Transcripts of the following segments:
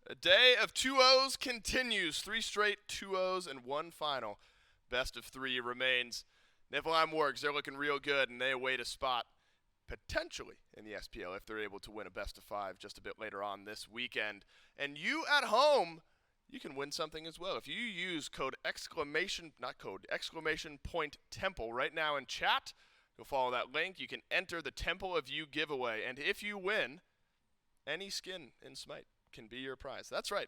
A day of 2-0s continues. 3 straight 2-0s and 1 final. Best of 3 remains. Niflheim Wargs, they're looking real good, and they await a spot potentially in the SPL if they're able to win a best of 5 just a bit later on this weekend. And you at home, you can win something as well. If you use code exclamation point temple right now in chat, you'll follow that link. You can enter the Temple of You giveaway. And if you win, any skin in Smite can be your prize. That's right.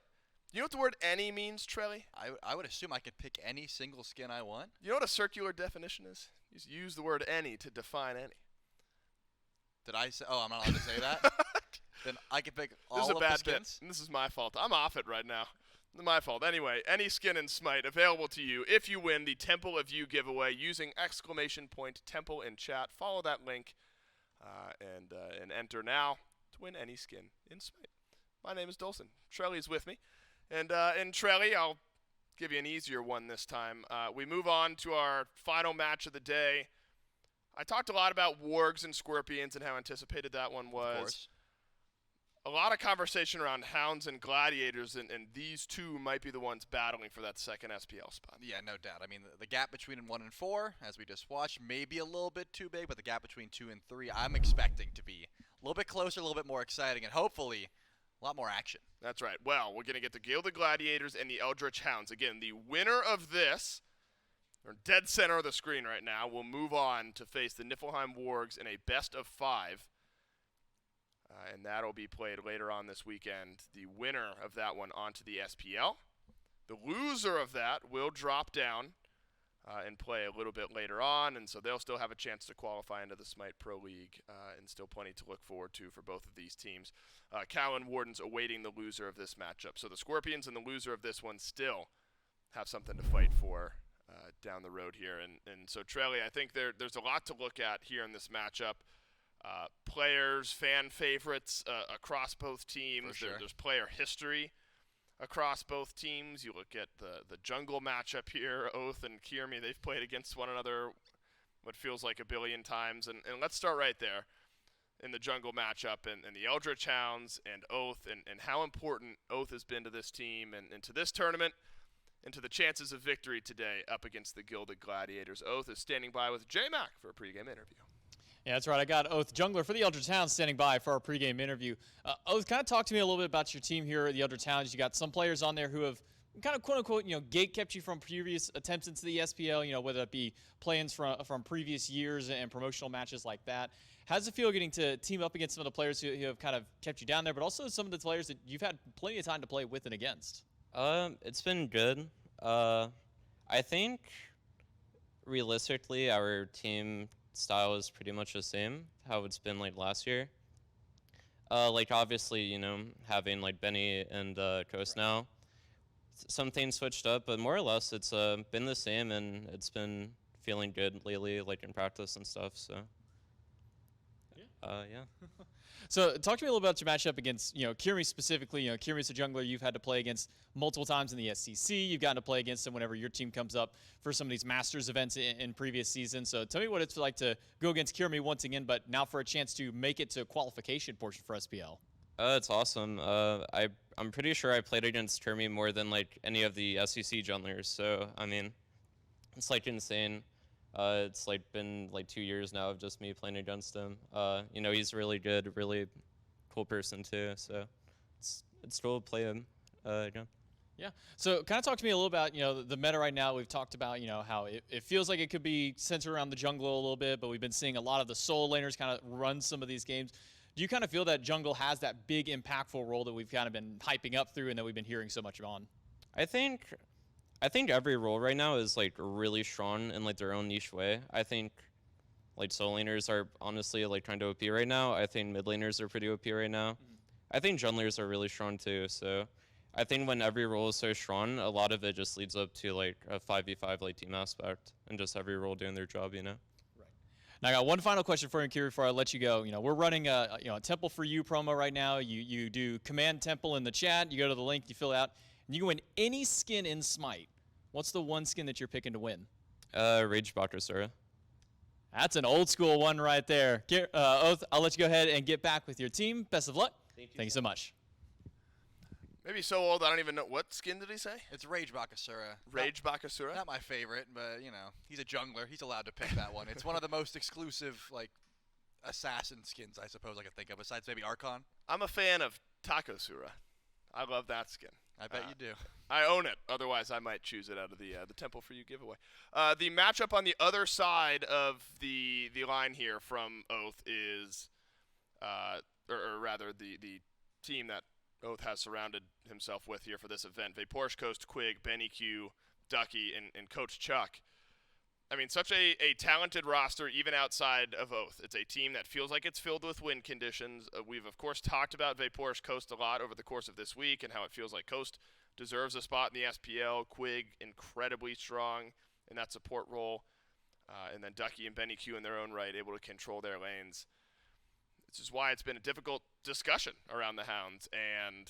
You know what the word any means, Trelly? I would assume I could pick any single skin I want. You know what a circular definition is? You just use the word any to define any. Did I say? Oh, I'm not allowed to say that? Then I can pick all This is a of bad the skins? bit, and this is my fault. I'm off it right now. It's my fault. Anyway, any skin in Smite available to you if you win the Temple of You giveaway using exclamation point temple in chat. Follow that link and enter now to win any skin in Smite. My name is Dolson. Trelly's with me. And in Trelly, I'll give you an easier one this time. We move on to our final match of the day. I talked a lot about Wargs and Scorpions and how anticipated that one was. Of course. A lot of conversation around Hounds and Gladiators, and these two might be the ones battling for that second SPL spot. Yeah, no doubt. I mean, the gap between 1 and 4, as we just watched, may be a little bit too big, but the gap between 2 and 3, I'm expecting to be a little bit closer, a little bit more exciting, and hopefully a lot more action. That's right. Well, we're going to get the Gilded Gladiators and the Eldritch Hounds. Again, the winner of this, or dead center of the screen right now, will move on to face the Niflheim Wargs in a best of 5. And that'll be played later on this weekend. The winner of that one onto the SPL. The loser of that will drop down and play a little bit later on, and so they'll still have a chance to qualify into the Smite Pro League, and still plenty to look forward to for both of these teams. Cal and Warden's awaiting the loser of this matchup. So the Scorpions and the loser of this one still have something to fight for down the road here. And so, Trelly, I think there's a lot to look at here in this matchup. Players, fan favorites across both teams. For sure. There's player history across both teams. You look at the jungle matchup here, Oathhh and Kyrmi. They've played against one another what feels like a billion times. And let's start right there in the jungle matchup and the Eldritch Hounds and Oathhh and how important Oathhh has been to this team and to this tournament and to the chances of victory today up against the Gilded Gladiators. Oathhh is standing by with J-Mac for a pregame interview. Yeah, that's right. I got Oathhh Jungler for the Eldritch Hounds standing by for our pregame interview. Oathhh, kind of talk to me a little bit about your team here at the Eldritch Hounds. You got some players on there who have kind of quote-unquote, gate kept you from previous attempts into the SPL, whether it be play-ins from previous years and promotional matches like that. How does it feel getting to team up against some of the players who have kind of kept you down there, but also some of the players that you've had plenty of time to play with and against? It's been good. I think realistically our team style is pretty much the same, how it's been like last year. Obviously, having like Benny and Coast now, some things switched up, but more or less it's been the same, and it's been feeling good lately, like in practice and stuff. So, yeah. So talk to me a little about your matchup against, Kyrmi specifically. Kyrmi's a jungler you've had to play against multiple times in the SCC. You've gotten to play against him whenever your team comes up for some of these Masters events in previous seasons. So tell me what it's like to go against Kyrmi once again, but now for a chance to make it to qualification portion for SPL. It's awesome. I'm pretty sure I played against Kyrmi more than like any of the SEC junglers. So I mean, it's like insane. It's like been like 2 years now of just me playing against him. He's really good, really cool person too. So it's cool to play him again. Yeah. So kind of talk to me a little about, the meta right now. We've talked about, how it feels like it could be centered around the jungle a little bit, but we've been seeing a lot of the solo laners kind of run some of these games. Do you kind of feel that jungle has that big impactful role that we've kind of been hyping up through and that we've been hearing so much on? I think every role right now is like really strong in like their own niche way. I think like solo laners are honestly like kind of OP right now. I think mid laners are pretty OP right now. I think junglers are really strong too. So I think when every role is so strong, a lot of it just leads up to like a 5v5 like team aspect and just every role doing their job, Right. Now I got one final question for you, Kyrmi, before I let you go. We're running a Temple for You promo right now. You do command Temple in the chat. You go to the link, you fill out. And you can win any skin in Smite. What's the one skin that you're picking to win? Rage Bakasura. That's an old school one right there. Oathhh, I'll let you go ahead and get back with your team. Best of luck. Thank you so much. Maybe so old I don't even know. What skin did he say? It's Rage Bakasura. Rage Bakasura? Not my favorite, but, you know, he's a jungler. He's allowed to pick that one. It's one of the most exclusive, like, assassin skins, I suppose I could think of, besides maybe Archon. I'm a fan of Takosura. I love that skin. I bet you do. I own it. Otherwise, I might choose it out of the Temple for You giveaway. The matchup on the other side of the line here from Oathhh is, or rather, the team that Oathhh has surrounded himself with here for this event. VaporishCoast, Quig, BennyQ, Ducky, and Coach Chuck. I mean, such a talented roster, even outside of Oathhh. It's a team that feels like it's filled with win conditions. We've, of course, talked about VaporishCoast a lot over the course of this week and how it feels like Coast deserves a spot in the SPL. Quig, incredibly strong in that support role. And then Ducky and BennyQ in their own right, able to control their lanes. This is why it's been a difficult discussion around the Hounds. And,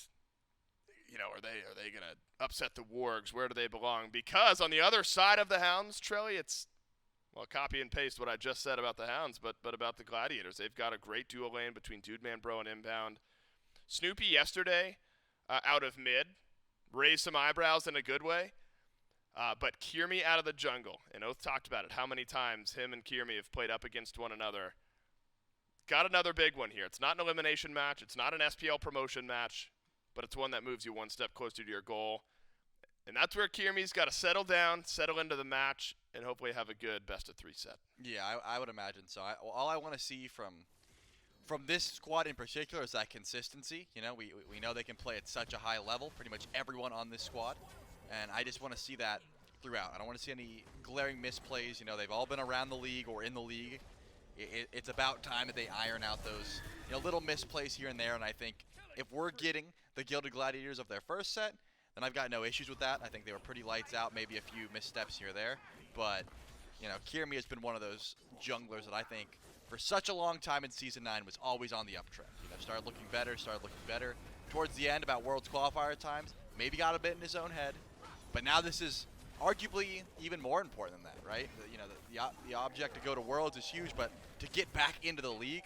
you know, are they going to upset the Wargs? Where do they belong? Because on the other side of the Hounds, Trelly, it's, well, copy and paste what I just said about the Hounds, but about the Gladiators. They've got a great duo lane between Dude Man Bro and Inbowned. Snoopy yesterday, out of mid, raised some eyebrows in a good way. But Kyrmi out of the jungle, and Oathhh talked about it, how many times him and Kyrmi have played up against one another. Got another big one here. It's not an elimination match. It's not an SPL promotion match, but it's one that moves you one step closer to your goal. And that's where Kyrmi's got to settle down, settle into the match, and hopefully have a good best-of-3 set. Yeah, I would imagine so. All I want to see from this squad in particular is that consistency. You know, we know they can play at such a high level, pretty much everyone on this squad. And I just want to see that throughout. I don't want to see any glaring misplays. You know, they've all been around the league or in the league. It's about time that they iron out those, you know, little misplays here and there. And I think if we're getting the Gilded Gladiators of their first set, then I've got no issues with that. I think they were pretty lights out, maybe a few missteps here or there. But, you know, Kyrmi has been one of those junglers that I think for such a long time in Season 9 was always on the uptrend. You know, started looking better. Towards the end, about Worlds qualifier times, maybe got a bit in his own head. But now this is arguably even more important than that, right? You know, the object to go to Worlds is huge, but to get back into the league,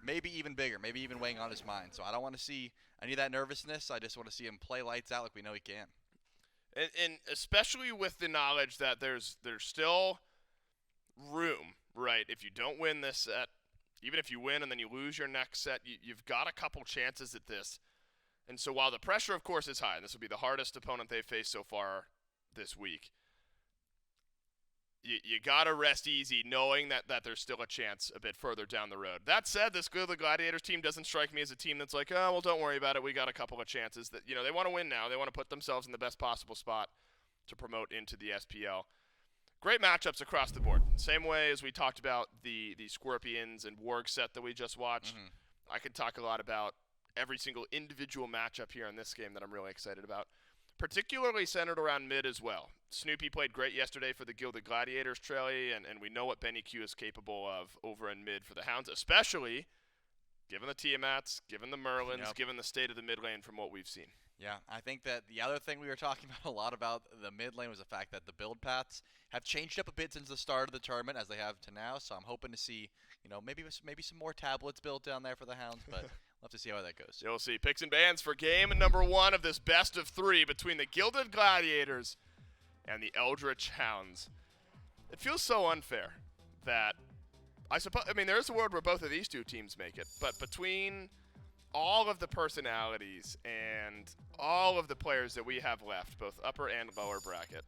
maybe even bigger, maybe even weighing on his mind. So I don't want to see any of that nervousness. I just want to see him play lights out like we know he can. And especially with the knowledge that there's still room, right? If you don't win this set, even if you win and then you lose your next set, you've got a couple chances at this. And so while the pressure, of course, is high, and this will be the hardest opponent they've faced so far this week, you got to rest easy knowing that there's still a chance a bit further down the road. That said, this Gilded Gladiators team doesn't strike me as a team that's like, oh, well, don't worry about it. We got a couple of chances. That, you know, they want to win now. They want to put themselves in the best possible spot to promote into the SPL. Great matchups across the board. Same way as we talked about the Scorpions and Warg set that we just watched. I could talk a lot about every single individual matchup here in this game that I'm really excited about, particularly centered around mid as well. Snoopy played great yesterday for the Gilded Gladiators, Trelly, and we know what BennyQ is capable of over in mid for the Hounds, especially given the Tiamats, given the Merlins, given the state of the mid lane from what we've seen. Yeah, I think that the other thing we were talking about a lot about the mid lane was the fact that the build paths have changed up a bit since the start of the tournament as they have to now, so I'm hoping to see, you know, maybe some more tablets built down there for the Hounds, but we'll have to see how that goes. You'll see. Picks and bans for game number 1 of this best-of-3 between the Gilded Gladiators and the Eldritch Hounds. It feels so unfair that I mean, there is a world where both of these two teams make it, but between all of the personalities and all of the players that we have left, both upper and lower bracket,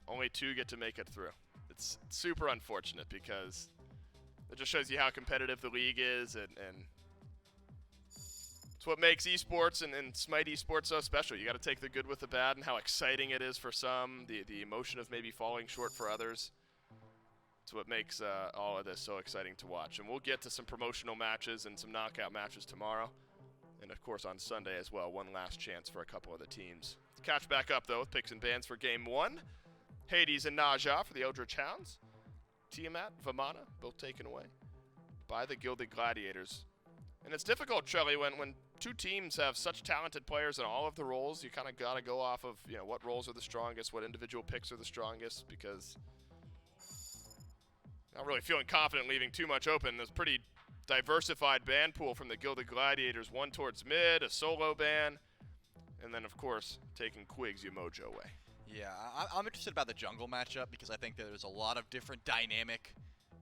only 2 get to make it through. It's super unfortunate because it just shows you how competitive the league is, and it's what makes esports and Smite esports so special. You got to take the good with the bad and how exciting it is for some, the emotion of maybe falling short for others. It's what makes all of this so exciting to watch. And we'll get to some promotional matches and some knockout matches tomorrow. And, of course, on Sunday as well, one last chance for a couple of the teams. Let's catch back up, though, with picks and bans for Game 1. Hades and Naja for the Eldritch Hounds. Tiamat, Vamana, both taken away by the Gilded Gladiators. And it's difficult, Trelly, when 2 teams have such talented players in all of the roles. You kind of got to go off of, you know, what roles are the strongest, what individual picks are the strongest, because not really feeling confident leaving too much open. There's a pretty diversified ban pool from the Gilded Gladiators. One towards mid, a solo ban, and then, of course, taking Quig's Umoja away. Yeah, I'm interested about the jungle matchup because I think that there's a lot of different dynamic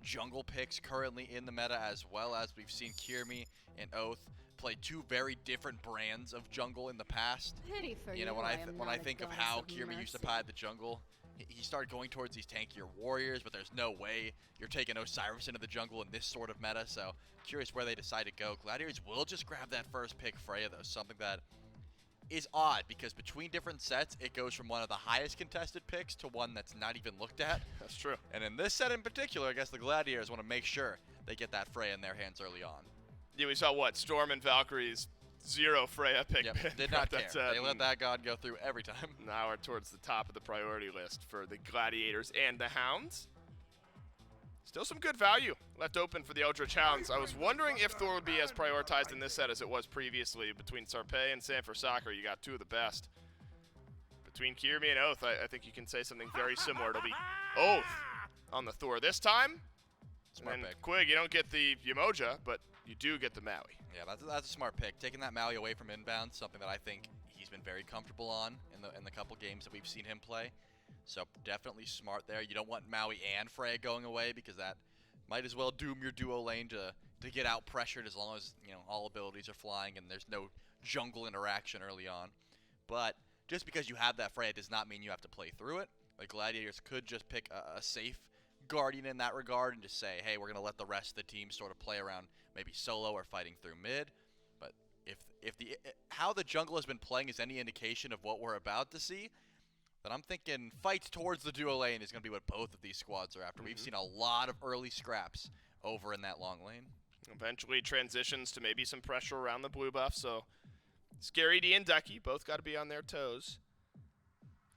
jungle picks currently in the meta, as well as we've seen Kyrmi and Oathhh play two very different brands of jungle in the past. Pity for You know, when I think of goddess how of Kyrmi used to mercy. play the jungle, he started going towards these tankier warriors, but there's no way you're taking Osiris into the jungle in this sort of meta, so curious where they decide to go. Gladiators will just grab that first pick, Freya, though, something that is odd because between different sets, it goes from one of the highest contested picks to one that's not even looked at. That's true. And in this set in particular, I guess the Gladiators want to make sure they get that Freya in their hands early on. Yeah, we saw what? Storm and Valkyrie's 0 Freya pick. Yep, ban did from not care. that set, They let and that god go through every time. Now we're towards the top of the priority list for the Gladiators and the Hounds. Still some good value left open for the Eldritch Hounds. I was wondering if Thor would be as prioritized in this set as it was previously. Between Sarpei and Sanford Soccer, you got two of the best. Between Kyrmi and Oathhh, I think you can say something very similar. It'll be Oathhh on the Thor this time. Smart and pick. Quig, you don't get the Umoja, but you do get the Maui. Yeah, that's a smart pick. Taking that Maui away from Inbound, something that I think he's been very comfortable on in the couple games that we've seen him play. So definitely smart there. You don't want Maui and Freya going away because that might as well doom your duo lane to get out pressured as long as, you know, all abilities are flying and there's no jungle interaction early on. But just because you have that Freya does not mean you have to play through it. Like Gladiators could just pick a safe Guardian in that regard and just say, hey, we're going to let the rest of the team sort of play around maybe solo or fighting through mid. But if how the jungle has been playing is any indication of what we're about to see, then I'm thinking fights towards the duo lane is going to be what both of these squads are after. We've seen a lot of early scraps over in that long lane. Eventually transitions to maybe some pressure around the blue buff, so Scary D and Ducky both got to be on their toes.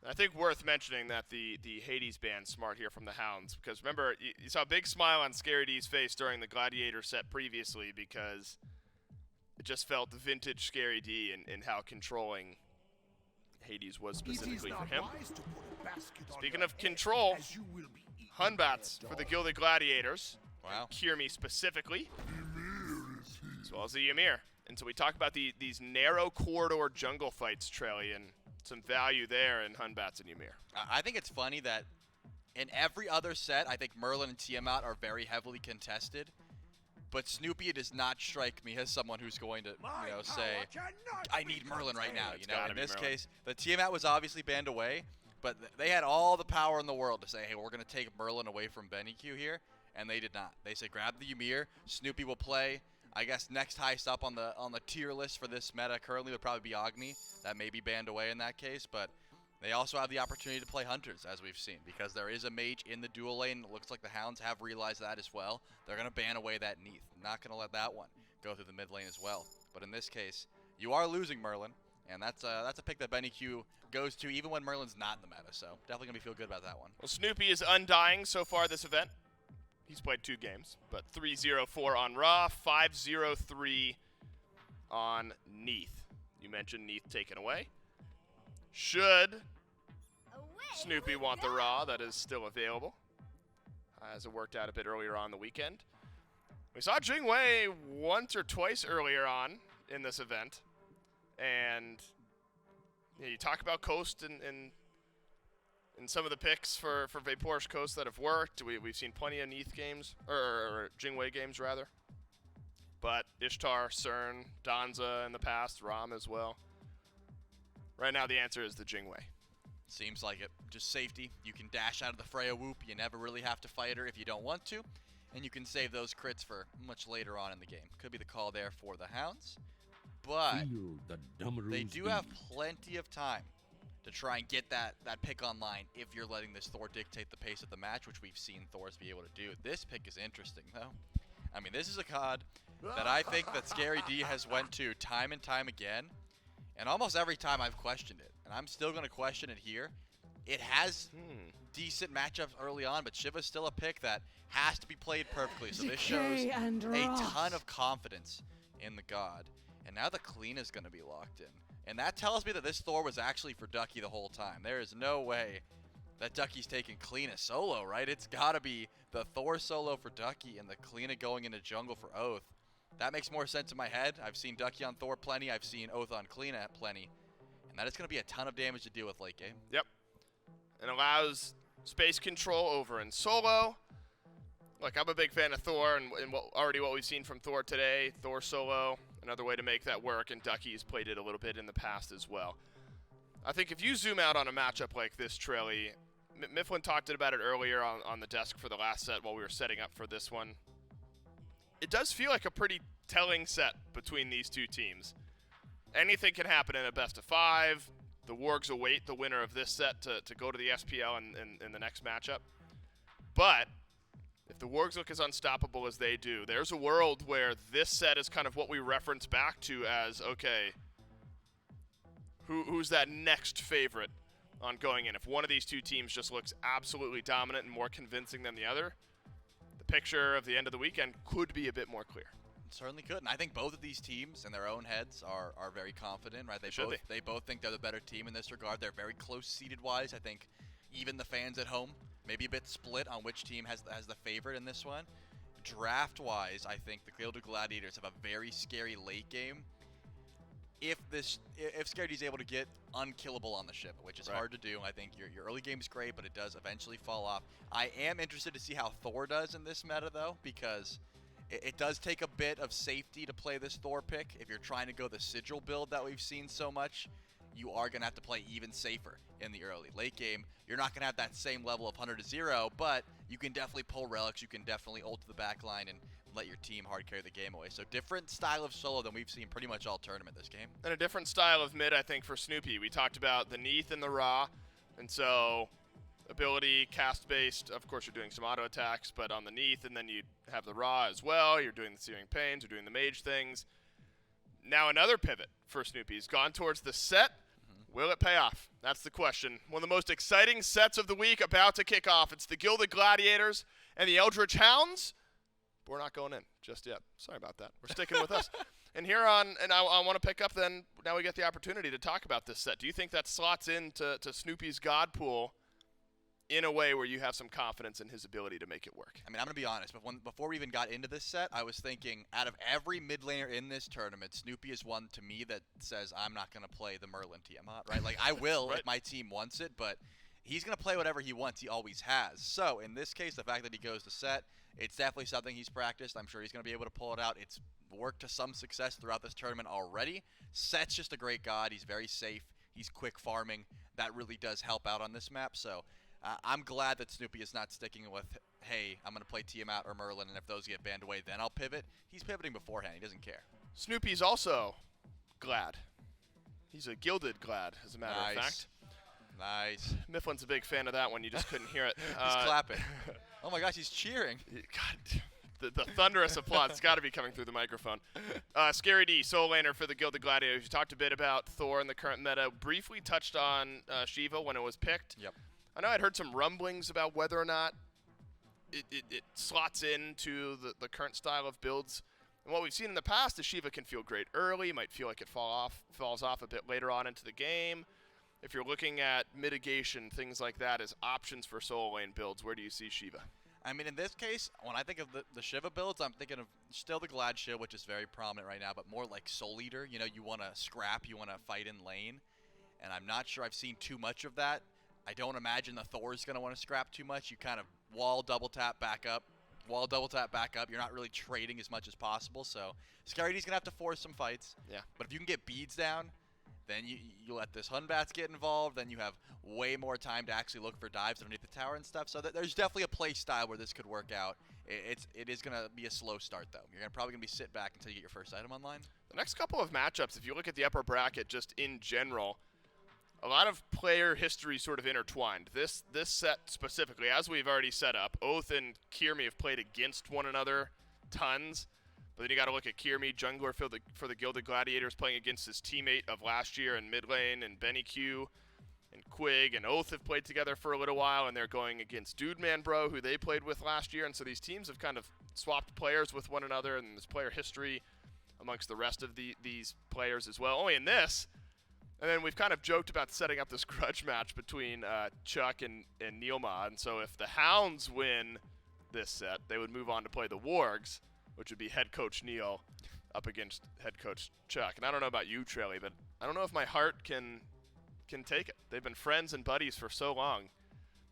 I think worth mentioning that the Hades ban smart here from the Hounds, because remember, you saw a big smile on Scary D's face during the Gladiator set previously because it just felt vintage Scary D in how controlling Hades was specifically for him. Speaking of control, Batz for the Gilded Gladiators. Wow. Kyrmi specifically, as well as the Ymir. And so we talk about these narrow corridor jungle fights, Trelly, and some value there in Batz and Ymir. I think it's funny that in every other set, I think Merlin and Tiamat are very heavily contested. But Snoopy does not strike me as someone who's going to, you know, say, I need Merlin right now. You know, in this case, the Tiamat was obviously banned away, but they had all the power in the world to say, hey, we're going to take Merlin away from BennyQ here, and they did not. They said, grab the Ymir. Snoopy will play. I guess next highest up on the tier list for this meta currently would probably be Agni. That may be banned away in that case, but they also have the opportunity to play Hunters, as we've seen, because there is a mage in the dual lane. It looks like the Hounds have realized that as well. They're going to ban away that Neath. Not going to let that one go through the mid lane as well. But in this case, you are losing Merlin, and that's a pick that BennyQ goes to even when Merlin's not in the meta, so definitely going to feel good about that one. Well, Snoopy is undying so far this event. He's played 2 games, but 3-0-4 on Raw, 5-0-3 on Neath. You mentioned Neath taken away. Should Snoopy want the Raw, that is still available, as it worked out a bit earlier on the weekend. We saw Jing once or twice earlier on in this event, and yeah, you talk about Coast and some of the picks for VaporishCoast that have worked. We've seen plenty of Neath games, or Jingwei games rather. But Ishtar, Cern, Danza in the past, Ram as well. Right now the answer is the Jingwei. Seems like it. Just safety. You can dash out of the Freya whoop. You never really have to fight her if you don't want to. And you can save those crits for much later on in the game. Could be the call there for the Hounds. But they do have plenty of time to try and get that pick online if you're letting this Thor dictate the pace of the match, which we've seen Thors be able to do. This pick is interesting, though. I mean, this is a COD that I think that Scary D has went to time and time again, and almost every time I've questioned it, and I'm still going to question it here. It has decent matchups early on, but Shiva's still a pick that has to be played perfectly, so this shows a ton of confidence in the god. And now the clean is going to be locked in. And that tells me that this Thor was actually for Ducky the whole time. There is no way that Ducky's taking Cliodhna solo, right? It's got to be the Thor solo for Ducky and the Cliodhna going into jungle for Oathhh. That makes more sense in my head. I've seen Ducky on Thor plenty. I've seen Oathhh on Cliodhna plenty. And that is going to be a ton of damage to deal with late game. Yep. And allows space control over in solo. Look, I'm a big fan of Thor, and what we've seen from Thor today. Thor solo, another way to make that work, and Ducky's played it a little bit in the past as well. I think if you zoom out on a matchup like this, Trelly, Mifflin talked about it earlier on the desk for the last set while we were setting up for this one. It does feel like a pretty telling set between these two teams. Anything can happen in a best of 5. The Wargs await the winner of this set to go to the SPL in the next matchup. But if the Wargs look as unstoppable as they do, there's a world where this set is kind of what we reference back to as, okay, who's that next favorite on going in? If one of these two teams just looks absolutely dominant and more convincing than the other, the picture of the end of the weekend could be a bit more clear. Certainly could, and I think both of these teams in their own heads are very confident, right? They both think they're the better team in this regard. They're very close seeded wise. I think even the fans at home maybe a bit split on which team has the favorite in this one. Draft wise, I think the Gilded Gladiators have a very scary late game. If Scaredy's able to get unkillable on the ship, which is hard to do, I think your early game's great, but it does eventually fall off. I am interested to see how Thor does in this meta though, because it does take a bit of safety to play this Thor pick. If you're trying to go the Sigil build that we've seen so much, you are going to have to play even safer in the early. Late game, you're not going to have that same level of 100 to 0, but you can definitely pull relics. You can definitely ult to the back line and let your team hard carry the game away. So different style of solo than we've seen pretty much all tournament this game. And a different style of mid, I think, for Snoopy. We talked about the Neath and the Ra, and so ability, cast-based, of course you're doing some auto attacks, but on the Neath, and then you have the Ra as well. You're doing the Searing Pains, you're doing the mage things. Now another pivot for Snoopy. He's gone towards the set. Will it pay off? That's the question. One of the most exciting sets of the week about to kick off. It's the Gilded Gladiators and the Eldritch Hounds. But we're not going in just yet. Sorry about that. We're sticking with us. And here on, and I want to pick up then, now we get the opportunity to talk about this set. Do you think that slots into Snoopy's God pool in a way where you have some confidence in his ability to make it work? I mean, I'm going to be honest, but before we even got into this set, I was thinking, out of every mid laner in this tournament, Snoopy is one to me that says, I'm not going to play the Merlin Tiamat, right? Like, I will if my team wants it, but he's going to play whatever he wants. He always has. So, in this case, the fact that he goes to set, it's definitely something he's practiced. I'm sure he's going to be able to pull it out. It's worked to some success throughout this tournament already. Set's just a great god. He's very safe. He's quick farming. That really does help out on this map, so I'm glad that Snoopy is not sticking with, hey, I'm going to play Tiamat or Merlin, and if those get banned away, then I'll pivot. He's pivoting beforehand. He doesn't care. Snoopy's also glad. He's a gilded glad, as a matter of fact. Nice. Mifflin's a big fan of that one. You just couldn't hear it. He's clapping. Oh, my gosh, he's cheering. God, the thunderous applause. It's got to be coming through the microphone. Scary D, solo laner for the Gilded Gladiators. You talked a bit about Thor in the current meta. Briefly touched on Shiva when it was picked. Yep. I know I'd heard some rumblings about whether or not it slots into the current style of builds. And what we've seen in the past is Shiva can feel great early, might feel like it falls off a bit later on into the game. If you're looking at mitigation, things like that as options for solo lane builds, where do you see Shiva? I mean, in this case, when I think of the Shiva builds, I'm thinking of still the Glad Shiv, which is very prominent right now, but more like Soul Eater. You know, you want to scrap, you want to fight in lane. And I'm not sure I've seen too much of that. I don't imagine the Thor's going to want to scrap too much. You kind of wall, double tap, back up. Wall, double tap, back up. You're not really trading as much as possible. So Scaredy's going to have to force some fights. Yeah. But if you can get beads down, then you let this Hunbats get involved. Then you have way more time to actually look for dives underneath the tower and stuff. So there's definitely a play style where this could work out. It is going to be a slow start, though. You're probably going to be sit back until you get your first item online. The next couple of matchups, if you look at the upper bracket just in general, a lot of player history sort of intertwined. This set specifically, as we've already set up, Oathhh and Kyrmi have played against one another tons. But then you got to look at Kyrmi, jungler for the Gilded Gladiators, playing against his teammate of last year in mid lane, and BennyQ and Quig and Oathhh have played together for a little while, and they're going against Dude Man Bro, who they played with last year. And so these teams have kind of swapped players with one another, and there's player history amongst the rest of these players as well. Only in this. And then we've kind of joked about setting up this grudge match between Chuck and Neilma. And so if the Hounds win this set, they would move on to play the Wargs, which would be head coach Neil up against head coach Chuck. And I don't know about you, Trelly, but I don't know if my heart can can take it. They've been friends and buddies for so long.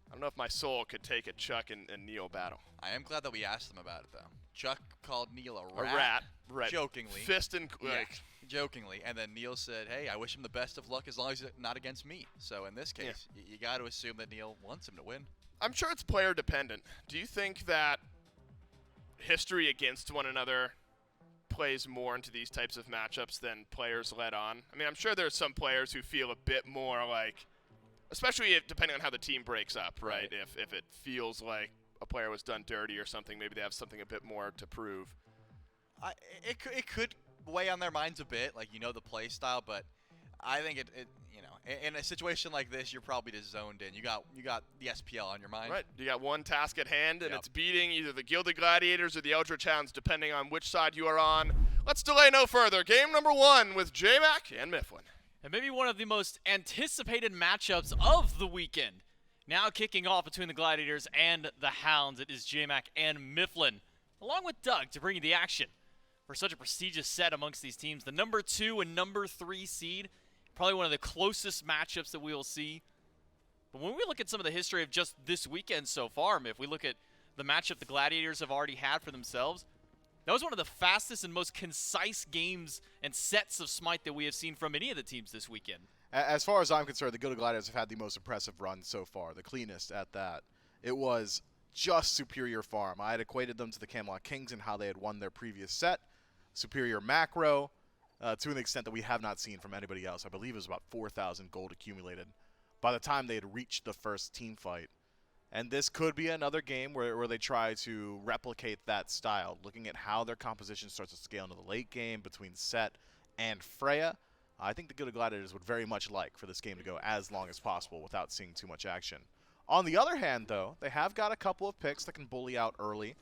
I don't know if my soul could take a Chuck and Neil battle. I am glad that we asked them about it, though. Chuck called Neil a A rat. rat. Right. Jokingly. Fist and Yeah, jokingly. And then Neil said, hey, I wish him the best of luck as long as it's not against me. So in this case, you got to assume that Neil wants him to win. I'm sure it's player dependent. Do you think that history against one another plays more into these types of matchups than players let on? I mean, I'm sure there's some players who feel a bit more like, especially depending on how the team breaks up, right? If it feels like a player was done dirty or something, maybe they have something a bit more to prove. It could weigh on their minds a bit, like, the play style, but I think it in a situation like this, you're probably just zoned in. You got the SPL on your mind. Right. You got one task at hand, and Yep. it's beating either the Gilded Gladiators or the Eldritch Hounds, depending on which side you are on. Let's delay no further. Game number 1 with J-Mac and Mifflin. And maybe one of the most anticipated matchups of the weekend. Now kicking off between the Gladiators and the Hounds. It is J-Mac and Mifflin, along with Doug, to bring you the action for such a prestigious set amongst these teams. The number 2 and number 3 seed, probably one of the closest matchups that we will see. But when we look at some of the history of just this weekend so far, if we look at the matchup the Gladiators have already had for themselves, that was one of the fastest and most concise games and sets of Smite that we have seen from any of the teams this weekend. As far as I'm concerned, the Gilded Gladiators have had the most impressive run so far, the cleanest at that. It was just superior farm. I had equated them to the Camelot Kings and how they had won their previous set. Superior macro, to an extent that we have not seen from anybody else. I believe it was about 4,000 gold accumulated by the time they had reached the first team fight. And this could be another game where they try to replicate that style, looking at how their composition starts to scale into the late game between Set and Freya. I think the Gilded Gladiators would very much like for this game to go as long as possible without seeing too much action. On the other hand, though, they have got a couple of picks that can bully out early.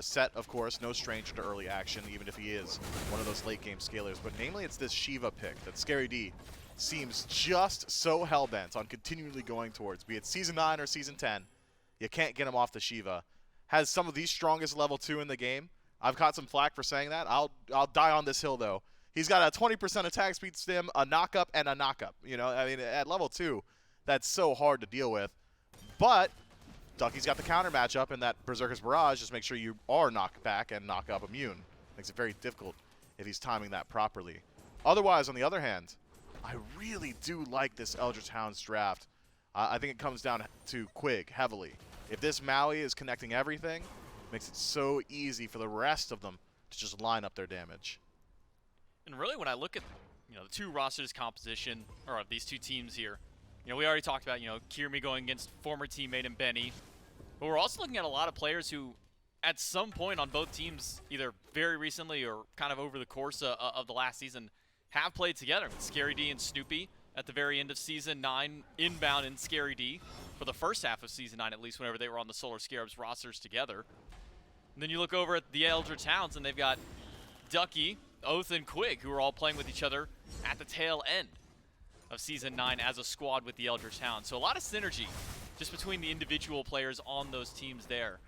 Set, of course, no stranger to early action, even if he is one of those late-game scalers. But namely, it's this Shiva pick that Scary D seems just so hell-bent on continually going towards, be it Season 9 or Season 10. You can't get him off the Shiva. Has some of the strongest level 2 in the game. I've caught some flack for saying that. I'll die on this hill, though. He's got a 20% attack speed stim, a knock-up, and a knock-up. I mean, at level 2, that's so hard to deal with. But Ducky's got the counter matchup, and that Berserker's Barrage just makes sure you are knockback and knock-up immune. Makes it very difficult if he's timing that properly. Otherwise, on the other hand, I really do like this Eldritch Hounds draft. I think it comes down to Quig heavily. If this Maui is connecting everything, it makes it so easy for the rest of them to just line up their damage. And really, when I look at the two rosters composition, or these two teams here, we already talked about Kyrmi going against former teammate and Benny, but we're also looking at a lot of players who, at some point on both teams, either very recently or kind of over the course of the last season, have played together. Scary D and Snoopy at the very end of Season 9, Inbound and Scary D for the first half of Season 9, at least whenever they were on the Solar Scarabs rosters together. And then you look over at the Eldritch Hounds, and they've got Ducky, Oathhh, and Quig, who are all playing with each other at the tail end of Season 9 as a squad with the Eldritch Hounds. So a lot of synergy just between the individual players on those teams there.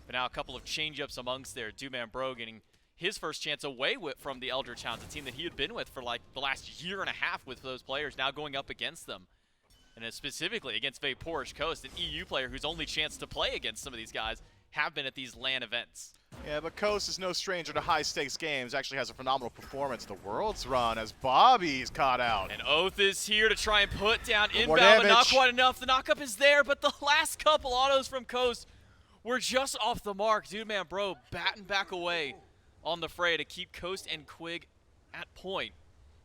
But now a couple of change-ups amongst there. Duman Bro getting his first chance away from the Eldritch Hounds, a team that he had been with for like the last year and a half with those players, now going up against them. And specifically against VaporishCoast, an EU player whose only chance to play against some of these guys have been at these LAN events. Yeah, but Coast is no stranger to high-stakes games. Actually has a phenomenal performance. The World's Run as Bobby's caught out. And Oathhh is here to try and put down More Inbound, but not damage. quite enough. The knockup is there, but the last couple autos from Coast were just off the mark. Dude, man, bro, batting back away on the fray to keep Coast and Quig at point.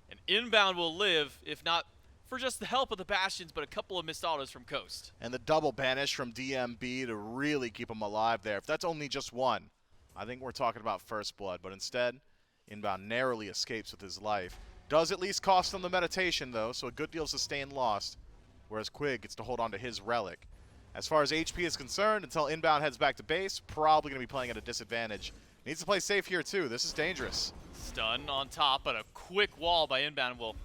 And Inbound will live, if not for just the help of the Bastions, but a couple of missed autos from Coast. And the double banish from DMB to really keep him alive there. If that's only just one, I think we're talking about first blood. But instead, Inbound narrowly escapes with his life. Does at least cost him the meditation, though, so a good deal of sustained lost, whereas Quig gets to hold on to his relic. As far as HP is concerned, until Inbound heads back to base, probably going to be playing at a disadvantage. Needs to play safe here, too. This is dangerous. Stun on top, but a quick wall by Inbound will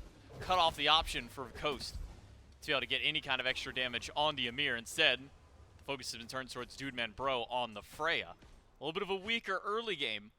cut off the option for Coast to be able to get any kind of extra damage on the Ymir. Instead, the focus has been turned towards Dude Man Bro on the Freya. A little bit of a weaker early game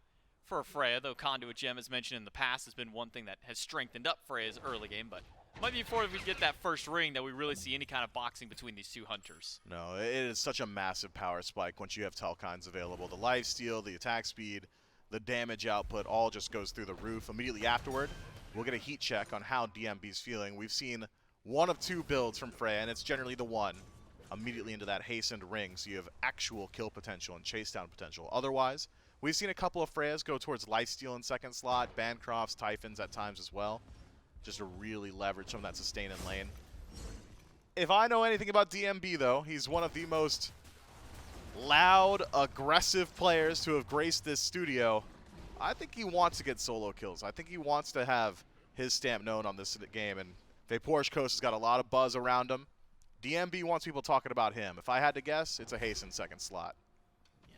for Freya, though Conduit Gem, as mentioned in the past, has been one thing that has strengthened up Freya's early game, but might be before we get that first ring that we really see any kind of boxing between these two hunters. No, it is such a massive power spike once you have Telkines available. The lifesteal, the attack speed, the damage output all just goes through the roof. Immediately afterward, we'll get a heat check on how DMB's feeling. We've seen one of two builds from Freya, and it's generally the one. Immediately into that hastened ring, so you have actual kill potential and chase down potential. Otherwise, we've seen a couple of Freyas go towards lifesteal in second slot, Bancrofts, Typhons at times as well, just to really leverage some of that sustain in lane. If I know anything about DMB, though, he's one of the most loud, aggressive players to have graced this studio. I think he wants to get solo kills. I think he wants to have his stamp known on this game, and VaporishCoast has got a lot of buzz around him. DMB wants people talking about him. If I had to guess, it's a hasten second slot.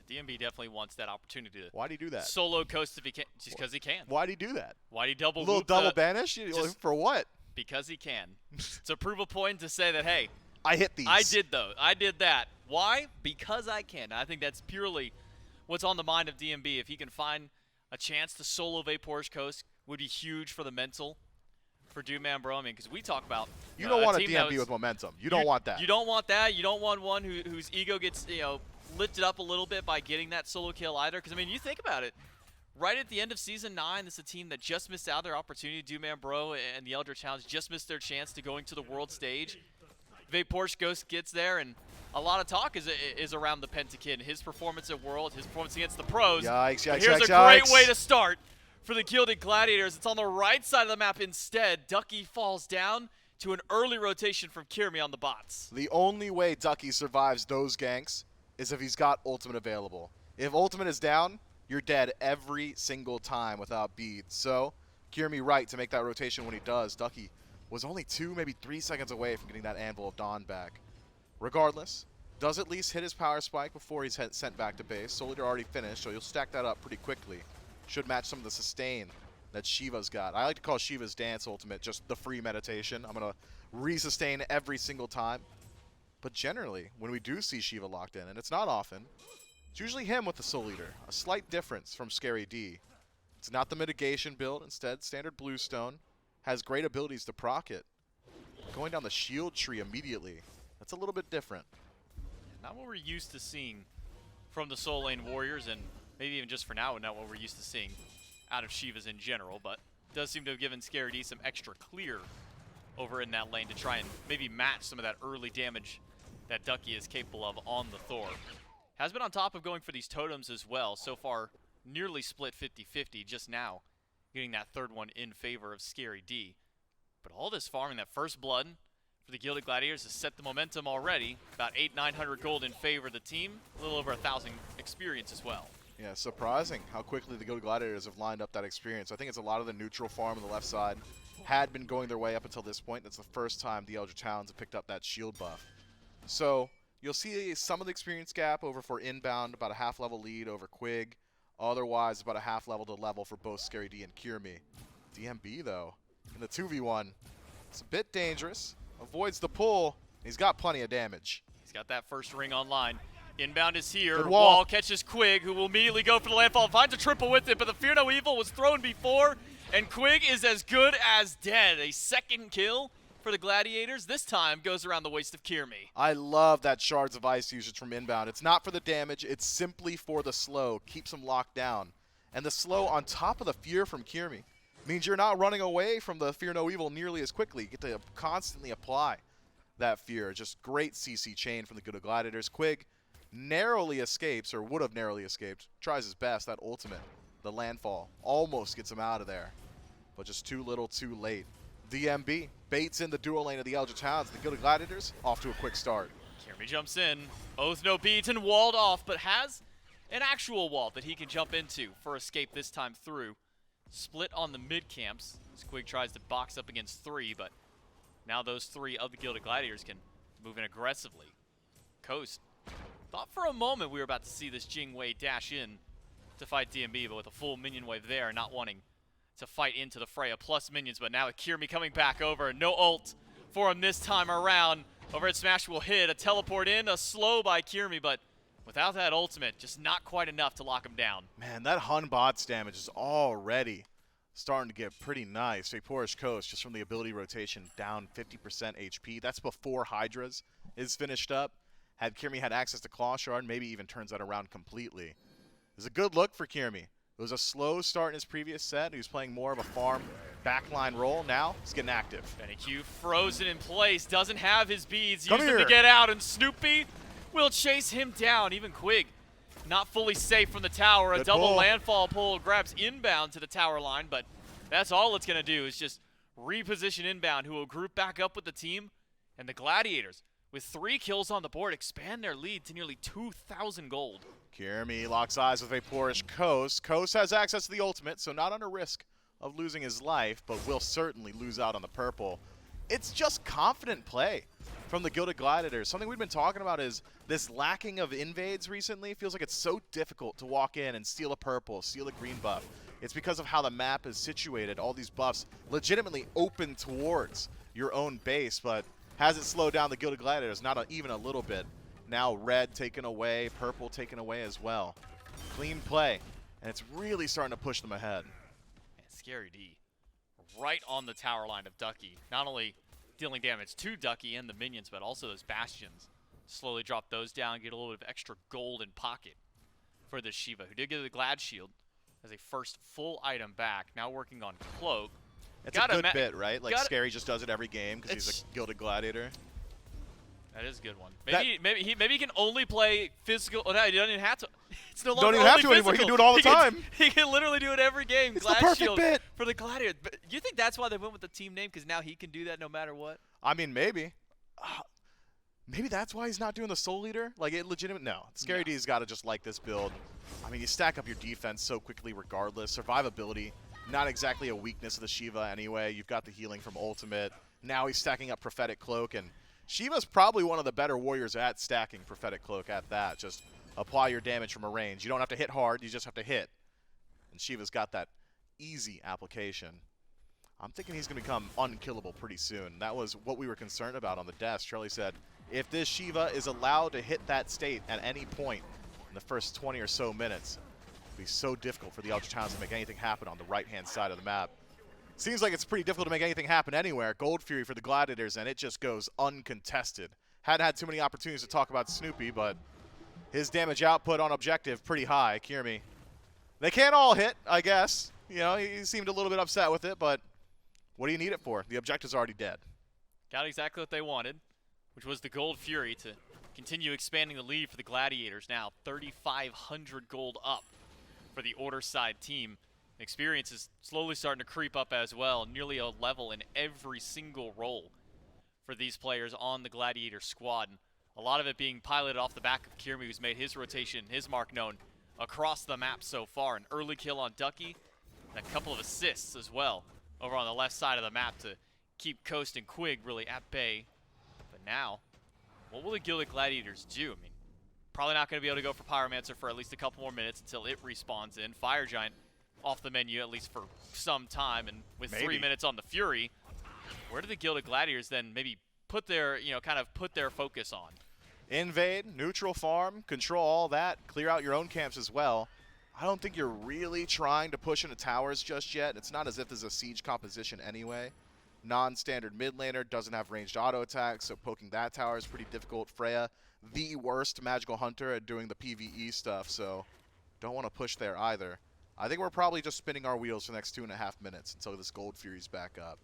Yeah, DMB definitely wants that opportunity to Why'd he do that? solo coast if he can, just because he can. Why'd he do that? Why'd he double A little whoop double the- banish? For what? Because he can. To prove a point, to say that, hey, I hit these. I did that. Why? Because I can. I think that's purely what's on the mind of DMB. If he can find a chance to solo VaporishCoast, would be huge for the mental for Doomman Bro. I mean, because we talk about You don't want a team that DMB was- with momentum. You don't want that. You don't want that. You don't want one whose ego gets lifted up a little bit by getting that solo kill either. Because I mean, you think about it. Right at the end of Season 9, this is a team that just missed out their opportunity. Doomman Bro and the Eldritch Hounds just missed their chance to going to the world stage. VaporishCoast gets there, and a lot of talk is around the Pentakid, his performance at World, his performance against the pros. Yikes, But yikes, here's yikes, a great yikes. way to start for the Gilded Gladiators. It's on the right side of the map instead. Ducky falls down to an early rotation from Kyrmi on the bots. The only way Ducky survives those ganks is if he's got ultimate available. If ultimate is down, you're dead every single time without beads. So, Kyrmi right to make that rotation when he does. Ducky was only 2, maybe 3 seconds away from getting that Anvil of Dawn back. Regardless, does at least hit his power spike before he's sent back to base. Soul Eater already finished, so you'll stack that up pretty quickly. Should match some of the sustain that Shiva's got. I like to call Shiva's dance ultimate just the free meditation. I'm going to resustain every single time. But generally, when we do see Shiva locked in, and it's not often, it's usually him with the Soul Eater. A slight difference from Scary D. It's not the mitigation build, instead standard Bluestone. Has great abilities to proc it. Going down the shield tree immediately. That's a little bit different. Not what we're used to seeing from the Soul Lane Warriors, and maybe even just for now, not what we're used to seeing out of Shivas in general, but does seem to have given Scary D some extra clear over in that lane to try and maybe match some of that early damage that Ducky is capable of on the Thor. Has been on top of going for these totems as well. So far, nearly split 50-50 just now, getting that third one in favor of Scary D. But all this farming, that first blood for the Gilded Gladiators has set the momentum already. About 800-900 gold in favor of the team. A little over 1,000 experience as well. Yeah, surprising how quickly the Gilded Gladiators have lined up that experience. I think it's a lot of the neutral farm on the left side had been going their way up until this point. That's the first time the Eldritch Hounds have picked up that shield buff. So you'll see some of the experience gap over for Inbound, about a half level lead over Quig. Otherwise, about a half level to level for both Scary D and Kyrmi. DMB, though, in the 2v1, it's a bit dangerous. Avoids the pull. He's got plenty of damage. He's got that first ring online. Inbound is here. Good wall. Catches Quig, who will immediately go for the landfall. Finds a triple with it, but the Fear No Evil was thrown before, and Quig is as good as dead. A second kill for the Gladiators. This time goes around the waist of Kyrmi. I love that Shards of Ice usage from Inbound. It's not for the damage. It's simply for the slow. Keeps him locked down. And the slow on top of the Fear from Kyrmi means you're not running away from the Fear No Evil nearly as quickly. You get to constantly apply that Fear. Just great CC chain from the Gilded Gladiators. Quig narrowly escapes, or would have narrowly escaped. Tries his best. That ultimate, the landfall, almost gets him out of there. But just too little, too late. DMB baits in the dual lane of the Eldritch Hounds. The Gilded Gladiators off to a quick start. Kyrmi jumps in. Oathhh no beads and walled off, but has an actual wall that he can jump into for escape this time through. Split on the mid camps as Quig tries to box up against 3, but now those 3 of the Gilded Gladiators can move in aggressively. Coast thought for a moment we were about to see this Jing Wei dash in to fight DMB, but with a full minion wave there, not wanting to fight into the Freya plus minions, but now with Kyrmi coming back over, no ult for him this time around. Over at Smash will hit, a teleport in, a slow by Kyrmi, but without that ultimate, just not quite enough to lock him down. Man, that Hun bots damage is already starting to get pretty nice. VaporishCoast, just from the ability rotation, down 50% HP. That's before hi-rez is finished up. Had Kyrmi had access to Claw Shard, maybe even turns that around completely. It was a good look for Kyrmi. It was a slow start in his previous set. He was playing more of a farm backline role. Now he's getting active. BennyQ frozen in place, doesn't have his beads, Come used them here. to get out, and Snoopy will chase him down. Even Quig not fully safe from the tower. A Good double pull. landfall pull grabs Inbound to the tower line, but that's all it's going to do is just reposition Inbound, who will group back up with the team. And the Gladiators, with 3 kills on the board, expand their lead to nearly 2,000 gold. Kyrmi locks eyes with VaporishCoast. Coast has access to the ultimate, so not under risk of losing his life, but will certainly lose out on the purple. It's just confident play from the Gilded Gladiators. Something we've been talking about is this lacking of invades recently. Feels like it's so difficult to walk in and steal a purple, steal a green buff. It's because of how the map is situated. All these buffs legitimately open towards your own base, but hasn't slowed down the Gilded Gladiators, not even a little bit. Now red taken away, purple taken away as well. Clean play, and it's really starting to push them ahead. And Scary D, right on the tower line of Ducky. Not only dealing damage to Ducky and the minions, but also those bastions. Slowly drop those down, get a little bit of extra gold in pocket for the Shiva, who did get the Glad Shield as a first full item back. Now working on Cloak. It's a good bit, right? Like Scary just does it every game because he's It's- a Gilded Gladiator. That is a good one. Maybe he can only play physical. Oh, no, he doesn't even have to. It's no longer Don't even have only to anymore. He can physical. do it all the time. He can literally do it every game. It's the Glad perfect Shield bit. for the Gladiators. But you think that's why they went with the team name? Because now he can do that no matter what? I mean, maybe. Maybe that's why he's not doing the Soul Leader? Like, it legitimate? No. Scary D's got to just like this build. I mean, you stack up your defense so quickly regardless. Survivability, not exactly a weakness of the Shiva anyway. You've got the healing from Ultimate. Now he's stacking up Prophetic Cloak, and Shiva's probably one of the better warriors at stacking Prophetic Cloak at that. Just apply your damage from a range. You don't have to hit hard, you just have to hit. And Shiva's got that easy application. I'm thinking he's going to become unkillable pretty soon. That was what we were concerned about on the desk. Charlie said, if this Shiva is allowed to hit that state at any point in the first 20 or so minutes, it'll be so difficult for the Eldritch Hounds to make anything happen on the right-hand side of the map. Seems like it's pretty difficult to make anything happen anywhere. Gold Fury for the Gladiators, and it just goes uncontested. Hadn't had too many opportunities to talk about Snoopy, but his damage output on objective pretty high. Kyrmi. They can't all hit, I guess. You know, he seemed a little bit upset with it, but what do you need it for? The objective's already dead. Got exactly what they wanted, which was the Gold Fury to continue expanding the lead for the Gladiators. Now 3,500 gold up for the Order side team. Experience is slowly starting to creep up as well, nearly a level in every single role for these players on the Gladiator squad. And a lot of it being piloted off the back of Kyrmi, who's made his rotation, his mark known across the map so far. An early kill on Ducky, and a couple of assists as well over on the left side of the map to keep Coast and Quig really at bay. But now, what will the Gilded Gladiators do? I mean, probably not going to be able to go for Pyromancer for at least a couple more minutes until it respawns in. Fire Giant off the menu at least for some time, and with 3 minutes on the Fury, where do the Gilded Gladiators then maybe put their, kind of put their focus on? Invade, neutral farm, control all that, clear out your own camps as well. I don't think you're really trying to push into towers just yet. It's not as if there's a siege composition anyway. Non-standard mid laner, doesn't have ranged auto attacks, so poking that tower is pretty difficult. Freya, the worst magical hunter at doing the PvE stuff, so don't want to push there either. I think we're probably just spinning our wheels for the next 2.5 minutes until this Gold Fury's back up.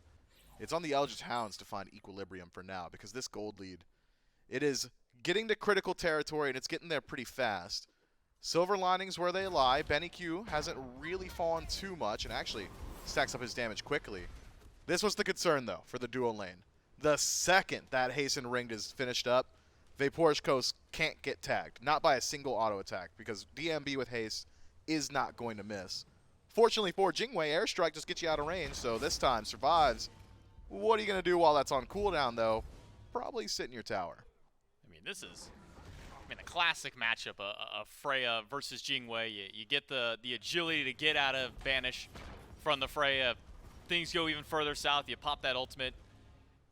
It's on the Eldritch Hounds to find equilibrium for now, because this gold lead, it is getting to critical territory, and it's getting there pretty fast. Silver linings where they lie. BennyQ hasn't really fallen too much, and actually stacks up his damage quickly. This was the concern, though, for the dual lane. The second that Hasten Ringed is finished up, VaporishCoast can't get tagged. Not by a single auto attack, because DMB with haste is not going to miss. Fortunately for Jingwei, airstrike just gets you out of range, so this time survives. What are you going to do while that's on cooldown, though? Probably sit in your tower. I mean, this is a classic matchup of Freya versus Jingwei. You get the agility to get out of Banish from the Freya. Things go even further south. You pop that ultimate.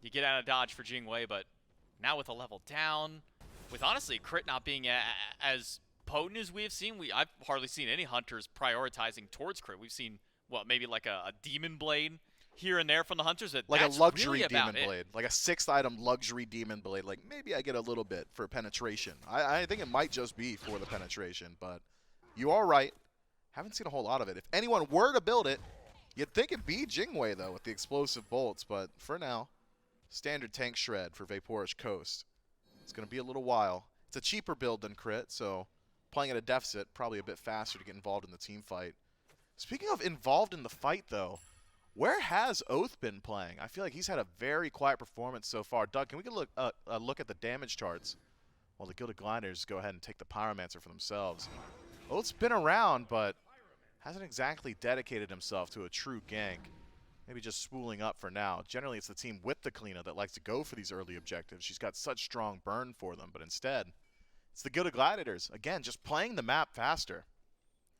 You get out of dodge for Jingwei, but now with a level down, with honestly crit not being as potent as we have seen, I've hardly seen any hunters prioritizing towards crit. We've seen maybe like a demon blade here and there from the hunters. Like That's a luxury really about demon it. blade, like a 6th item luxury demon blade. Like maybe I get a little bit for penetration. I think it might just be for the penetration, but you are right. Haven't seen a whole lot of it. If anyone were to build it, you'd think it'd be Jingwei though with the explosive bolts, but for now, standard tank shred for VaporishCoast. It's going to be a little while. It's a cheaper build than crit, so playing at a deficit, probably a bit faster to get involved in the team fight. Speaking of involved in the fight though, where has Oathhh been playing? I feel like he's had a very quiet performance so far. Doug, can we get a look at the damage charts while the Gilded Gladiators go ahead and take the Pyromancer for themselves? Oathh's been around, but hasn't exactly dedicated himself to a true gank. Maybe just spooling up for now. Generally, it's the team with the Cliodhna that likes to go for these early objectives. She's got such strong burn for them, but instead, it's the Gilded Gladiators. Again, just playing the map faster.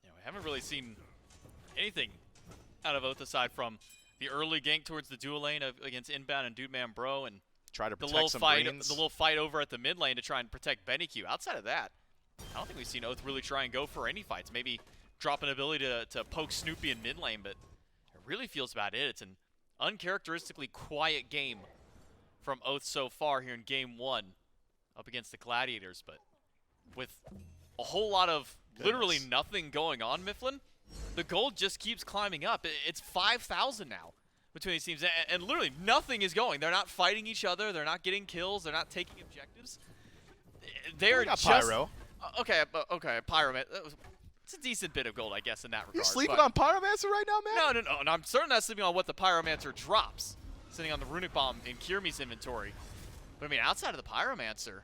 Yeah, we haven't really seen anything out of Oathhh aside from the early gank towards the dual lane against Inbound and Dude Man Bro, and Try to the protect little some fight, greens. the little fight over at the mid lane to try and protect BennyQ. Outside of that, I don't think we've seen Oathhh really try and go for any fights. Maybe drop an ability to poke Snoopy in mid lane, but it really feels about it. It's an uncharacteristically quiet game from Oathhh so far here in game 1 up against the Gladiators, but with a whole lot of literally nothing going on, Mifflin, the gold just keeps climbing up. It's 5,000 now between these teams, and literally nothing is going. They're not fighting each other. They're not getting kills. They're not taking objectives. They're got just Pyro. Okay, Pyro. It's a decent bit of gold, I guess, in that regard. You sleeping but on Pyromancer right now, man? No, and I'm certainly not sleeping on what the Pyromancer drops, sitting on the Runic Bomb in Kyrmi's inventory. But I mean, outside of the Pyromancer,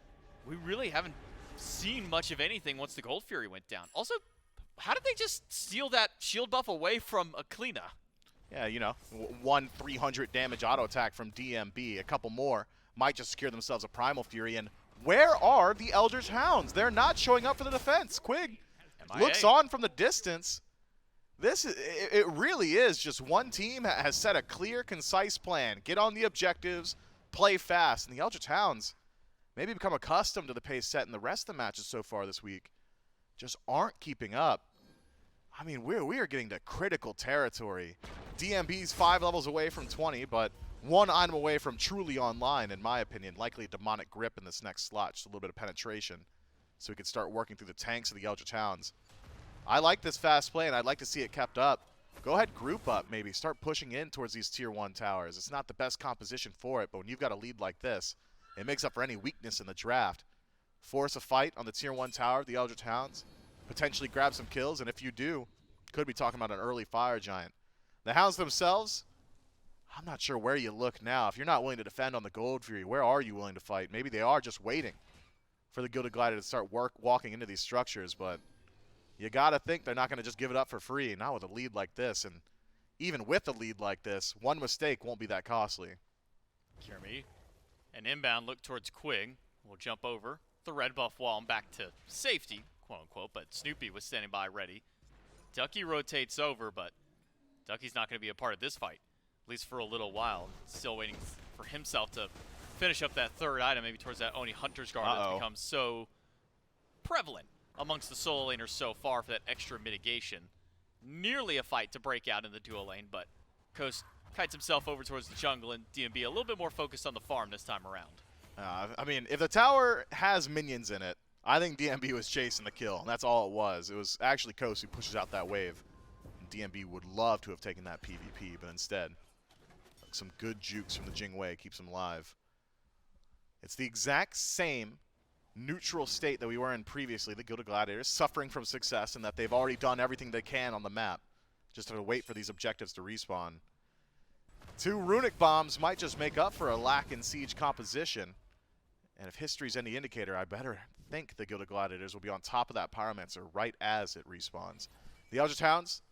we really haven't seen much of anything once the Gold Fury went down. Also, how did they just steal that shield buff away from a Cliodhna? Yeah, you know, one 300 damage auto attack from DMB. A couple more might just secure themselves a Primal Fury. And where are the Eldritch Hounds? They're not showing up for the defense. Quig looks on from the distance. It really is just one team has set a clear, concise plan. Get on the objectives, play fast. And the Eldritch Hounds maybe become accustomed to the pace set in the rest of the matches so far this week. Just aren't keeping up. I mean, we are getting to critical territory. DMB's 5 levels away from 20, but 1 item away from truly online, in my opinion. Likely a demonic grip in this next slot, just a little bit of penetration, so we can start working through the tanks of the Eldritch Hounds. I like this fast play, and I'd like to see it kept up. Go ahead, group up, maybe. Start pushing in towards these Tier 1 towers. It's not the best composition for it, but when you've got a lead like this, it makes up for any weakness in the draft. Force a fight on the Tier 1 tower of the Eldritch Hounds. Potentially grab some kills, and if you do, could be talking about an early Fire Giant. The Hounds themselves, I'm not sure where you look now. If you're not willing to defend on the Gold Fury, where are you willing to fight? Maybe they are just waiting for the Gilded Gladiator to start walking into these structures, but you got to think they're not going to just give it up for free, not with a lead like this. And even with a lead like this, one mistake won't be that costly. Kyrmi and Inbound look towards Quig. We'll jump over the red buff wall and back to safety, quote unquote, but Snoopy was standing by ready. Ducky rotates over, but Ducky's not going to be a part of this fight, at least for a little while. Still waiting for himself to finish up that third item, maybe towards that Oni Hunter's Guard that's become so prevalent amongst the solo laners so far for that extra mitigation. Nearly a fight to break out in the dual lane, but Coast kites himself over towards the jungle, and DMB a little bit more focused on the farm this time around. I mean, if the tower has minions in it, I think DMB was chasing the kill, and that's all it was. It was actually Coast who pushes out that wave. And DMB would love to have taken that PvP, but instead, some good jukes from the Jingwei keeps him alive. It's the exact same neutral state that we were in previously, the Gilded Gladiators, suffering from success in that they've already done everything they can on the map. Just have to wait for these objectives to respawn. 2 runic bombs might just make up for a lack in siege composition. And if history's any indicator, I better think the Gilded Gladiators will be on top of that Pyromancer right as it respawns. The Eldritch Hounds,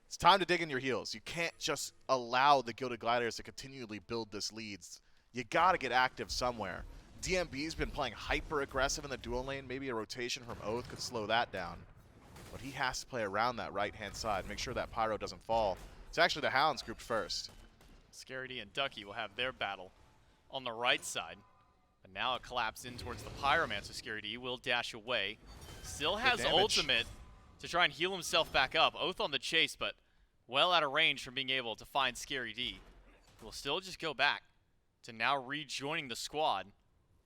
it's time to dig in your heels. You can't just allow the Gilded Gladiators to continually build this lead. You gotta get active somewhere. DMB's been playing hyper-aggressive in the dual lane. Maybe a rotation from Oathhh could slow that down. But he has to play around that right-hand side, make sure that Pyro doesn't fall. It's actually the Hounds grouped first. Scaredy and Ducky will have their battle on the right side. But now a collapse in towards the Pyromancer. Scaredy will dash away. Still has ultimate to try and heal himself back up. Oathhh on the chase, but well out of range from being able to find Scary D. We'll still just go back to now rejoining the squad.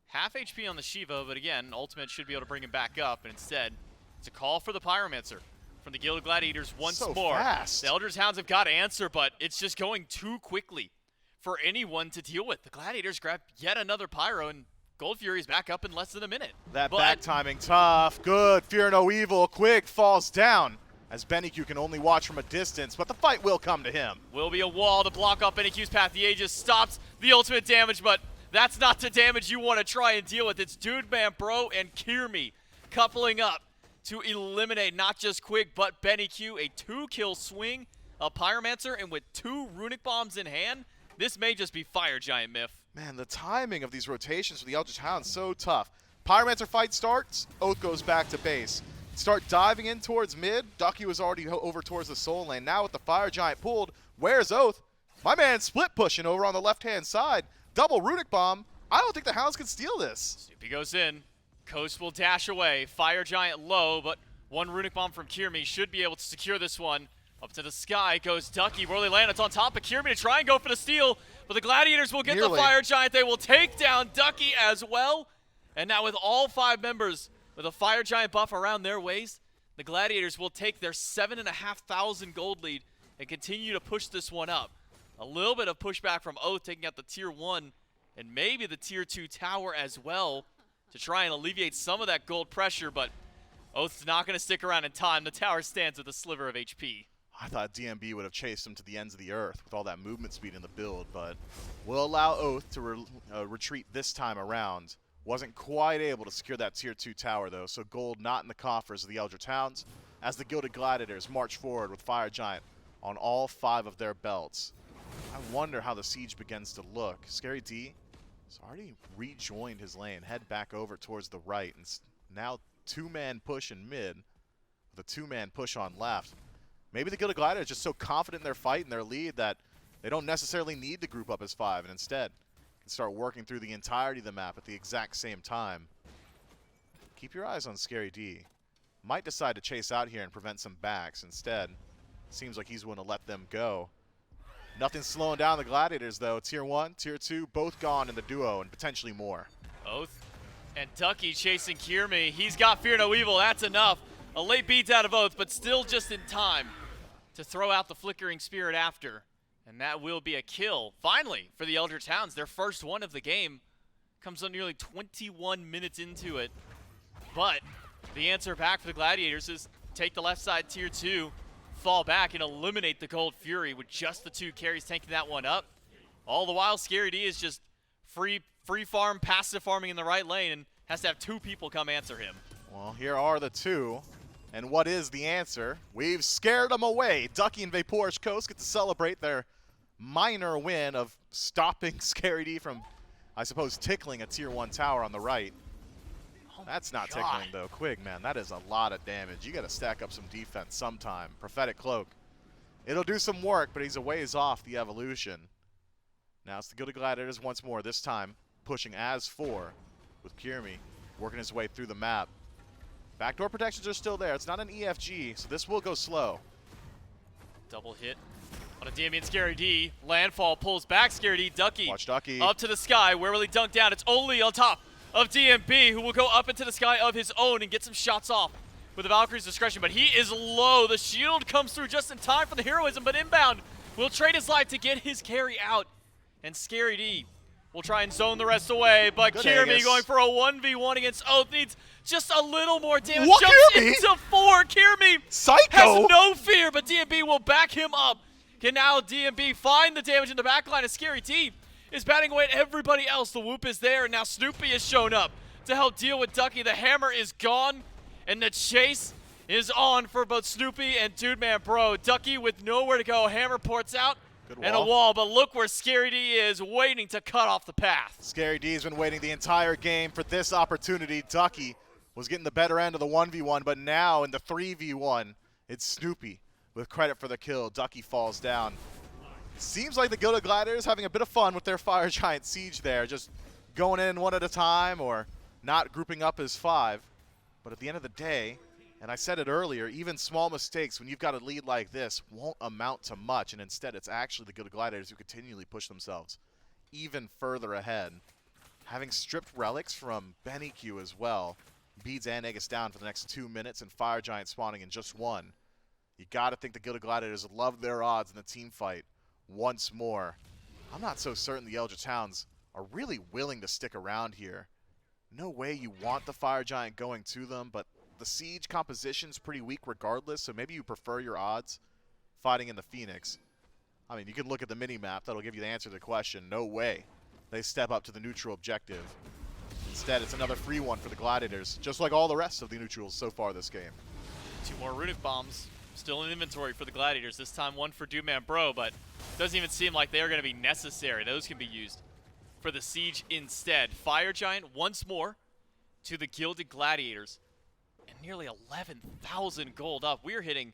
Half HP on the Shiva, but again, Ultimate should be able to bring him back up, and instead, it's a call for the Pyromancer from the Gilded Gladiators once So more. fast. The Eldritch Hounds have got to answer, but it's just going too quickly for anyone to deal with. The Gladiators grab yet another Pyro, and Gold Fury is back up in less than a minute. That But back timing tough. Good. Fear no evil. Quig falls down as BennyQ can only watch from a distance, but the fight will come to him. will be a wall to block off BennyQ's path. The Aegis stops the ultimate damage, but that's not the damage you want to try and deal with. It's Dude Man Bro and Kyrmi coupling up to eliminate not just Quig, but BennyQ. A 2-kill swing, a Pyromancer, and with 2 runic bombs in hand, this may just be Fire Giant Myth. Man, the timing of these rotations for the Eldritch Hounds so tough. Pyromancer fight starts, Oathhh goes back to base. Start diving in towards mid. Ducky was already over towards the soul lane. Now with the Fire Giant pulled, where's Oathhh? My man split pushing over on the left-hand side. Double runic bomb. I don't think the Hounds can steal this. Snoopy goes in. Coast will dash away. Fire Giant low, but 1 runic bomb from Kyrmi should be able to secure this one. Up to the sky goes Ducky. Will they land? It's on top of Kyrmi to try and go for the steal, but the Gladiators will get Nearly. the Fire Giant. They will take down Ducky as well. And now with all 5 members with a Fire Giant buff around their waist, the Gladiators will take their 7,500 gold lead and continue to push this one up. A little bit of pushback from Oathhh taking out the tier 1 and maybe the tier 2 tower as well to try and alleviate some of that gold pressure, but Oathh's not going to stick around in time. The tower stands with a sliver of HP. I thought DMB would have chased him to the ends of the earth with all that movement speed in the build, but will allow Oathhh to retreat this time around. Wasn't quite able to secure that tier 2 tower though, so gold not in the coffers of the Eldritch Hounds as the Gilded Gladiators march forward with Fire Giant on all 5 of their belts. I wonder how the siege begins to look. Scary D has already rejoined his lane, head back over towards the right, and now 2-man push in mid with a 2-man push on left. Maybe the Gilded Gladiators are just so confident in their fight and their lead that they don't necessarily need to group up as 5 and instead can start working through the entirety of the map at the exact same time. Keep your eyes on Scary D. Might decide to chase out here and prevent some backs. Instead, seems like he's willing to let them go. Nothing slowing down the Gladiators though. Tier 1, Tier 2, both gone in the duo and potentially more. Oathhh and Ducky chasing Kyrmi. He's got Fear No Evil. That's enough. A late beat out of Oathhh, but still just in time to throw out the Flickering Spirit after. And that will be a kill, finally, for the Eldritch Hounds. Their first one of the game comes up nearly 21 minutes into it. But the answer back for the Gladiators is take the left side tier 2, fall back, and eliminate the Gold Fury with just the 2 carries taking that one up. All the while, Scary D is just free farm, passive farming in the right lane and has to have 2 people come answer him. Well, here are the 2. And what is the answer? We've scared them away. Ducky and VaporishCoast get to celebrate their minor win of stopping Scary D from, I suppose, tickling a tier 1 tower on the right. Oh That's not God. tickling though. Quig, man, that is a lot of damage. You got to stack up some defense sometime. Prophetic Cloak. It'll do some work, but he's a ways off the evolution. Now it's the Gilded Gladiators once more, this time pushing as 4 with Kyrmi working his way through the map. Backdoor protections are still there. It's not an EFG, so this will go slow. Double hit on a DMB and Scary D. Landfall pulls back Scary D. Ducky Watch Ducky. up to the sky. Where will he dunk down? It's only on top of DMB, who will go up into the sky of his own and get some shots off with the Valkyrie's discretion, but he is low. The shield comes through just in time for the heroism, but Inbound will trade his life to get his carry out, and Scary D will try and zone the rest away, but Good Kyrmi Aegis. going for a 1v1 against Oathhh needs just a little more damage. What, Jumps Kyrmi? into 4. Kyrmi Psycho! has no fear, but DMB will back him up. Can now DMB find the damage in the backline as Scary D is batting away at everybody else. The whoop is there, and now Snoopy has shown up to help deal with Ducky. The hammer is gone, and the chase is on for both Snoopy and Dude Man Bro. Ducky with nowhere to go. Hammer ports out Good and a wall, but look where Scary D is waiting to cut off the path. Scary D's been waiting the entire game for this opportunity. Ducky was getting the better end of the 1v1, but now in the 3v1, it's Snoopy with credit for the kill. Ducky falls down. Seems like the Gilded Gladiators having a bit of fun with their Fire Giant siege there, just going in one at a time or not grouping up as 5. But at the end of the day, And I said it earlier, even small mistakes when you've got a lead like this won't amount to much, and instead it's actually the Gilded Gladiators who continually push themselves even further ahead. Having stripped relics from BennyQ as well, beads and Aegis down for the next 2 minutes, and Fire Giant spawning in just 1. You gotta think the Gilded Gladiators love their odds in the team fight once more. I'm not so certain the Eldritch Hounds are really willing to stick around here. No way you want the Fire Giant going to them, but the siege composition's pretty weak regardless, so maybe you prefer your odds fighting in the Phoenix. I mean, you can look at the mini-map. That'll give you the answer to the question. No way they step up to the neutral objective. Instead, it's another free one for the Gladiators, just like all the rest of the neutrals so far this game. 2 more runic bombs still in inventory for the Gladiators. This time 1 for Doomman Bro, but doesn't even seem like they are going to be necessary. Those can be used for the siege instead. Fire Giant once more to the Gilded Gladiators. And nearly 11,000 gold up. We're hitting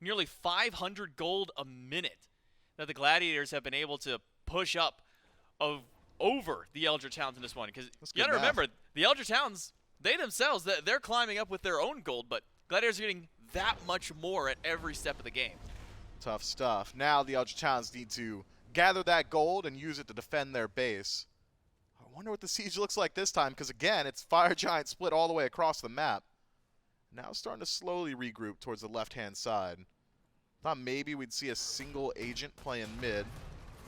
nearly 500 gold a minute that the Gladiators have been able to push up over the Eldritch Hounds in this one. Because you got to remember, the Eldritch Hounds, they themselves, they're climbing up with their own gold, but Gladiators are getting that much more at every step of the game. Tough stuff. Now the Eldritch Hounds need to gather that gold and use it to defend their base. I wonder what the siege looks like this time, because again, it's Fire Giant split all the way across the map. Now starting to slowly regroup towards the left-hand side. Thought maybe we'd see a single agent playing mid.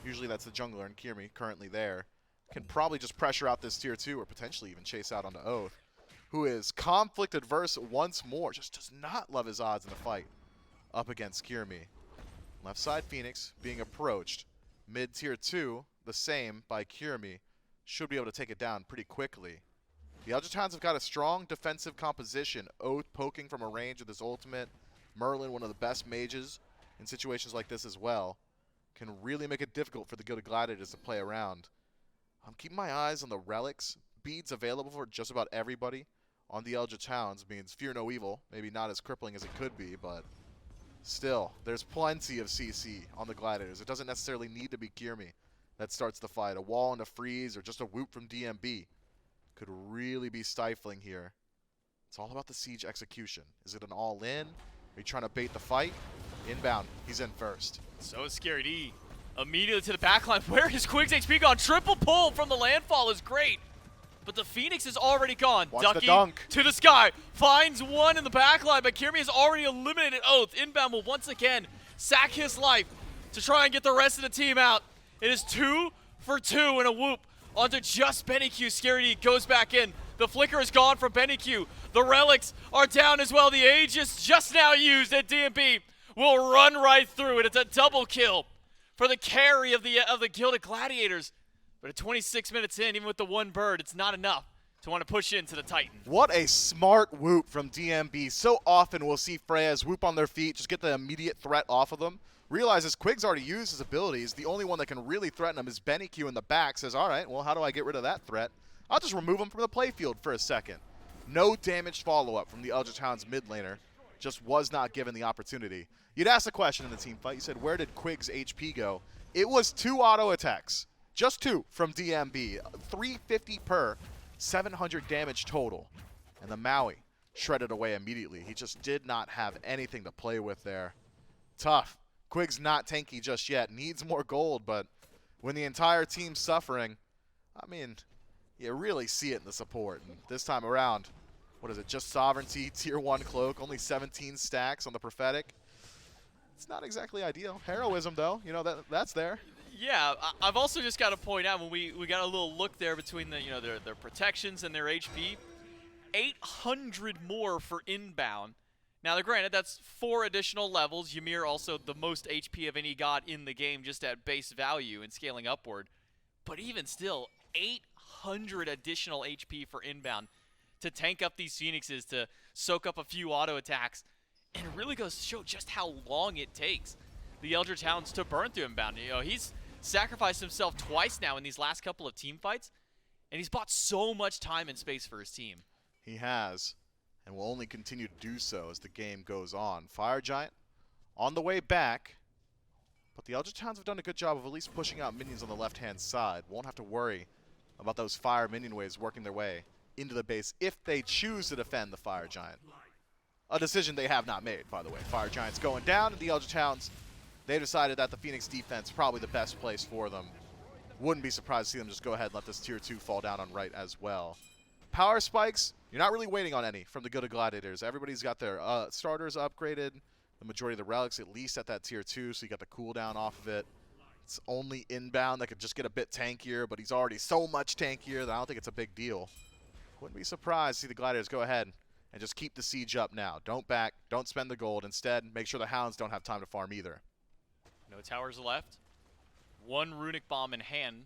Usually that's the jungler, and Kyrmi currently there. Can probably just pressure out this tier 2 or potentially even chase out onto Oathhh, who is conflict adverse once more. Just does not love his odds in the fight up against Kyrmi. Left side Phoenix being approached. Mid tier 2, the same by Kyrmi. Should be able to take it down pretty quickly. The Eldritch Hounds have got a strong defensive composition. Oathhh poking from a range with his ultimate. Merlin, one of the best mages in situations like this as well, can really make it difficult for the Gilded Gladiators to play around. I'm keeping my eyes on the relics. Beads available for just about everybody on the Eldritch Hounds means fear no evil. Maybe not as crippling as it could be, but still, there's plenty of CC on the Gladiators. It doesn't necessarily need to be Kyrmi that starts the fight. A wall and a freeze or just a whoop from DMB could really be stifling here. It's all about the siege execution. Is it an all-in? Are you trying to bait the fight? Inbound. He's in first. So is Scary D. Immediately to the backline. Where is Quig's HP gone? Triple pull from the landfall is great. But the Phoenix is already gone. Watch Ducky the dunk. to the sky. Finds one in the backline, but Kyrmi has already eliminated Oathhh. Inbound will once again sack his life to try and get the rest of the team out. It is 2 for 2 in a whoop onto just BennyQ. Scary D goes back in. The flicker is gone from BennyQ. The relics are down as well. The Aegis just now used at DMB will run right through it. It's a double kill for the carry of the Gilded Gladiators. But at 26 minutes in, even with the 1 bird, it's not enough to want to push into the Titan. What a smart whoop from DMB. So often we'll see Freya's whoop on their feet, just get the immediate threat off of them. Realizes Quig's already used his abilities. The only one that can really threaten him is BennyQ in the back. Says, all right, well, how do I get rid of that threat? I'll just remove him from the playfield for a second. No damaged follow-up from the Eldritch Hounds mid laner. Just was not given the opportunity. You'd ask a question in the team fight. You said, where did Quig's HP go? It was 2 auto attacks. Just 2 from DMB. 350 per, 700 damage total. And the Maui shredded away immediately. He just did not have anything to play with there. Tough. Quig's not tanky just yet. Needs more gold, but when the entire team's suffering, I mean, you really see it in the support. And this time around, what is it, just Sovereignty, tier 1 cloak, only 17 stacks on the Prophetic. It's not exactly ideal. Heroism, though, you know, that's there. Yeah, I've also just got to point out when we got a little look there between the their protections and their HP, 800 more for Inbound. Now, granted, that's 4 additional levels. Ymir also the most HP of any god in the game just at base value and scaling upward. But even still, 800 additional HP for Inbound to tank up these Phoenixes, to soak up a few auto attacks. And it really goes to show just how long it takes the Eldritch Hounds to burn through Inbound. You know, he's sacrificed himself twice now in these last couple of team fights, and he's bought so much time and space for his team. He has, and will only continue to do so as the game goes on. Fire Giant on the way back, but the Eldritch Hounds have done a good job of at least pushing out minions on the left-hand side. Won't have to worry about those fire minion waves working their way into the base if they choose to defend the Fire Giant. A decision they have not made, by the way. Fire Giants going down, and the Eldritch Hounds, they decided that the Phoenix defense is probably the best place for them. Wouldn't be surprised to see them just go ahead and let this tier 2 fall down on right as well. Power spikes, you're not really waiting on any from the Gilded Gladiators. Everybody's got their starters upgraded. The majority of the relics at least at that tier 2, so you got the cooldown off of it. It's only Inbound that could just get a bit tankier, but he's already so much tankier that I don't think it's a big deal. Wouldn't be surprised to see the Gladiators go ahead and just keep the siege up now. Don't back, don't spend the gold. Instead, make sure the Hounds don't have time to farm either. No towers left. One runic bomb in hand.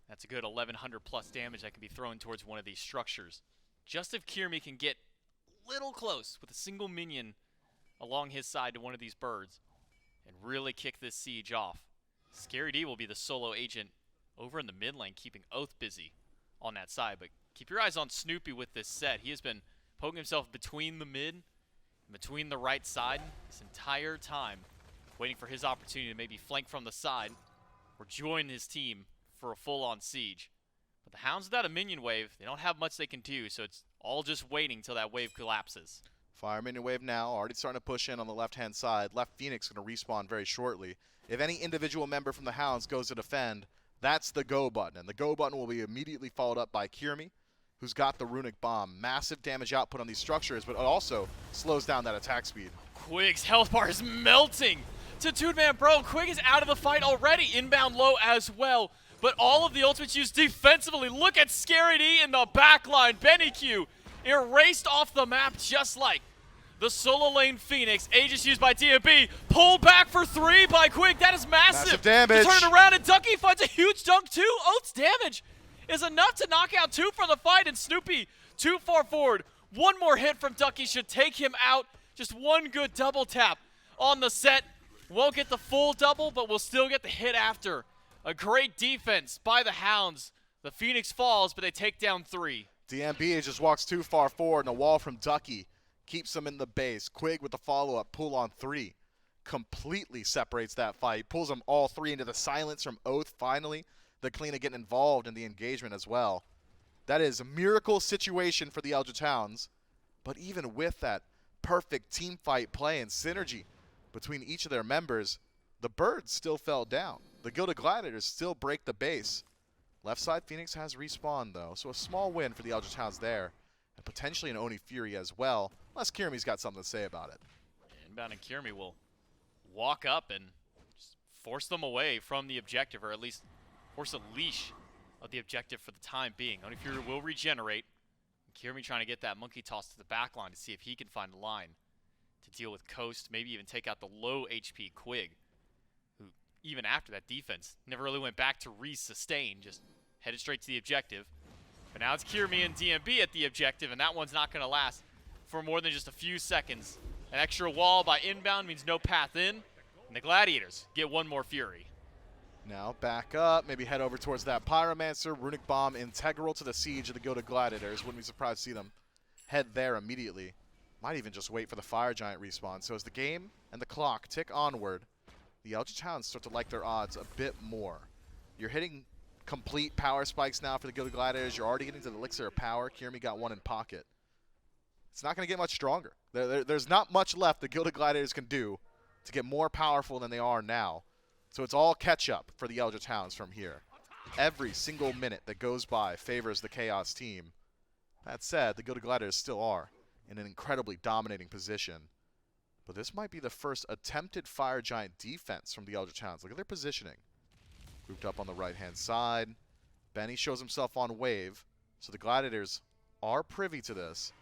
That's a good 1100 plus damage that can be thrown towards one of these structures. Just if Kyrmi can get little close with a single minion along his side to one of these birds and really kick this siege off. Scary D will be the solo agent over in the mid lane, keeping Oathhh busy on that side. But keep your eyes on Snoopy with this set. He has been poking himself between the mid and between the right side this entire time, waiting for his opportunity to maybe flank from the side or join his team for a full-on siege. But the Hounds without a minion wave, they don't have much they can do, so it's all just waiting till that wave collapses. Fire minion wave now, already starting to push in on the left-hand side. Left Phoenix going to respawn very shortly. If any individual member from the Hounds goes to defend, that's the go button. And the go button will be immediately followed up by Kyrmi, who's got the runic bomb. Massive damage output on these structures, but it also slows down that attack speed. Quig's health bar is melting to Two-Man Bro. Quig is out of the fight already. Inbound low as well. But all of the ultimates used defensively. Look at Scary D in the back line. BennyQ erased off the map just like the solo lane Phoenix. Aegis used by DMB. Pulled back for 3 by Quig. That is massive. Massive damage. To turn around, and Ducky finds a huge dunk too. Oath's damage is enough to knock out 2 from the fight, and Snoopy too far forward. One more hit from Ducky should take him out. Just one good double tap on the set. Won't get the full double, but we'll still get the hit after. A great defense by the Hounds. The Phoenix falls, but they take down 3. DMB just walks too far forward, and a wall from Ducky keeps him in the base. Quig with the follow-up pull on 3. Completely separates that fight. Pulls them all 3 into the silence from Oathhh finally. The Cliodhna getting involved in the engagement as well. That is a miracle situation for the Eldritch Hounds. But even with that perfect team fight play and synergy between each of their members, the birds still fell down. The Gilded Gladiators still break the base. Left side Phoenix has respawned though, so a small win for the Eldritch Hounds there. And potentially an Oni Fury as well, unless Kyrmi's got something to say about it. Inbound and Kyrmi will walk up and just force them away from the objective, or at least force a leash of the objective for the time being. Oni Fury will regenerate. Kyrmi trying to get that monkey toss to the back line to see if he can find a line to deal with Coast, maybe even take out the low HP Quig, who even after that defense never really went back to re-sustain, just headed straight to the objective. But now it's Kyrmi and DMB at the objective, and that one's not going to last for more than just a few seconds. An extra wall by Inbound means no path in, and the Gladiators get one more Fury. Now back up, maybe head over towards that Pyromancer. Runic Bomb integral to the siege of the Gilded Gladiators. Wouldn't be surprised to see them head there immediately. Might even just wait for the Fire Giant respawn. So as the game and the clock tick onward, the Eldritch Hounds start to like their odds a bit more. You're hitting complete power spikes now for the Gilded Gladiators. You're already getting to the Elixir of Power. Kyrmi got one in pocket. It's not going to get much stronger. There's not much left the Gilded Gladiators can do to get more powerful than they are now. So it's all catch-up for the Eldritch Hounds from here. Every single minute that goes by favors the Chaos team. That said, the Gilded Gladiators still are in an incredibly dominating position. But this might be the first attempted Fire Giant defense from the Eldritch Hounds. Look at their positioning. Grouped up on the right-hand side. Benny shows himself on wave. So the Gladiators are privy to this.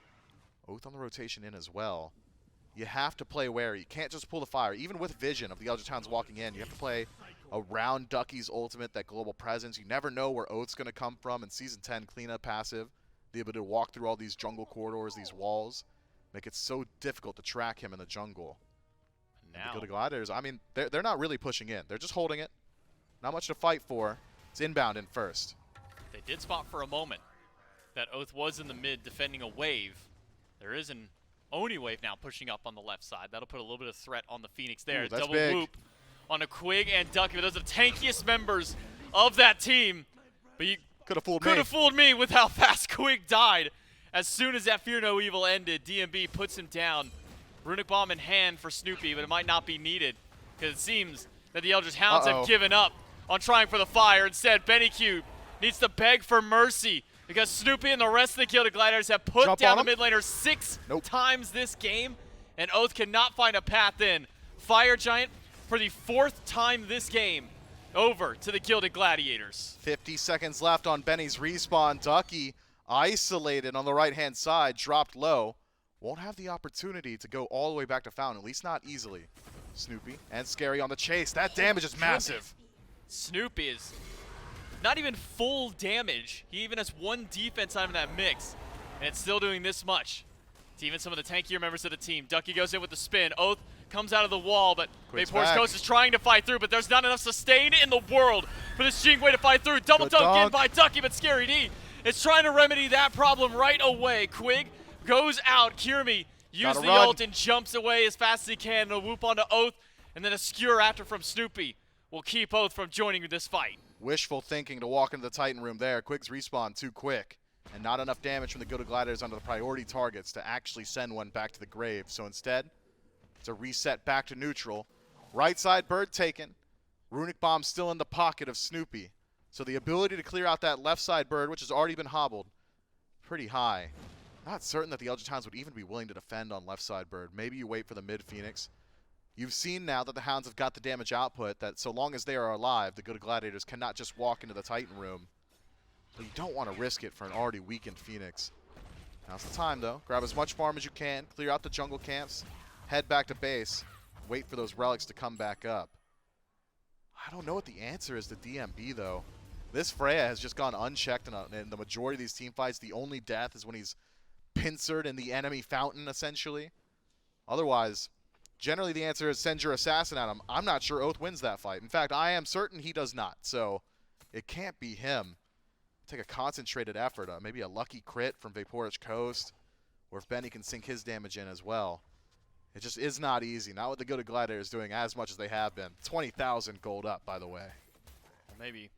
Oathhh on the rotation in as well. You have to play wary. You can't just pull the fire. Even with vision of the Eldritch Hounds walking in, you have to play around Ducky's ultimate, that global presence. You never know where Oathh's going to come from. In Season 10, Cliodhna passive, the ability to walk through all these jungle corridors, these walls, make it so difficult to track him in the jungle. Now, The Gilded Gladiators, I mean, they're not really pushing in. They're just holding it. Not much to fight for. It's Inbound in first. they did spot for a moment that Oathhh was in the mid defending a wave. There is an Oni wave now pushing up on the left side. That'll put a little bit of threat on the Phoenix there. Ooh, that's Double big. whoop on a Quig and Ducky. Those are the tankiest members of that team. But you Could have fooled could me. have fooled me with how fast Quig died. As soon as that Fear No Evil ended, DMB puts him down Runic Bomb in hand for Snoopy, but it might not be needed because it seems that the Eldritch Hounds have given up on trying for the fire. Instead, BennyQ needs to beg for mercy because Snoopy and the rest of the Gilded Gladiators have put down the mid laner 6 times this game, and Oathhh cannot find a path in. Fire Giant for the 4th time this game over to the Gilded Gladiators. 50 seconds left on Benny's respawn. Ducky isolated on the right-hand side, dropped low. Won't have the opportunity to go all the way back to Fountain, at least not easily. Snoopy and Scary on the chase. That damage is massive. Snoopy is not even full damage. He even has 1 defense item in that mix, and it's still doing this much to even some of the tankier members of the team. Ducky goes in with the spin. Oathhh comes out of the wall, but VaporishCoast is trying to fight through, but there's not enough sustain in the world for this Jing to fight through. Double dunk in by Ducky, but Scary D is trying to remedy that problem right away. Quig goes out. Kyrmi uses the ult and jumps away as fast as he can. A whoop onto Oathhh, and then a skewer after from Snoopy will keep Oathhh from joining this fight. Wishful thinking to walk into the Titan room there. Quig's respawn too quick, and not enough damage from the Gilded Gladiators onto the priority targets to actually send one back to the grave. So instead, it's a reset back to neutral. Right side bird taken. Runic Bomb still in the pocket of Snoopy. So the ability to clear out that left side bird, which has already been hobbled, pretty high. Not certain that the Eldritch Hounds would even be willing to defend on left side bird. Maybe you wait for the mid Phoenix. You've seen now that the Hounds have got the damage output, that so long as they are alive, the Gilded Gladiators cannot just walk into the Titan room. But you don't want to risk it for an already weakened Phoenix. Now's the time, though. Grab as much farm as you can, clear out the jungle camps, head back to base, wait for those relics to come back up. I don't know what the answer is to DMB, though. This Freya has just gone unchecked in the majority of these team fights. The only death is when he's pincered in the enemy fountain, essentially. Otherwise, generally the answer is send your assassin at him. I'm not sure Oathhh wins that fight. In fact, I am certain he does not. So it can't be him. Take a concentrated effort. Maybe a lucky crit from VaporishCoast, or if Benny can sink his damage in as well. It just is not easy. Not with the Gilded Gladiators doing as much as they have been. 20,000 gold up, by the way. Well, maybe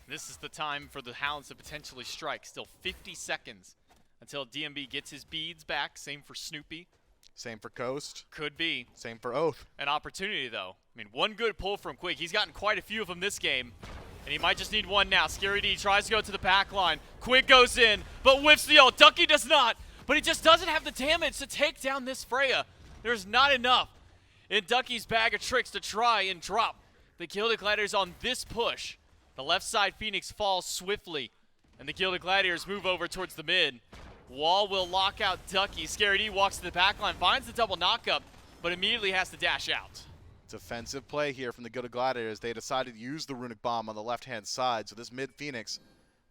this is the time for the Hounds to potentially strike. Still 50 seconds until DMB gets his beads back. Same for Snoopy. Same for Coast. Could be. Same for Oathhh. An opportunity, though. I mean, one good pull from Quig. He's gotten quite a few of them this game, and he might just need one now. Scary D tries to go to the back line. Quig goes in, but whiffs the ult. Ducky does not, but he just doesn't have the damage to take down this Freya. There's not enough in Ducky's bag of tricks to try and drop the Gilded Gladiators on this push. The left side Phoenix falls swiftly, and the Gilded Gladiators move over towards the mid. Wall will lock out Ducky. Scary D walks to the back line, finds the double knockup, but immediately has to dash out. Defensive play here from the Gilded Gladiators. They decided to use the Runic Bomb on the left-hand side, so this mid Phoenix,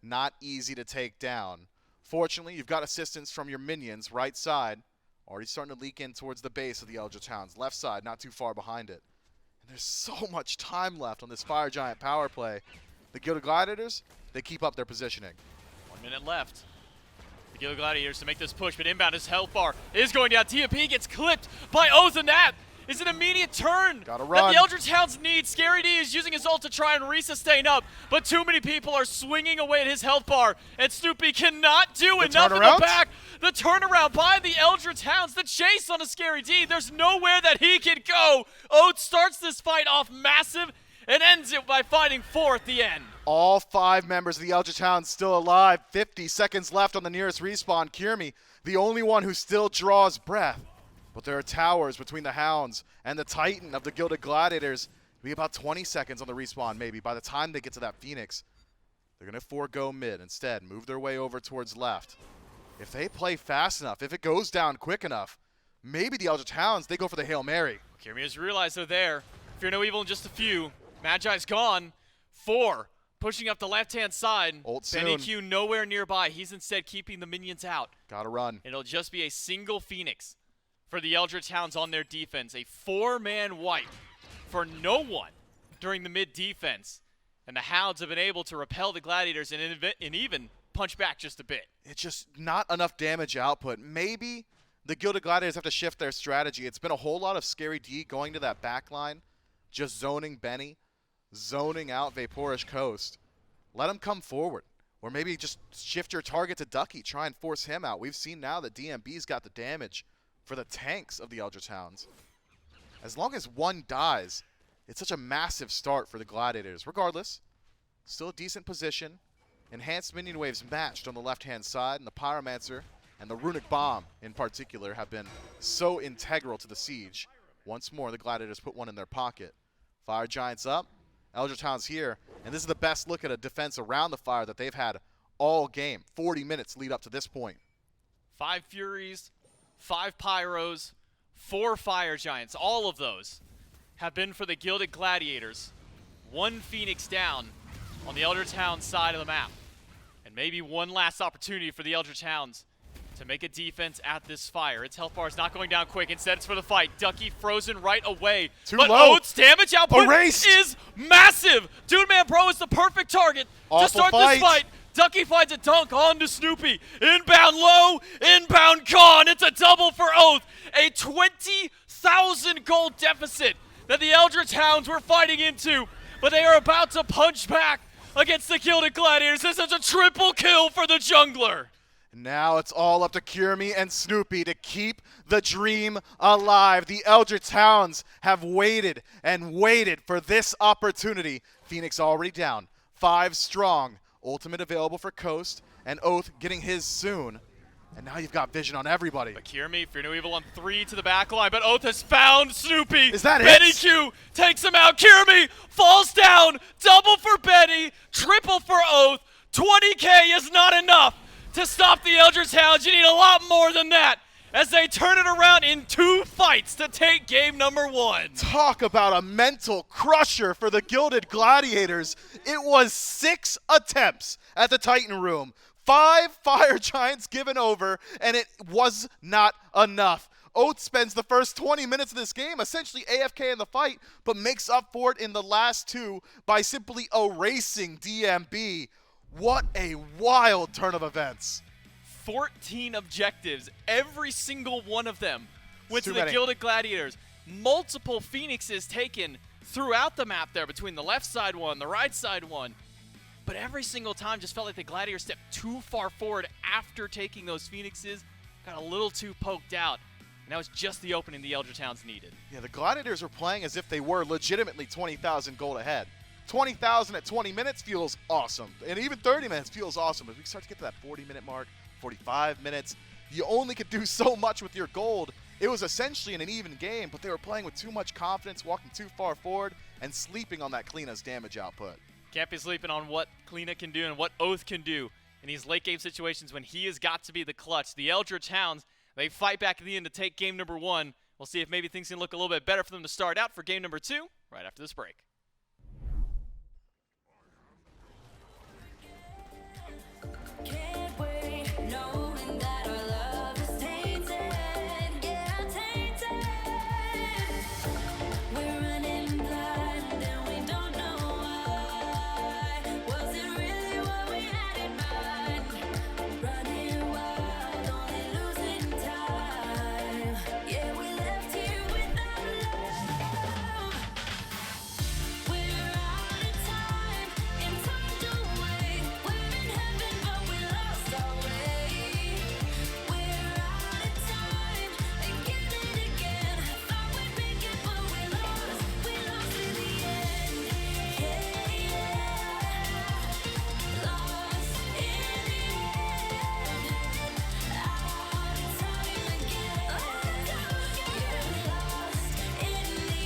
not easy to take down. Fortunately, you've got assistance from your minions, right side. Already starting to leak in towards the base of the Eldritch Hounds. Left side, not too far behind it. And there's so much time left on this Fire Giant power play. The Gilded Gladiators, they keep up their positioning. 1 minute left. The Gilded Gladiators to make this push, but Inbound, his health bar is going down. TMP gets clipped by Oathhh, and that is an immediate turn Gotta that run. the Eldritch Hounds need. Scary D is using his ult to try and resustain up, but too many people are swinging away at his health bar, and Snoopy cannot do enough in the back. The turnaround by the Eldritch Hounds, the chase on a Scary D. There's nowhere that he can go. Oathhh starts this fight off massive and ends it by fighting 4 at the end. All 5 members of the Eldritch Hounds still alive. 50 seconds left on the nearest respawn. Kyrmi, the only one who still draws breath. But there are towers between the Hounds and the Titan of the Gilded Gladiators. It'll be about 20 seconds on the respawn, maybe. By the time they get to that Phoenix, they're going to forego mid. Instead, move their way over towards left. If they play fast enough, if it goes down quick enough, maybe the Eldritch Hounds, they go for the Hail Mary. Kyrmi has realized they're there. Fear no evil in just a few. Magi's gone. 4 pushing up the left-hand side. Ult soon. BennyQ nowhere nearby. He's instead keeping the minions out. Gotta run. It'll just be a single Phoenix for the Eldritch Hounds on their defense. A 4-man wipe for no one during the mid-defense. And the Hounds have been able to repel the Gladiators and even punch back just a bit. It's just not enough damage output. Maybe the Gilded Gladiators have to shift their strategy. It's been a whole lot of Scary D going to that back line, just zoning Benny, zoning out VaporishCoast. Let him come forward. Or maybe just shift your target to Ducky. Try and force him out. We've seen now that DMB's got the damage. for the tanks of the Eldritch Hounds. As long as one dies, it's such a massive start for the Gladiators. Regardless, still a decent position. Enhanced minion waves matched on the left-hand side, and the Pyromancer and the Runic Bomb in particular have been so integral to the siege. Once more, the Gladiators put one in their pocket. Fire Giants up, Eldritch Hounds here, and this is the best look at a defense around the fire that they've had all game. 40 minutes lead up to this point. 5 Furies, 5 Pyros, 4 Fire Giants. All of those have been for the Gilded Gladiators. 1 Phoenix down on the Eldritch Hounds side of the map. And maybe one last opportunity for the Eldritch Hounds to make a defense at this fire. Its health bar is not going down quick. Instead, it's for the fight. Ducky frozen right away. Too but low. Oathh's damage output Erased. is massive. Dude Man Pro is the perfect target to Awful start fight. this fight. Ducky finds a dunk onto Snoopy. Inbound low, inbound gone. It's a double for Oathh. A 20,000 gold deficit that the Eldritch Hounds were fighting into, but they are about to punch back against the Gilded Gladiators. This is a triple kill for the jungler. Now it's all up to Kyrmi and Snoopy to keep the dream alive. The Eldritch Hounds have waited and waited for this opportunity. Phoenix already down, 5 strong. Ultimate available for Coast, and Oathh getting his soon. And now you've got vision on everybody. But Kyrmi, Fear No Evil on 3 to the back line, but Oathh has found Snoopy. Is that it? BennyQ takes him out. Kyrmi falls down. Double for Benny, triple for Oathh. 20k is not enough to stop the Eldritch Hounds. You need a lot more than that as they turn it around in 2 fights to take game number 1. Talk about a mental crusher for the Gilded Gladiators. It was 6 attempts at the Titan Room. 5 Fire Giants given over, and it was not enough. Oathh spends the first 20 minutes of this game essentially AFK in the fight, but makes up for it in the last 2 by simply erasing DMB. What a wild turn of events. 14 objectives, every single one of them went to too the many. Gilded Gladiators. Multiple Phoenixes taken throughout the map there, between the left side one, the right side one. But every single time just felt like the Gladiators stepped too far forward after taking those Phoenixes, got a little too poked out. And that was just the opening the Eldritch Hounds needed. Yeah, the Gladiators were playing as if they were legitimately 20,000 gold ahead. 20,000 at 20 minutes feels awesome. And even 30 minutes feels awesome. As we start to get to that 40-minute mark, 45 minutes, you only could do so much with your gold. It was essentially an even game, but they were playing with too much confidence, walking too far forward, and sleeping on that Cliodhna's damage output. Can't be sleeping on what Cliodhna can do and what Oathh can do in these late game situations when he has got to be the clutch. The Eldritch Hounds, they fight back at the end to take game number 1. We'll see if maybe things can look a little bit better for them to start out for game number 2 right after this break. Can't wait, knowing that our love is tainted, yeah, tainted. We're running blind and we don't know why. Was it really what we had in mind? Running wild, only losing time. Yeah, we left here without love. We're out of time, and time don't wait. We're in heaven, but we lost our way. We're out of time, again and again. Thought we'd make it, but we lost in the end. Yeah, lost in the end. Out of time again. Yeah, lost in the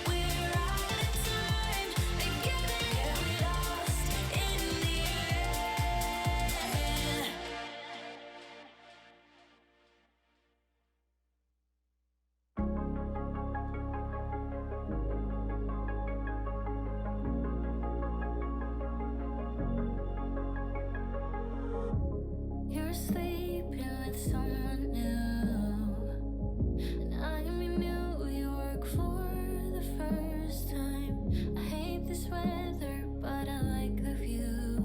We're out of time again. Yeah, we lost in the end. You're sleeping with someone new, and I'm your New York for the first time. I hate this weather, but I like the view.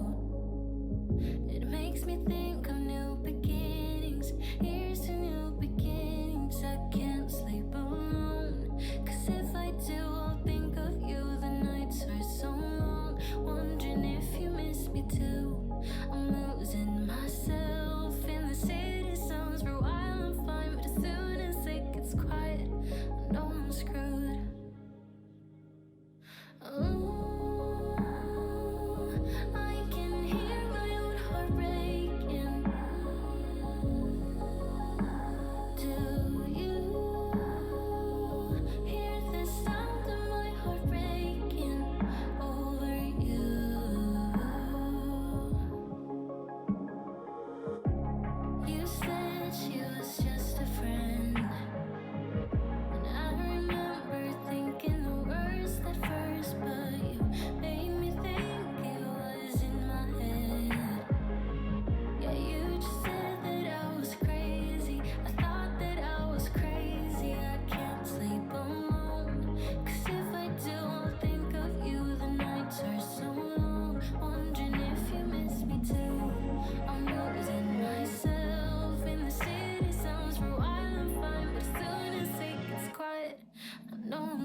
It makes me think of new beginnings. Here's to new beginnings. I can't sleep alone, 'cause if I do, I'll think of you the nights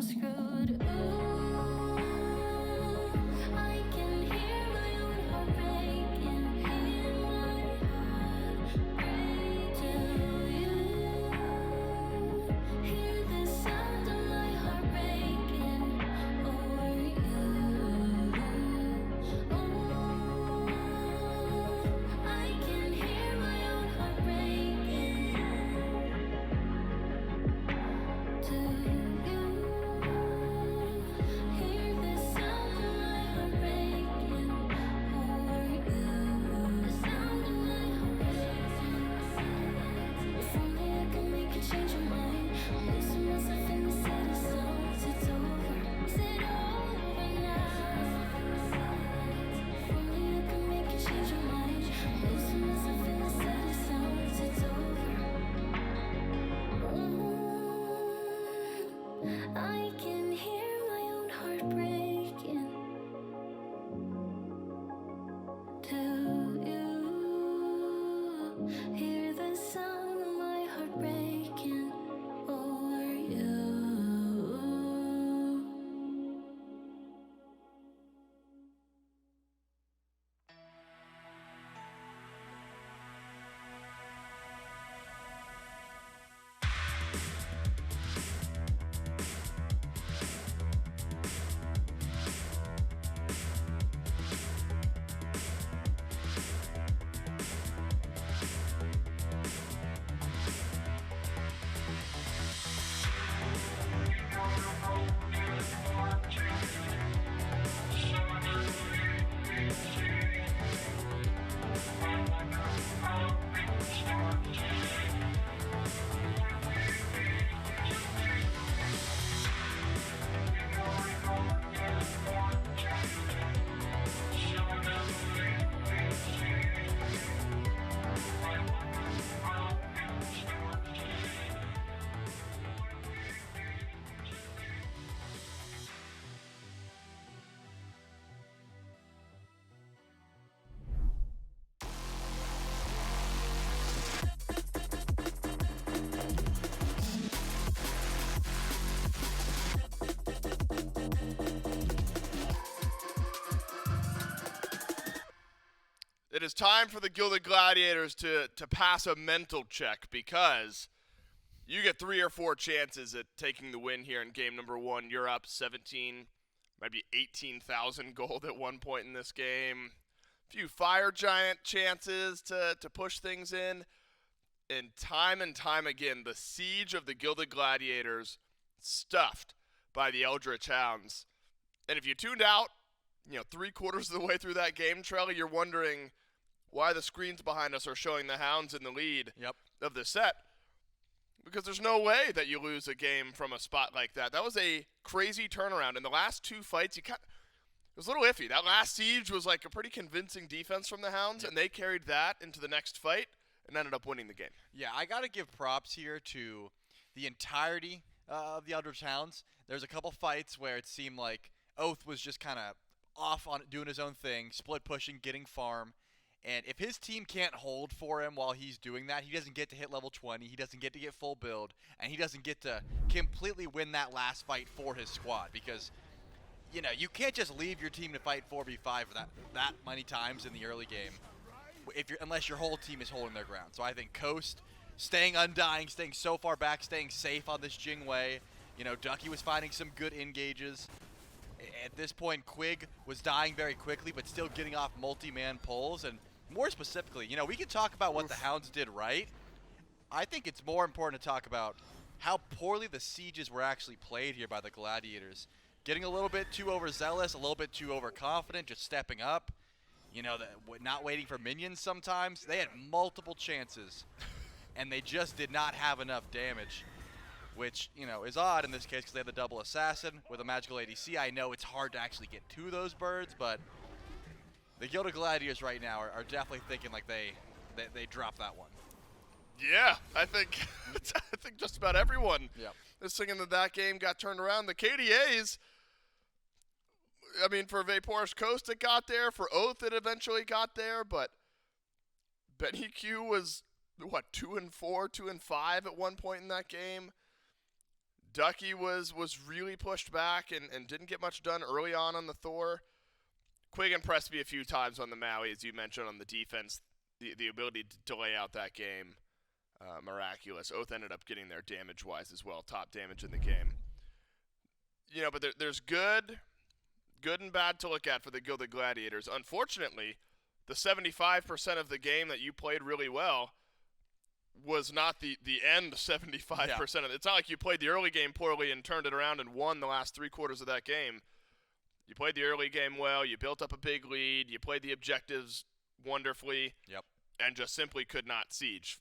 I'm screwed. Ooh, I can hear my own heart breaking, hear my heart break to you. Hear the sound of my heart breaking over you. Oh, I can hear my own heart breaking to you. Hear the sound of my heart breaking over you. The sound of my heart breaking. If only I could make you change your mind. I'm losing myself in the city songs. It's over. Is it over now? If only I could make you change your mind. I'm losing myself in the city songs. It's over. I can hear my own heart breaking to you. Hear the sound of my heart breaking over you. It is time for the Gilded Gladiators to pass a mental check because you get 3 or 4 chances at taking the win here in game number 1. You're up 17, maybe 18,000 gold at one point in this game. A few Fire Giant chances to push things in. And time again, the siege of the Gilded Gladiators stuffed by the Eldritch Hounds. And if you tuned out, 3/4 of the way through that game, Trelly, you're wondering why the screens behind us are showing the Hounds in the lead of the set. Because there's no way that you lose a game from a spot like that. That was a crazy turnaround. In the last 2 fights, it was a little iffy. That last siege was like a pretty convincing defense from the Hounds, and they carried that into the next fight and ended up winning the game. Yeah, I got to give props here to the entirety of the Eldritch Hounds. There's a couple fights where it seemed like Oathhh was just kind of off on doing his own thing, split pushing, getting farm. And if his team can't hold for him while he's doing that, he doesn't get to hit level 20, he doesn't get to get full build, and he doesn't get to completely win that last fight for his squad. Because, you can't just leave your team to fight 4v5 for that many times in the early game unless your whole team is holding their ground. So I think Coast staying undying, staying so far back, staying safe on this Jing way. Ducky was finding some good engages. At this point, Quig was dying very quickly, but still getting off multi-man pulls. And more specifically, we can talk about what the Hounds did right. I think it's more important to talk about how poorly the sieges were actually played here by the Gladiators. Getting a little bit too overzealous, a little bit too overconfident, just stepping up. Not waiting for minions sometimes. They had multiple chances, and they just did not have enough damage. Which, is odd in this case because they have the double assassin with a magical ADC. I know it's hard to actually get to those birds, but the Gilded Gladiators right now are definitely thinking like they dropped that one. Yeah, I think just about everyone Yep. is thinking that game got turned around. The KDAs, for VaporishCoast it got there. For Oathhh it eventually got there, but BennyQ was, 2-4, 2-5 at one point in that game. Ducky was really pushed back and didn't get much done early on the Thor. Quig impressed me a few times on the Maui, as you mentioned, on the defense. The ability to lay out that game, miraculous. Oathhh ended up getting there damage-wise as well, top damage in the game. You know, but there's good and bad to look at for the Gilded Gladiators. Unfortunately, the 75% of the game that you played really well was not the end 75%. Yeah. It's not like you played the early game poorly and turned it around and won the last 3 quarters of that game. You played the early game well. You built up a big lead. You played the objectives wonderfully. Yep. And just simply could not siege.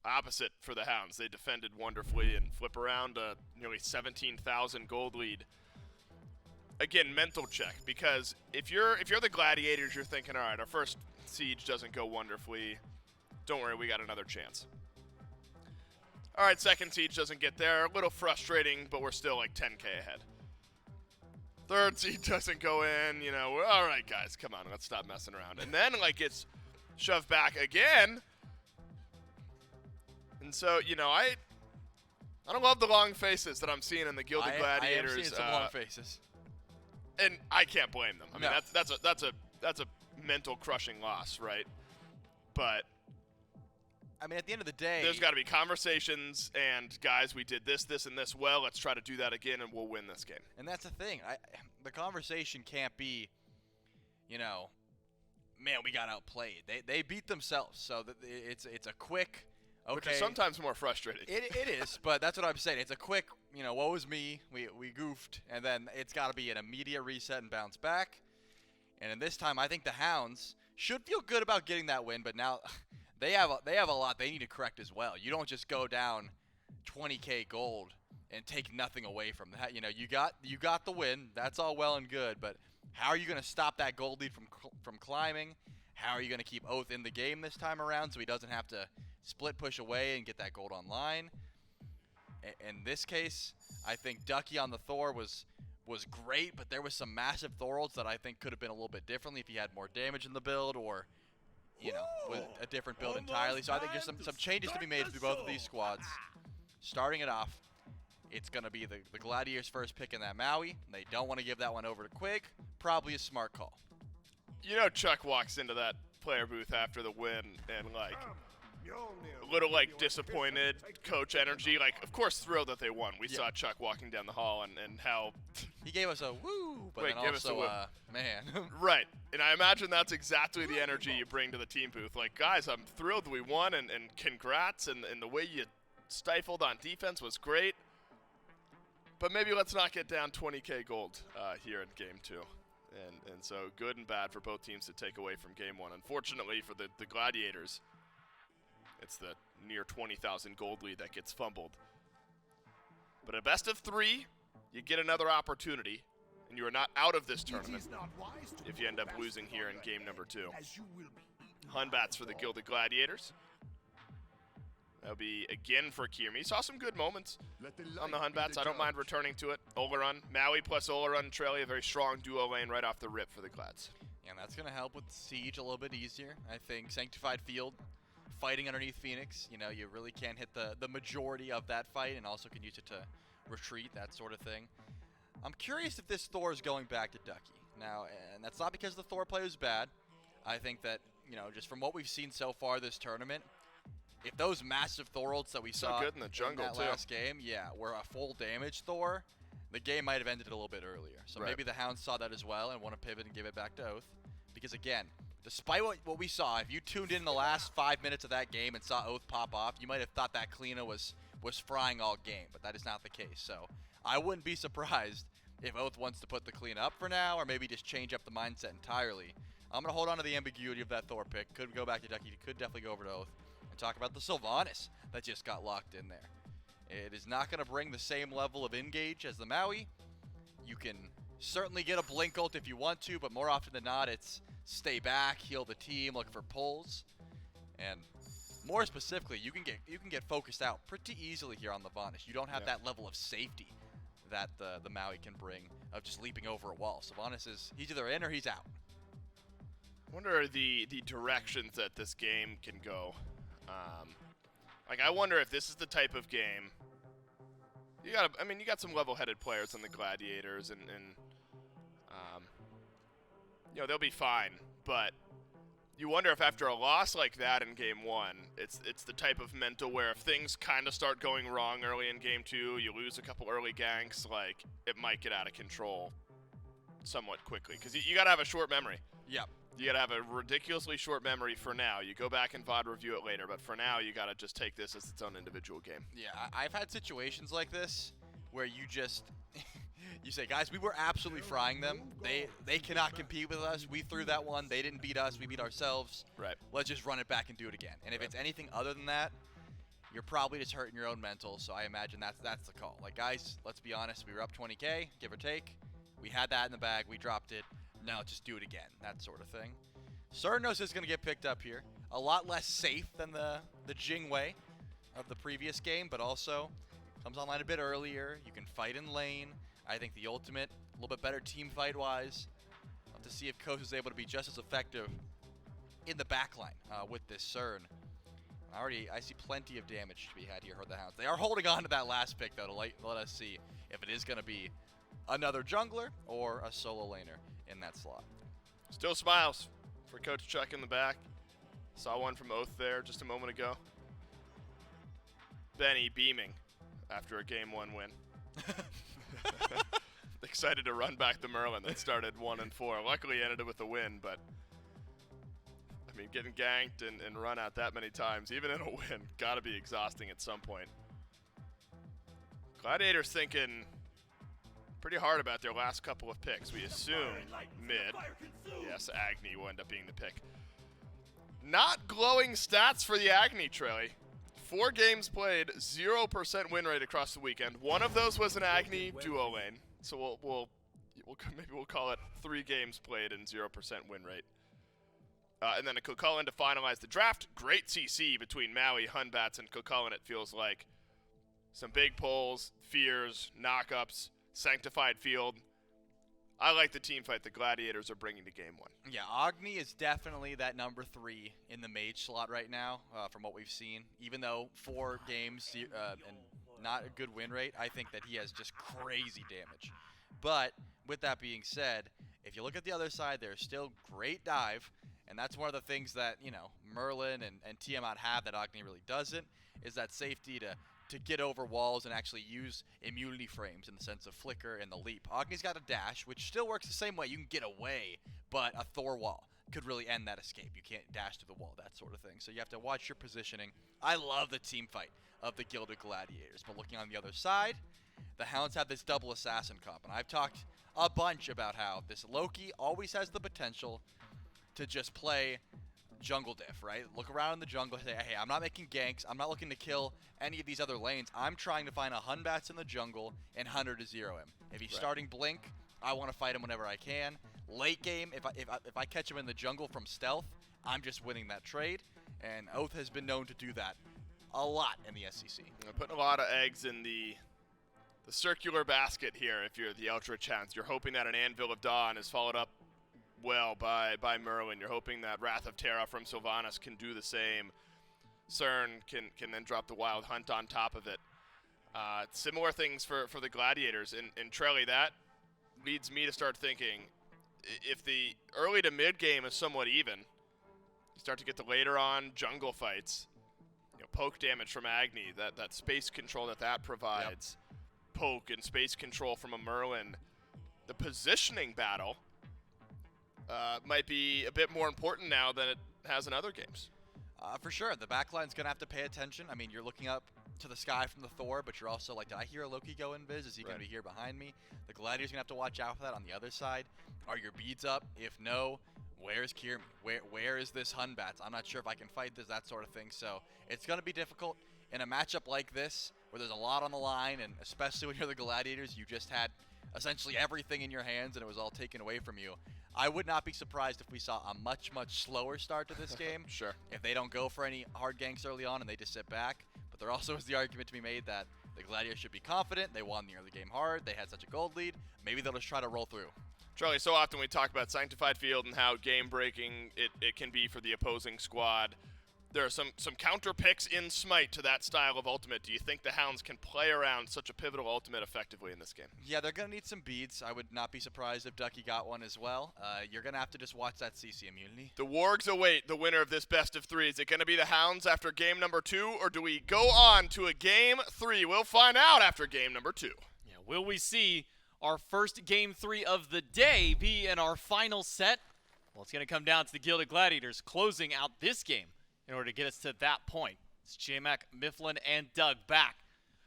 Opposite for the Hounds. They defended wonderfully and flip around a nearly 17,000 gold lead. Again, mental check, because if you're the Gladiators, you're thinking, all right, our first siege doesn't go wonderfully. Don't worry, we got another chance. All right, second siege doesn't get there. A little frustrating, but we're still like 10K ahead. Third siege doesn't go in. You know, all right, guys, come on, let's stop messing around. And then like it's shoved back again. And so, you know, I don't love the long faces that I'm seeing in the Gilded Gladiators. I am seeing some long faces. And I can't blame them. I mean, No. that's a mental crushing loss, right? But I mean, at the end of the day, there's got to be conversations and, guys, we did this, and this well. Let's try to do that again, and we'll win this game. and that's the thing. The conversation can't be, you know, man, we got outplayed. They beat themselves, so it's a quick. Okay. Which is sometimes more frustrating. It is, but that's what I'm saying. It's a quick, you know, woe is me. We goofed, and then it's got to be an immediate reset and bounce back. And in this time, I think the Hounds should feel good about getting that win, but now they have a lot they need to correct as well. You don't just go down 20K gold and take nothing away from that. You know, you got the win. That's all well and good, but how are you going to stop that gold lead from climbing? How are you going to keep Oathhh in the game this time around so he doesn't have to split push away and get that gold online? In this case, I think Ducky on the Thor was great, but there was some massive Thor ults that I think could have been a little bit differently if he had more damage in the build or, you know, with a different build entirely. So I think there's some changes to be made to both of these squads. Starting it off, it's going to be the Gladiators' first pick in that Maui. They don't want to give that one over to Quig. Probably a smart call. You know, Chuck walks into that player booth after the win and, like, a little, like, disappointed, coach energy. Like, of course, thrilled that they won. We saw Chuck walking down the hall and how... He gave us a woo, but Wait, then give us a also, woo. man. Right. And I imagine that's exactly the energy you bring to the team booth. Like, guys, I'm thrilled we won, and congrats, and the way you stifled on defense was great. But maybe let's not get down 20K gold here in Game 2. And so good and bad for both teams to take away from Game 1. Unfortunately for the Gladiators, it's the near 20,000 gold lead that gets fumbled. But a best of 3, you get another opportunity, and you are not out of this tournament if you end up losing here in Game number 2. Hunbats for the Gilded Gladiators. That'll be again for Kyrmi. Saw some good moments on the Hunbats. I don't mind returning to it. Olorun, Maui plus Olorun, Trelly, a very strong duo lane right off the rip for the Glads. And that's going to help with Siege a little bit easier. I think Sanctified Field, fighting underneath Phoenix, you know, you really can't hit the majority of that fight and also can use it to retreat, that sort of thing. I'm curious if this Thor is going back to Ducky. Now, and that's not because the Thor play was bad. I think that, you know, just from what we've seen so far this tournament, if those massive Thor ults that we saw good in the jungle, that too. last game, were a full damage Thor, the game might have ended a little bit earlier. So Right. maybe the Hounds saw that as well and want to pivot and give it back to Oathhh. Because again, despite what we saw, if you tuned in the last 5 minutes of that game and saw Oathhh pop off, you might have thought that Cliodhna was frying all game, but that is not the case. So I wouldn't be surprised if Oathhh wants to put the Cliodhna up for now or maybe just change up the mindset entirely. I'm going to hold on to the ambiguity of that Thor pick. Could go back to Ducky, could definitely go over to Oathhh. And talk about the Sylvanus that just got locked in there. It is not going to bring the same level of engage as the Maui. You can certainly get a blink ult if you want to, but more often than not, it's stay back, heal the team, look for pulls. And more specifically, you can get focused out pretty easily here on the Vanish. You don't have that level of safety that the Maui can bring of just leaping over a wall. Sylvanus he's either in or he's out. I wonder the directions that this game can go. Like, I wonder if this is the type of game, you got some level-headed players on the Gladiators, and they'll be fine. But you wonder if after a loss like that in Game 1, it's the type of mental where if things kind of start going wrong early in Game 2, you lose a couple early ganks, like it might get out of control somewhat quickly. Because you got to have a short memory. Yep. You got to have a ridiculously short memory for now. You go back and VOD review it later, but for now, you got to just take this as its own individual game. Yeah, I've had situations like this where you just you say, guys, we were absolutely frying them. They cannot compete with us. We threw that one. They didn't beat us. We beat ourselves. Right. Let's just run it back and do it again. And if it's anything other than that, you're probably just hurting your own mental. So I imagine that's the call. Like, guys, let's be honest. We were up 20K, give or take. We had that in the bag. We dropped it. Now let's just do it again. That sort of thing. Cernunnos is going to get picked up here. A lot less safe than the Jing way of the previous game, but also comes online a bit earlier. You can fight in lane. I think the ultimate, a little bit better team fight-wise. I'll have to see if Coast is able to be just as effective in the backline with this Cern. I see plenty of damage to be had here for the Hounds. They are holding on to that last pick, though, to let us see if it is going to be another jungler or a solo laner in that slot. Still smiles for Coach Chuck in the back. Saw one from Oathhh there just a moment ago. Benny beaming after a Game 1 win. Excited to run back the Merlin that started 1-4. Luckily ended it with a win, but I mean, getting ganked and run out that many times, even in a win, gotta be exhausting at some point. Gladiators thinking pretty hard about their last couple of picks. We assume mid. Yes, Agni will end up being the pick. Not glowing stats for the Agni, Trey. 4 games played, 0% win rate across the weekend. One of those was an Agni duo lane, so maybe we'll call it 3 games played and 0% win rate. And then a Chulainn to finalize the draft. Great CC between Maui, Batz, and Chulainn, it feels like. Some big pulls, fears, knockups, sanctified field. I like the team fight the Gladiators are bringing to Game 1. Yeah, Agni is definitely that number 3 in the mage slot right now, from what we've seen. Even though 4 games and not a good win rate, I think that he has just crazy damage. But with that being said, if you look at the other side, there's still great dive, and that's one of the things that, Merlin and Tiamat have that Agni really doesn't, is that safety to get over walls and actually use immunity frames in the sense of flicker and the leap. Agni's got a dash, which still works the same way. You can get away, but a Thor wall could really end that escape. You can't dash to the wall, that sort of thing. So you have to watch your positioning. I love the team fight of the Gilded Gladiators, but looking on the other side, the Hounds have this double assassin comp, and I've talked a bunch about how this Loki always has the potential to just play jungle diff, right? Look around in the jungle and say, hey, I'm not making ganks. I'm not looking to kill any of these other lanes. I'm trying to find a Batz in the jungle and Hunter to zero him. If he's starting Blink, I want to fight him whenever I can. Late game, if I catch him in the jungle from stealth, I'm just winning that trade. And Oathhh has been known to do that a lot in the SEC. You're putting a lot of eggs in the circular basket here if you're the Eldritch Hounds. You're hoping that an Anvil of Dawn is followed up well by Merlin. You're hoping that Wrath of Terra from Sylvanus can do the same. Cern can then drop the Wild Hunt on top of it. Similar things for the Gladiators. In Trelly, that leads me to start thinking, if the early to mid game is somewhat even, you start to get the later on jungle fights, poke damage from Agni, that space control that provides, poke and space control from a Merlin. The positioning battle might be a bit more important now than it has in other games. For sure. The backline's going to have to pay attention. I mean, you're looking up to the sky from the Thor, but you're also like, did I hear a Loki go invis? Is he going to be here behind me? The Gladiators going to have to watch out for that on the other side. Are your beads up? If no, where's Kyrmi? Where is this Batz? I'm not sure if I can fight this, that sort of thing. So it's going to be difficult in a matchup like this where there's a lot on the line, and especially when you're the Gladiators, you just had essentially everything in your hands and it was all taken away from you. I would not be surprised if we saw a much, much slower start to this game. Sure. If they don't go for any hard ganks early on and they just sit back. But there also is the argument to be made that the Gladiators should be confident. They won the early game hard. They had such a gold lead. Maybe they'll just try to roll through. Charlie, so often we talk about Sanctified Field and how game-breaking it can be for the opposing squad. There are some counter picks in Smite to that style of ultimate. Do you think the Hounds can play around such a pivotal ultimate effectively in this game? Yeah, they're going to need some beads. I would not be surprised if Ducky got one as well. You're going to have to just watch that CC immunity. The Wargs await the winner of this best of 3. Is it going to be the Hounds after game number 2, or do we go on to a game 3? We'll find out after game number 2. Yeah, will we see our first game 3 of the day be in our final set? Well, it's going to come down to the Gilded Gladiators closing out this game in order to get us to that point. It's J-Mac, Mifflin, and Doug back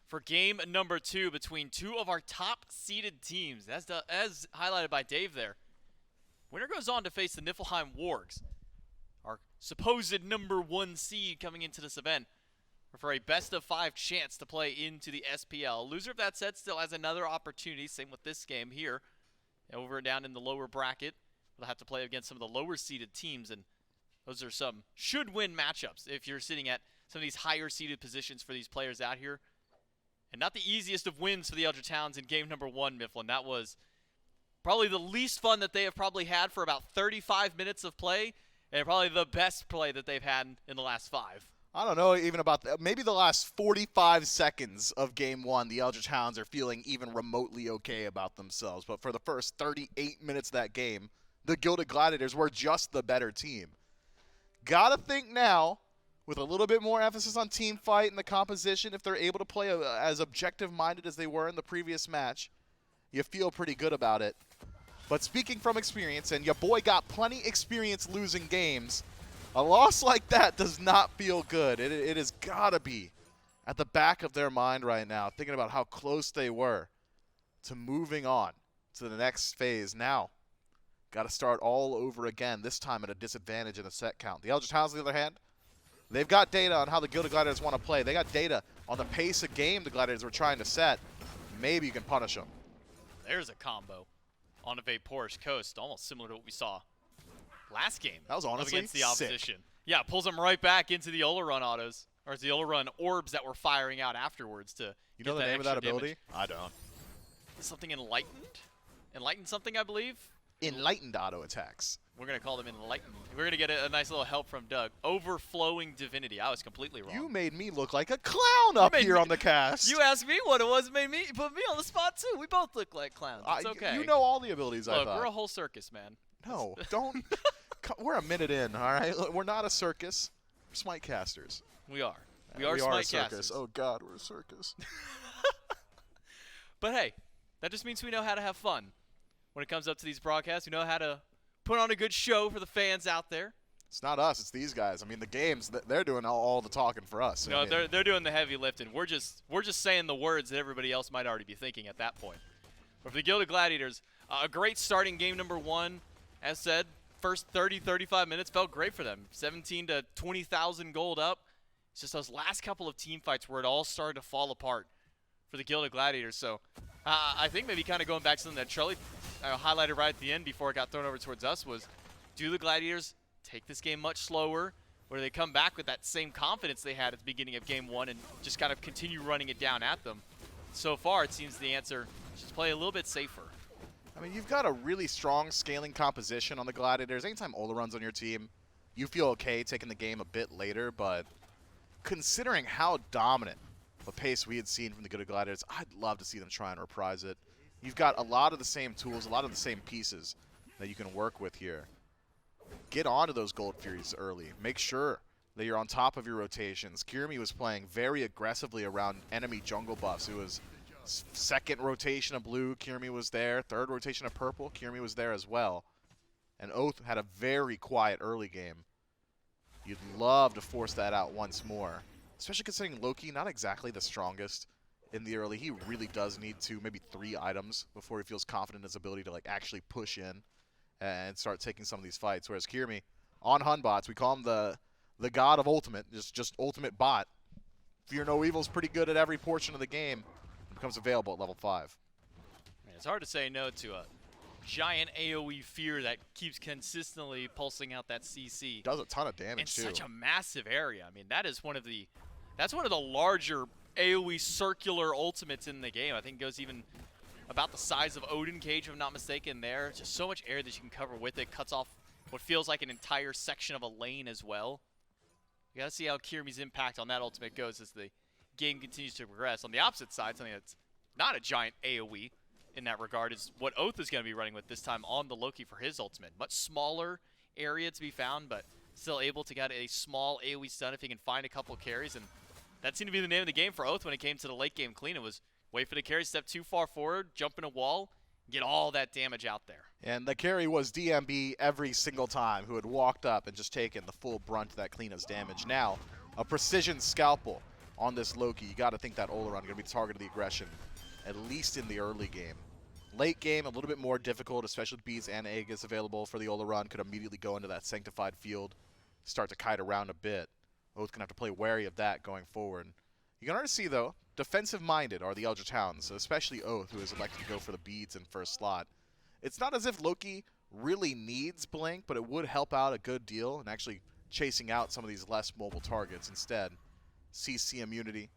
for game number 2 between 2 of our top-seeded teams. As highlighted by Dave there, winner goes on to face the Niflheim Wargs, our supposed number 1 seed coming into this event, for a best-of-5 chance to play into the SPL. Loser of that set still has another opportunity, same with this game here, over and down in the lower bracket. They'll have to play against some of the lower-seeded teams, and those are some should-win matchups if you're sitting at some of these higher-seeded positions for these players out here. And not the easiest of wins for the Eldritch Hounds in game number 1, Mifflin. That was probably the least fun that they have probably had for about 35 minutes of play, and probably the best play that they've had in the last 5. I don't know even about maybe the last 45 seconds of game 1, the Eldritch Hounds are feeling even remotely okay about themselves. But for the first 38 minutes of that game, the Gilded Gladiators were just the better team. Gotta think now, with a little bit more emphasis on team fight and the composition, if they're able to play as objective-minded as they were in the previous match, you feel pretty good about it. But speaking from experience, and your boy got plenty experience losing games, a loss like that does not feel good. It has gotta be at the back of their mind right now, thinking about how close they were to moving on to the next phase. Now, got to start all over again, this time at a disadvantage in the set count. The Eldritch Hounds, on the other hand, they've got data on how the Gilded Gladiators want to play. They got data on the pace of game the Gladiators were trying to set. Maybe you can punish them. There's a combo on a VaporishCoast, almost similar to what we saw last game. That was honestly against the sick. opposition. Yeah, pulls them right back into the Olorun autos, or the Olorun orbs that were firing out afterwards to You know get the name of that extra ability? damage. I don't. Something enlightened? Enlightened something, I believe? Enlightened auto attacks. We're going to call them enlightened. We're going to get a nice little help from Doug. Overflowing divinity. I was completely wrong. You made me look like a clown up made here me- on the cast. You asked me what it was, put me on the spot too. We both look like clowns. It's okay. You know all the abilities, I Look, thought. we're a whole circus, man. No, don't. We're a minute in, all right? We're not a circus. We're Smite casters. We are. We are a Smite circus. casters. Oh, God, we're a circus. But hey, that just means we know how to have fun. When it comes up to these broadcasts, we know how to put on a good show for the fans out there. It's not us. It's these guys. I mean, the games, they're doing all the talking for us. No, I mean, they're doing the heavy lifting. We're just saying the words that everybody else might already be thinking at that point. But for the Gilded Gladiators, a great starting game number 1. As said, first 30, 35 minutes felt great for them. 17 to 20,000 gold up. It's just those last couple of team fights where it all started to fall apart for the Gilded Gladiators. So I think maybe kind of going back to something that Charlie highlighted right at the end before it got thrown over towards us was, do the Gladiators take this game much slower, or do they come back with that same confidence they had at the beginning of game 1 and just kind of continue running it down at them? So far, it seems the answer is just play a little bit safer. I mean, you've got a really strong scaling composition on the Gladiators. Anytime Olorun's on your team, you feel okay taking the game a bit later, but considering how dominant the pace we had seen from the Gilded Gladiators, I'd love to see them try and reprise it. You've got a lot of the same tools, a lot of the same pieces that you can work with here. Get onto those Gold Furies early. Make sure that you're on top of your rotations. Kyrmi was playing very aggressively around enemy jungle buffs. It was second rotation of blue, Kyrmi was there. Third rotation of purple, Kyrmi was there as well. And Oathhh had a very quiet early game. You'd love to force that out once more. Especially considering Loki, not exactly the strongest in the early. He really does need 2, maybe 3 items before he feels confident in his ability to actually push in and start taking some of these fights. Whereas Kyrmi, on Hunbots, we call him the god of ultimate, just ultimate bot. Fear No Evil's pretty good at every portion of the game. It becomes available at level 5. It's hard to say no to a giant AoE fear that keeps consistently pulsing out that CC. Does a ton of in damage too. such a massive area. I mean, that's one of the larger AoE circular ultimates in the game. I think it goes even about the size of Odin Cage, if I'm not mistaken there. Just so much area that you can cover with it. Cuts off what feels like an entire section of a lane as well. We gotta see how Kyrmi's impact on that ultimate goes as the game continues to progress. On the opposite side, something that's not a giant AoE in that regard is what Oathhh is going to be running with this time on the Loki for his ultimate. Much smaller area to be found, but still able to get a small AoE stun if he can find a couple carries. And that seemed to be the name of the game for Oathhh when it came to the late game clean. It was wait for the carry, step too far forward, jump in a wall, get all that damage out there. And the carry was DMB every single time, who had walked up and just taken the full brunt of that Cliodhna's damage. Now, a precision scalpel on this Loki. You got to think that Olorun going to be the target of the aggression, at least in the early game. Late game, a little bit more difficult, especially with beads and Aegis available for the Olorun. Could immediately go into that sanctified field, start to kite around a bit. Oathhh gonna have to play wary of that going forward. You can already see, though, defensive-minded are the Eldritch Hounds, especially Oathhh, who has elected to go for the beads in first slot. It's not as if Loki really needs Blink, but it would help out a good deal in actually chasing out some of these less mobile targets. Instead, CC immunity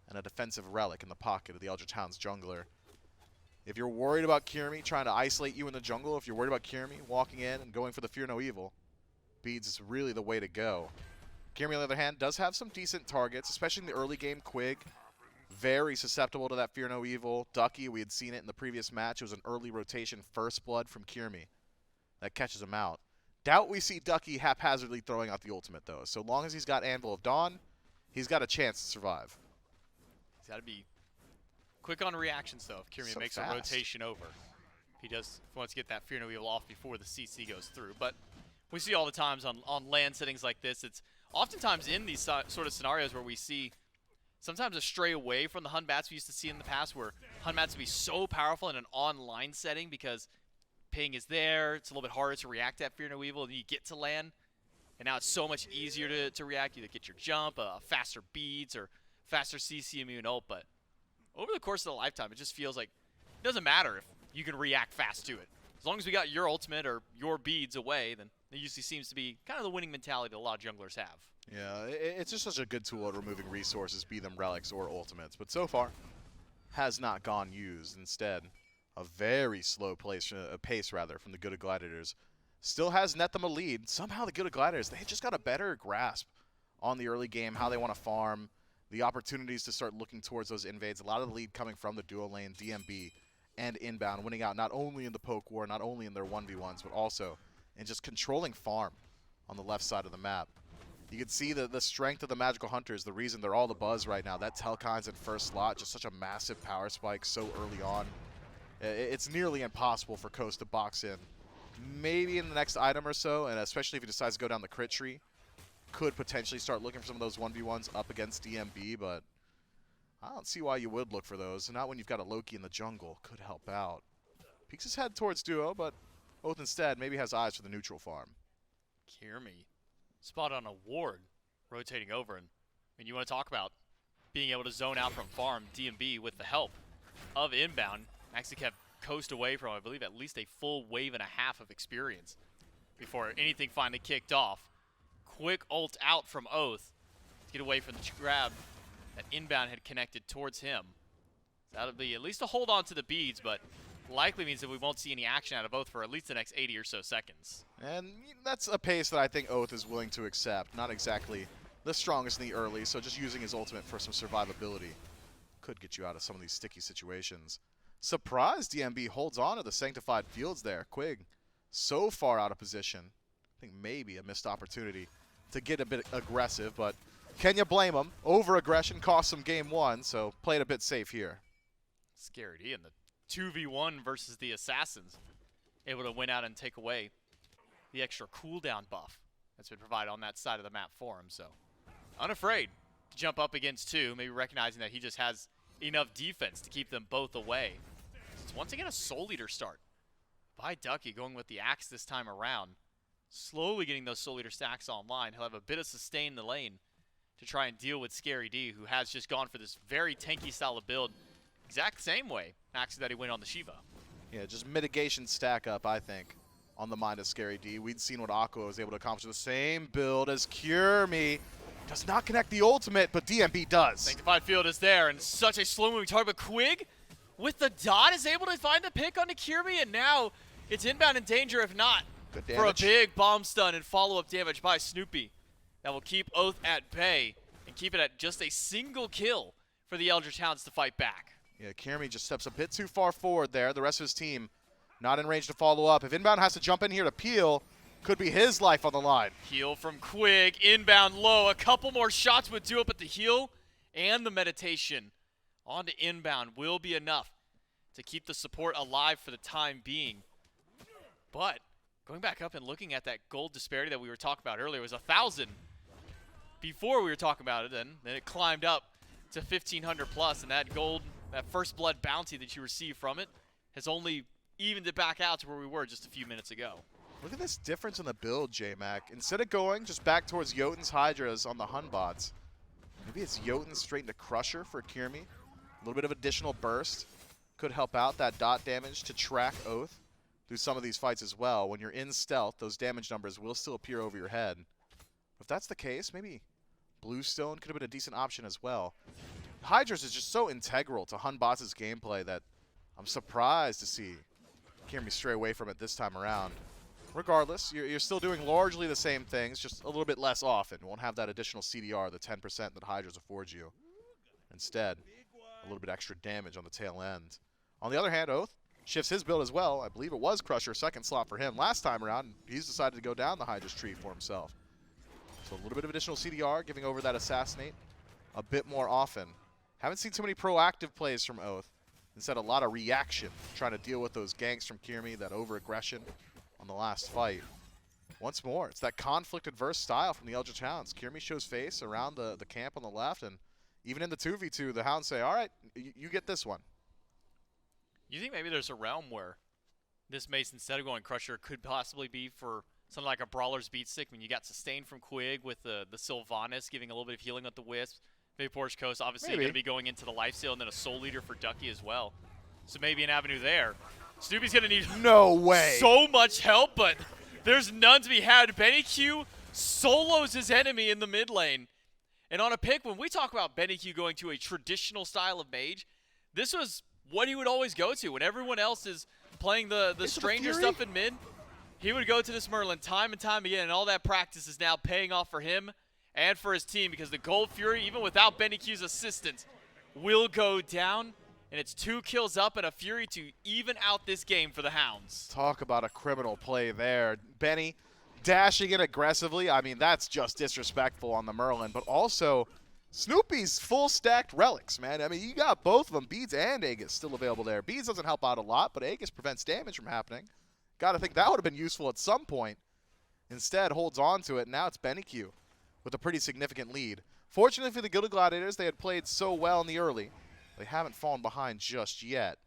and a defensive relic in the pocket of the Eldritch Hounds jungler. If you're worried about Kyrmi trying to isolate you in the jungle, if you're worried about Kyrmi walking in and going for the Fear No Evil, beads is really the way to go. Kyrmi, on the other hand, does have some decent targets, especially in the early game. Quig, very susceptible to that Fear No Evil. Ducky, we had seen it in the previous match. It was an early rotation first blood from Kyrmi that catches him out. Doubt we see Ducky haphazardly throwing out the ultimate, though. So long as he's got Anvil of Dawn, he's got a chance to survive. He's got to be quick on reactions, though, if Kyrmi So makes fast. a rotation over. If he wants to get that Fear No Evil off before the CC goes through. But we see all the times on land settings like this, it's oftentimes in these sort of scenarios where we see sometimes a stray away from the Hun Bats we used to see in the past, where Hun Bats would be so powerful in an online setting because ping is there, it's a little bit harder to react to that Fear No Evil, and you get to land. And now it's so much easier to react. You either get your jump, faster beads, or faster CC immune ult, but over the course of the lifetime, it just feels like it doesn't matter if you can react fast to it. As long as we got your ultimate or your beads away, then it usually seems to be kind of the winning mentality that a lot of junglers have. Yeah, it's just such a good tool at removing resources, be them relics or ultimates. But so far, has not gone used. Instead, a very slow pace from the Gilded Gladiators. Still has net them a lead. Somehow the Gilded Gladiators, they just got a better grasp on the early game, how they want to farm, the opportunities to start looking towards those invades. A lot of the lead coming from the dual lane, DMB, and Inbound, winning out not only in the poke war, not only in their 1v1s, but also in just controlling farm on the left side of the map. You can see the strength of the Magical Hunters, the reason they're all the buzz right now. That Telkine's in first slot, just such a massive power spike so early on. It's nearly impossible for Coast to box in. Maybe in the next item or so, and especially if he decides to go down the crit tree, could potentially start looking for some of those 1v1s up against DMB, but I don't see why you would look for those. Not when you've got a Loki in the jungle. Could help out. Peeks his head towards duo, but Oathhh instead maybe has eyes for the neutral farm. Kyrmi spot on a ward rotating over, and I mean, you want to talk about being able to zone out from farm. DMB with the help of Inbound actually kept Coast away from, I believe, at least a full wave and a half of experience before anything finally kicked off. Quick ult out from Oathhh to get away from the grab that Inbound had connected towards him. So that'll be at least a hold on to the beads, but likely means that we won't see any action out of Oathhh for at least the next 80 or so seconds. And that's a pace that I think Oathhh is willing to accept. Not exactly the strongest in the early, so just using his ultimate for some survivability could get you out of some of these sticky situations. Surprised DMB holds on to the Sanctified Fields there. Quig so far out of position. I think maybe a missed opportunity to get a bit aggressive, but can you blame him? Over-aggression cost him game one, so played a bit safe here. Scared in the 2v1 versus the Assassins, able to win out and take away the extra cooldown buff that's been provided on that side of the map for him. So unafraid to jump up against two, maybe recognizing that he just has enough defense to keep them both away. It's once again a Soul Eater start by Ducky, going with the axe this time around. Slowly getting those Soul Eater stacks online. He'll have a bit of sustain in the lane to try and deal with Scary D, who has just gone for this very tanky style of build. Exact same way, actually, that he went on the Shiva. Yeah, just mitigation stack up, I think, on the mind of Scary D. We'd seen what Aqua was able to accomplish with the same build as Kyrmi. Does not connect the ultimate, but DMB does. Sanctified Field is there, and such a slow-moving target, but Quig, with the dot, is able to find the pick onto Kyrmi, and now it's Inbound in danger if not Good for a damage. big bomb stun and follow-up damage by Snoopy. that will keep Oathhh at bay and keep it at just a single kill for the Eldritch Hounds to fight back. Yeah, Kyrmi just steps a bit too far forward there. The rest of his team not in range to follow up. If Inbound has to jump in here to peel, could be his life on the line. Heal from Quig, inbound low. A couple more shots would do it, but the heal and the meditation onto inbound will be enough to keep the support alive for the time being. But going back up and looking at that gold disparity that we were talking about earlier, it was 1,000 before we were talking about it, then it climbed up to 1,500 plus, and that gold, that first blood bounty that you receive from it has only evened it back out to where we were just a few minutes ago. Look at this difference in the build, J-Mac. Instead of going just back towards Jotun's Hydras on the Hun bots, maybe it's Jotun straight into Crusher for Kyrmi. A little bit of additional burst could help out that dot damage to track Oathhh through some of these fights as well. When you're in stealth, those damage numbers will still appear over your head. If that's the case, maybe Bluestone could have been a decent option as well. Hydras is just so integral to Hun bots' gameplay that I'm surprised to see Kyrmi stray away from it this time around. Regardless, you're still doing largely the same things, just a little bit less often. You won't have that additional CDR, the 10% that Hydras affords you. Instead, a little bit extra damage on the tail end. On the other hand, Oathhh shifts his build as well. I believe it was Crusher, second slot for him last time around. He's decided to go down the Hydras tree for himself. So a little bit of additional CDR, giving over that Assassinate a bit more often. Haven't seen too many proactive plays from Oathhh. Instead, a lot of reaction, trying to deal with those ganks from Kyrmi, that over-aggression on the last fight. Once more, it's that conflict-adverse style from the Eldritch Hounds. Kyrmi shows face around the camp on the left, and even in the 2v2, the Hounds say, all right, you get this one. You think maybe there's a realm where this mace, instead of going Crusher, could possibly be for something like a Brawler's Beat Stick when you got sustained from Quig with the Sylvanus, giving a little bit of healing with the Wisp. VaporishCoast obviously going to be going into the lifesteal, and then a Soul Leader for Ducky as well. So maybe an avenue there. Snoopy's going to need no way so much help, but there's none to be had. BennyQ solos his enemy in the mid lane. And on a pick, when we talk about BennyQ going to a traditional style of mage, this was what he would always go to. When everyone else is playing the stranger stuff in mid, he would go to this Merlin time and time again, and all that practice is now paying off for him and for his team, because the Gold Fury, even without BennyQ's assistance, will go down. And it's 2 kills up and a Fury to even out this game for the Hounds. Talk about a criminal play there. Benny dashing it aggressively. I mean, that's just disrespectful on the Merlin. But also, Snoopy's full stacked relics, man. I mean, you got both of them, Beads and Aegis, still available there. Beads doesn't help out a lot, but Aegis prevents damage from happening. Got to think that would have been useful at some point. Instead, holds on to it. Now it's BennyQ with a pretty significant lead. Fortunately for the Gilded Gladiators, they had played so well in the early. They haven't fallen behind just yet.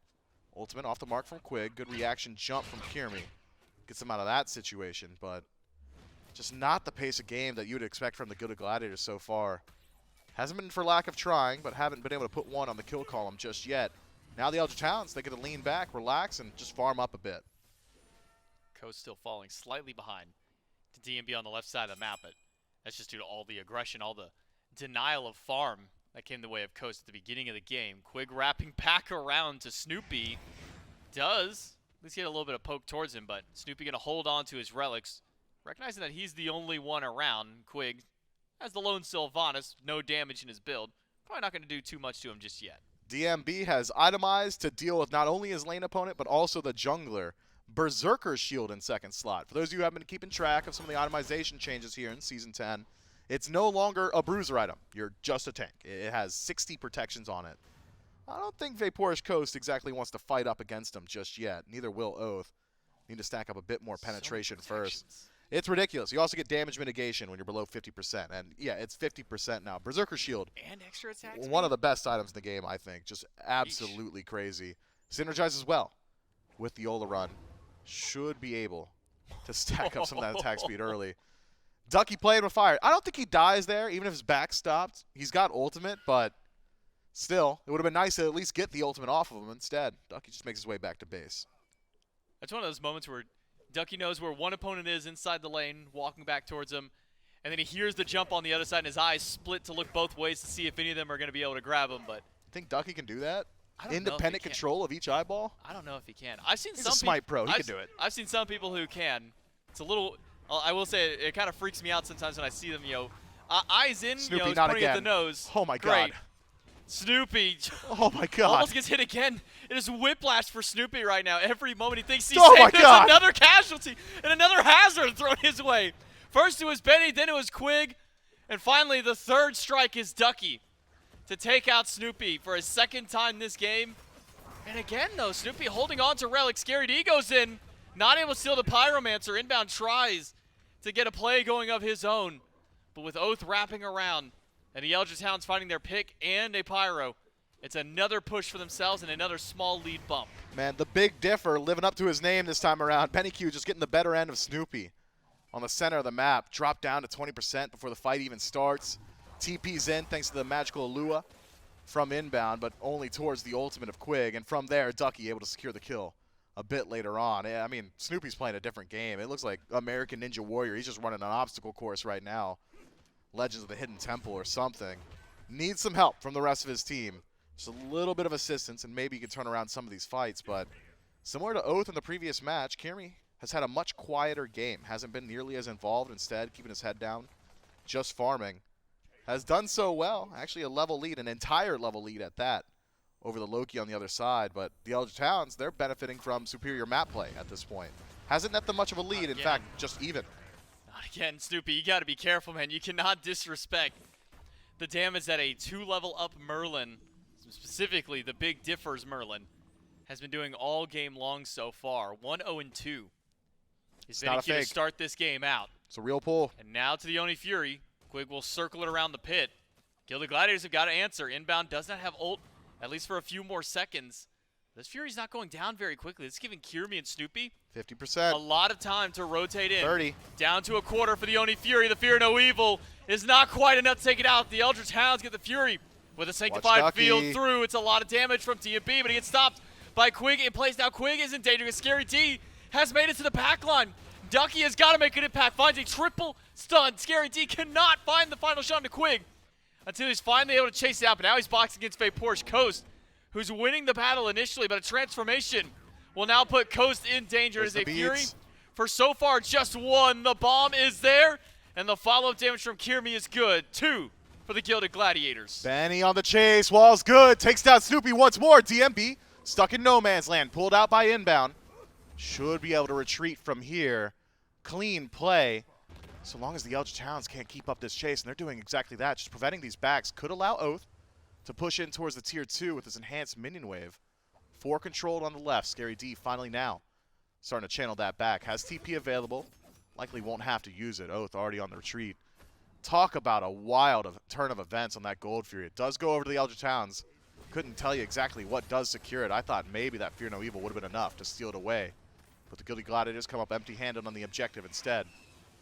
Ultimate off the mark from Quig. Good reaction jump from Kyrmi. Gets them out of that situation, but just not the pace of game that you would expect from the Gilded Gladiators so far. Hasn't been for lack of trying, but haven't been able to put one on the kill column just yet. Now the Eldritch Hounds, they get to lean back, relax, and just farm up a bit. Coast still falling slightly behind to DMB on the left side of the map, but that's just due to all the aggression, all the denial of farm that came the way of Coast at the beginning of the game. Quig wrapping back around to Snoopy. Does at least get a little bit of poke towards him, but Snoopy going to hold on to his relics, recognizing that he's the only one around. Quig has the lone Sylvanus, no damage in his build. Probably not going to do too much to him just yet. DMB has itemized to deal with not only his lane opponent, but also the jungler. Berserker's Shield in second slot. For those of you who have been keeping track of some of the itemization changes here in Season 10, it's no longer a bruiser item. You're just a tank. It has 60 protections on it. I don't think VaporishCoast exactly wants to fight up against him just yet. Neither will Oathhh. Need to stack up a bit more penetration first. It's ridiculous. You also get damage mitigation when you're below 50%. And yeah, it's 50% now. Berserker's Shield. And extra attacks. One of the best items in the game, I think. Just absolutely crazy. Synergizes well with the Olorun. Should be able to stack up some of that attack speed early. Ducky playing with fire. I don't think he dies there, even if his back stopped. He's got ultimate, but still, it would have been nice to at least get the ultimate off of him instead. Ducky just makes his way back to base. That's one of those moments where Ducky knows where one opponent is inside the lane, walking back towards him, and then he hears the jump on the other side, and his eyes split to look both ways to see if any of them are going to be able to grab him. But Think Ducky can do that? I don't know if Independent he can. control of each eyeball? I don't know if he can. I've seen He's some a Smite pro. He I've can do it. I've seen some people who can. It's a little. I will say it kind of freaks me out sometimes when I see them, Eyes in, Snoopy, he's not pointing at the again. nose. Oh my Great. God. Snoopy Oh my God. almost gets hit again. It is whiplash for Snoopy right now. Every moment he thinks he's Oh safe, my there's God. another casualty and another hazard thrown his way. First it was Benny, then it was Quig, and finally the third strike is Ducky to take out Snoopy for his second time this game. And again, though, Snoopy holding on to Relic. Scary D goes in, not able to steal the Pyromancer. Inbound tries to get a play going of his own, but with Oathhh wrapping around and the Eldritch Hounds finding their pick and a Pyro, it's another push for themselves and another small lead bump. Man, the big differ living up to his name this time around. BennyQ just getting the better end of Snoopy on the center of the map. Dropped down to 20% before the fight even starts. TP's in thanks to the magical Lua from Inbound, but only towards the ultimate of Quig. And from there, Ducky able to secure the kill a bit later on. I mean, Snoopy's playing a different game. It looks like American Ninja Warrior. He's just running an obstacle course right now. Legends of the Hidden Temple or something. Needs some help from the rest of his team. Just a little bit of assistance, and maybe he can turn around some of these fights. But similar to Oathhh in the previous match, Kyrmi has had a much quieter game. Hasn't been nearly as involved, instead keeping his head down, just farming. Has done so well. Actually a level lead, an entire level lead at that, over the Loki on the other side. But the Eldritch Hounds, they're benefiting from superior map play at this point. Hasn't net them much of a lead, in fact, just even. Not again, Snoopy. You got to be careful, man. You cannot disrespect the damage that a 2-level up Merlin, specifically the Big Differs Merlin, has been doing all game long so far. 1-0-2. He's not a BennyQ to fake. start this game out. It's a real pull. And now to the Oni Fury. Quig will circle it around the pit. Gilded Gladiators have got to answer. Inbound does not have ult, at least for a few more seconds. This Fury's not going down very quickly. It's giving Kyrmi and Snoopy 50%. a lot of time to rotate in. 30. Down to a quarter for the Oni Fury. The Fear No Evil is not quite enough to take it out. The Eldritch Hounds get the Fury with a Sanctified Ducky. Field through. It's a lot of damage from TMB, but he gets stopped by Quig in place. Now Quig is in danger because Scary D has made it to the back line. Ducky has got to make an impact. Finds a triple stun. Scary D cannot find the final shot to Quig until he's finally able to chase it out. But now he's boxing against VaporishCoast, who's winning the battle initially, but a transformation will now put Coast in danger There's as a the Fury. beads. For so far, just one. The bomb is there, and the follow-up damage from Kyrmi is good. 2 for the Gilded Gladiators. Benny on the chase. Wall's good. Takes down Snoopy once more. DMB stuck in no man's land. Pulled out by Inbound. Should be able to retreat from here. Clean play. So long as the Eldritch Hounds can't keep up this chase, and they're doing exactly that. Just preventing these backs. Could allow Oathhh to push in towards the tier 2 with his enhanced minion wave. 4 controlled on the left. Scary D finally now starting to channel that back. Has TP available. Likely won't have to use it. Oathhh already on the retreat. Talk about a wild turn of events on that Gold Fury. It does go over to the Eldritch Hounds. Couldn't tell you exactly what does secure it. I thought maybe that Fear No Evil would have been enough to steal it away. But the Gilded Gladiators come up empty-handed on the objective instead.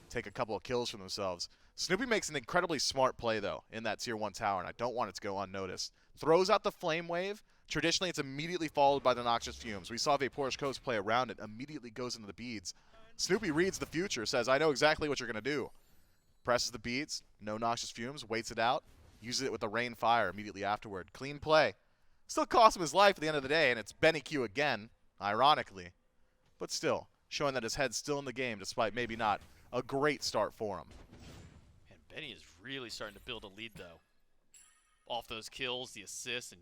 Take a couple of kills for themselves. Snoopy makes an incredibly smart play, though, in that tier 1 tower, and I don't want it to go unnoticed. Throws out the Flame Wave. Traditionally, it's immediately followed by the Noxious Fumes. We saw VaporishCoast play around it, immediately goes into the beads. Snoopy reads the future, says, I know exactly what you're going to do. Presses the beads, no Noxious Fumes, waits it out, uses it with the Rain Fire immediately afterward. Clean play. Still cost him his life at the end of the day, and it's BennyQ again, ironically. But still, showing that his head's still in the game, despite maybe not a great start for him. And Benny is really starting to build a lead, though. Off those kills, the assists, and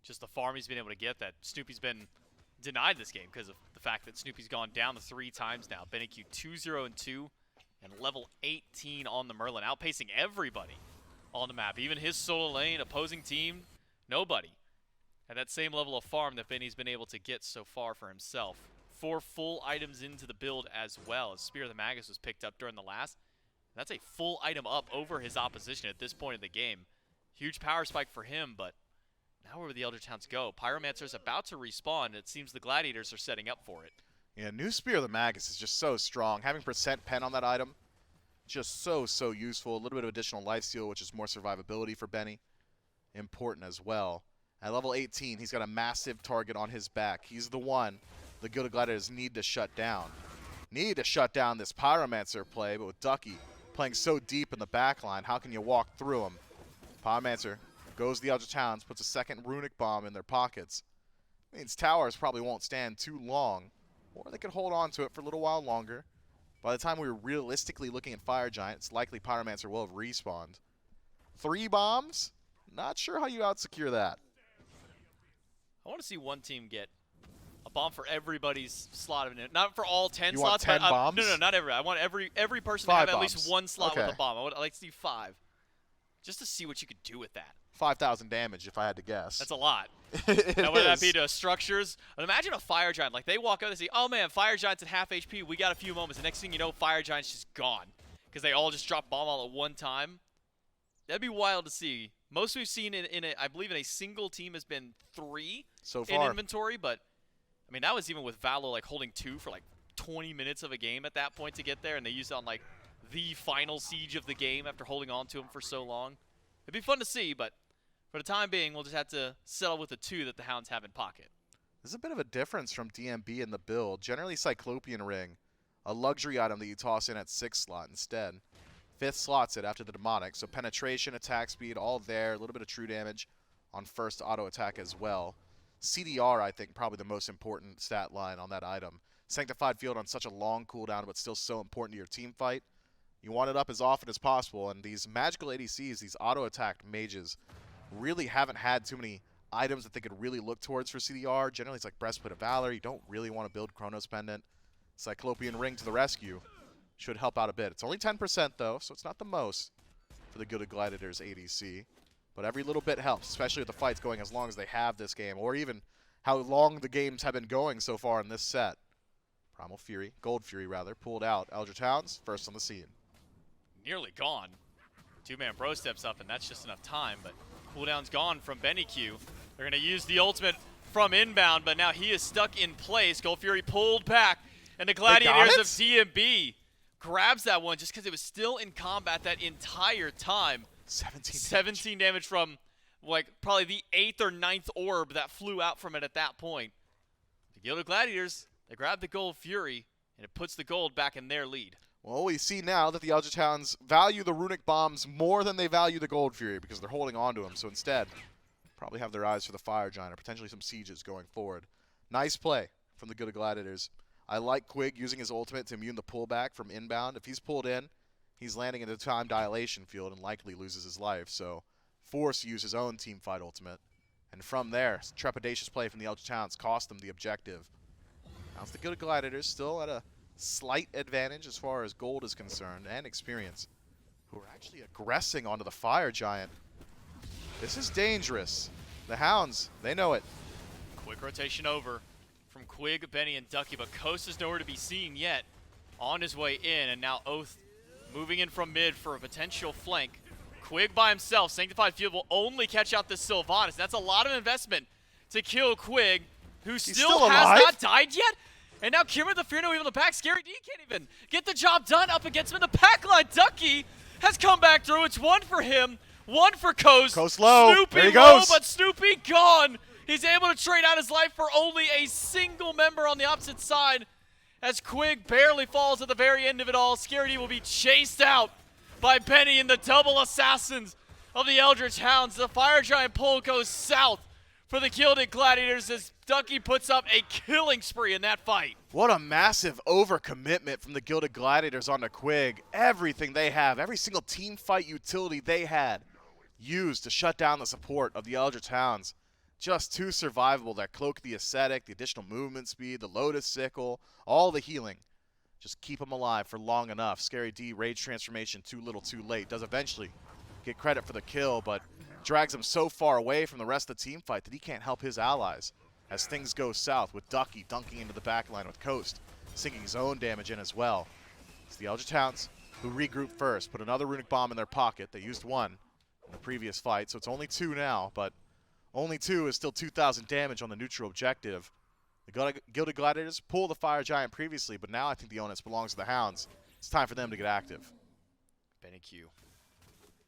just the farm he's been able to get that Snoopy's been denied this game because of the fact that Snoopy's gone down to 3 times now. BennyQ 2-0-2 and level 18 on the Merlin, outpacing everybody on the map. Even his solo lane, opposing team, nobody at that same level of farm that Benny's been able to get so far for himself. 4 full items into the build as well, as Spear of the Magus was picked up during the last. That's a full item up over his opposition at this point in the game. Huge power spike for him, but now where would the Eldritch Hounds go? Pyromancer's about to respawn, and it seems the Gladiators are setting up for it. Yeah, new Spear of the Magus is just so strong. Having percent pen on that item, just so useful. A little bit of additional lifesteal, which is more survivability for Benny. Important as well. At level 18, he's got a massive target on his back. He's the one the Gilded Gladiators need to shut down. Need to shut down this Pyromancer play, but with Ducky playing so deep in the back line, how can you walk through him? Pyromancer goes to the Eldritch Hounds, puts a second runic bomb in their pockets. Means towers probably won't stand too long, or they could hold on to it for a little while longer. By the time we were realistically looking at Fire Giant, it's likely Pyromancer will have respawned. 3 bombs? Not sure how you out-secure that. I want to see one team get a bomb for everybody's slot of it. Not for all 10 You want slots, 10 but bombs? no, not every. I want every person to 5 have at bombs. least one slot with Okay. a bomb. I'd like to see 5, just to see what you could do with that. 5,000 damage if I had to guess. That's a lot. It Now, whether that be is. to structures, but imagine a fire giant. Like they walk out and say, "Oh man, fire giant's at half HP. We got a few moments." The next thing you know, fire giant's just gone because they all just drop bomb all at one time. That'd be wild to see. Most we've seen I believe in a single team has been 3 So in far. inventory, but I mean that was even with Valo like holding 2 for like 20 minutes of a game at that point to get there, and they used it on like the final siege of the game after holding on to him for so long. It'd be fun to see, but for the time being, we'll just have to settle with the 2 that the Hounds have in pocket. There's a bit of a difference from DMB in the build. Generally, Cyclopean Ring, a luxury item that you toss in at 6th slot instead. 5th slot's it after the Demonic, so penetration, attack speed, all there. A little bit of true damage on first auto attack as well. CDR, I think, probably the most important stat line on that item. Sanctified Field on such a long cooldown, but still so important to your team fight. You want it up as often as possible, and these magical ADCs, these auto attack mages, really haven't had too many items that they could really look towards for CDR. Generally, it's like Breastplate of Valor. You don't really want to build Chronos Pendant. Cyclopean Ring to the rescue should help out a bit. It's only 10% though, so it's not the most for the Gilded Gladiators ADC. But every little bit helps, especially with the fights going as long as they have this game, or even how long the games have been going so far in this set. Primal Fury, Gold Fury rather, pulled out. Eldritch Hounds, first on the scene. Nearly gone. 2-man bro steps up, and that's just enough time, but cooldown's gone from BennyQ. They're going to use the ultimate from Inbound, but now he is stuck in place. Gold Fury pulled back, and the Gladiators of DMB grabs that one just because it was still in combat that entire time. 17 damage from, like, probably the 8th or 9th orb that flew out from it at that point. The Gilded Gladiators, they grab the Gold Fury, and it puts the gold back in their lead. Well, we see now that the Eldritch Hounds value the runic bombs more than they value the Gold Fury because they're holding on to them. So instead, probably have their eyes for the Fire Giant or potentially some sieges going forward. Nice play from the Gilded Gladiators. I like Quig using his ultimate to immune the pullback from Inbound. If he's pulled in, he's landing in the time dilation field and likely loses his life. So forced to use his own team fight ultimate. And from there, trepidatious play from the Eldritch Hounds cost them the objective. Now it's the Gilded Gladiators still at a slight advantage as far as gold is concerned and experience, who are actually aggressing onto the Fire Giant. This is dangerous. The Hounds, they know it. Quick rotation over from Quig, Benny, and Ducky, but Coast is nowhere to be seen yet. On his way in, and now Oathhh moving in from mid for a potential flank. Quig by himself. Sanctified Field will only catch out the Sylvanus. That's a lot of investment to kill Quig, who still has alive? not died yet. And now Kyrmi the Fear No Evil in the back. Scary D can't even get the job done up against him in the pack line. Ducky has come back through. It's 1 for him, 1 for Coast. Coast low. Snoopy There he low, goes. but Snoopy gone. He's able to trade out his life for only a single member on the opposite side. As Quig barely falls at the very end of it all, Scary D will be chased out by Benny and the double assassins of the Eldritch Hounds. The Fire Giant pull goes south for the Gilded Gladiators as Ducky puts up a killing spree in that fight. What a massive overcommitment from the Gilded Gladiators onto Quig. Everything they have, every single team fight utility they had, used to shut down the support of the Eldritch Hounds. Just too survivable. That Cloak the Ascetic, the additional movement speed, the Lotus Sickle, all the healing. Just keep them alive for long enough. Scary D, Rage Transformation, too little too late. Does eventually get credit for the kill, but drags him so far away from the rest of the team fight that he can't help his allies. As things go south with Ducky dunking into the backline with Coast, sinking his own damage in as well. It's the Eldritch Hounds who regroup first, put another runic bomb in their pocket. They used 1 in the previous fight, so it's only 2 now, but only 2 is still 2,000 damage on the neutral objective. The Gilded Gladiators pulled the Fire Giant previously, but now I think the onus belongs to the Hounds. It's time for them to get active. BennyQ.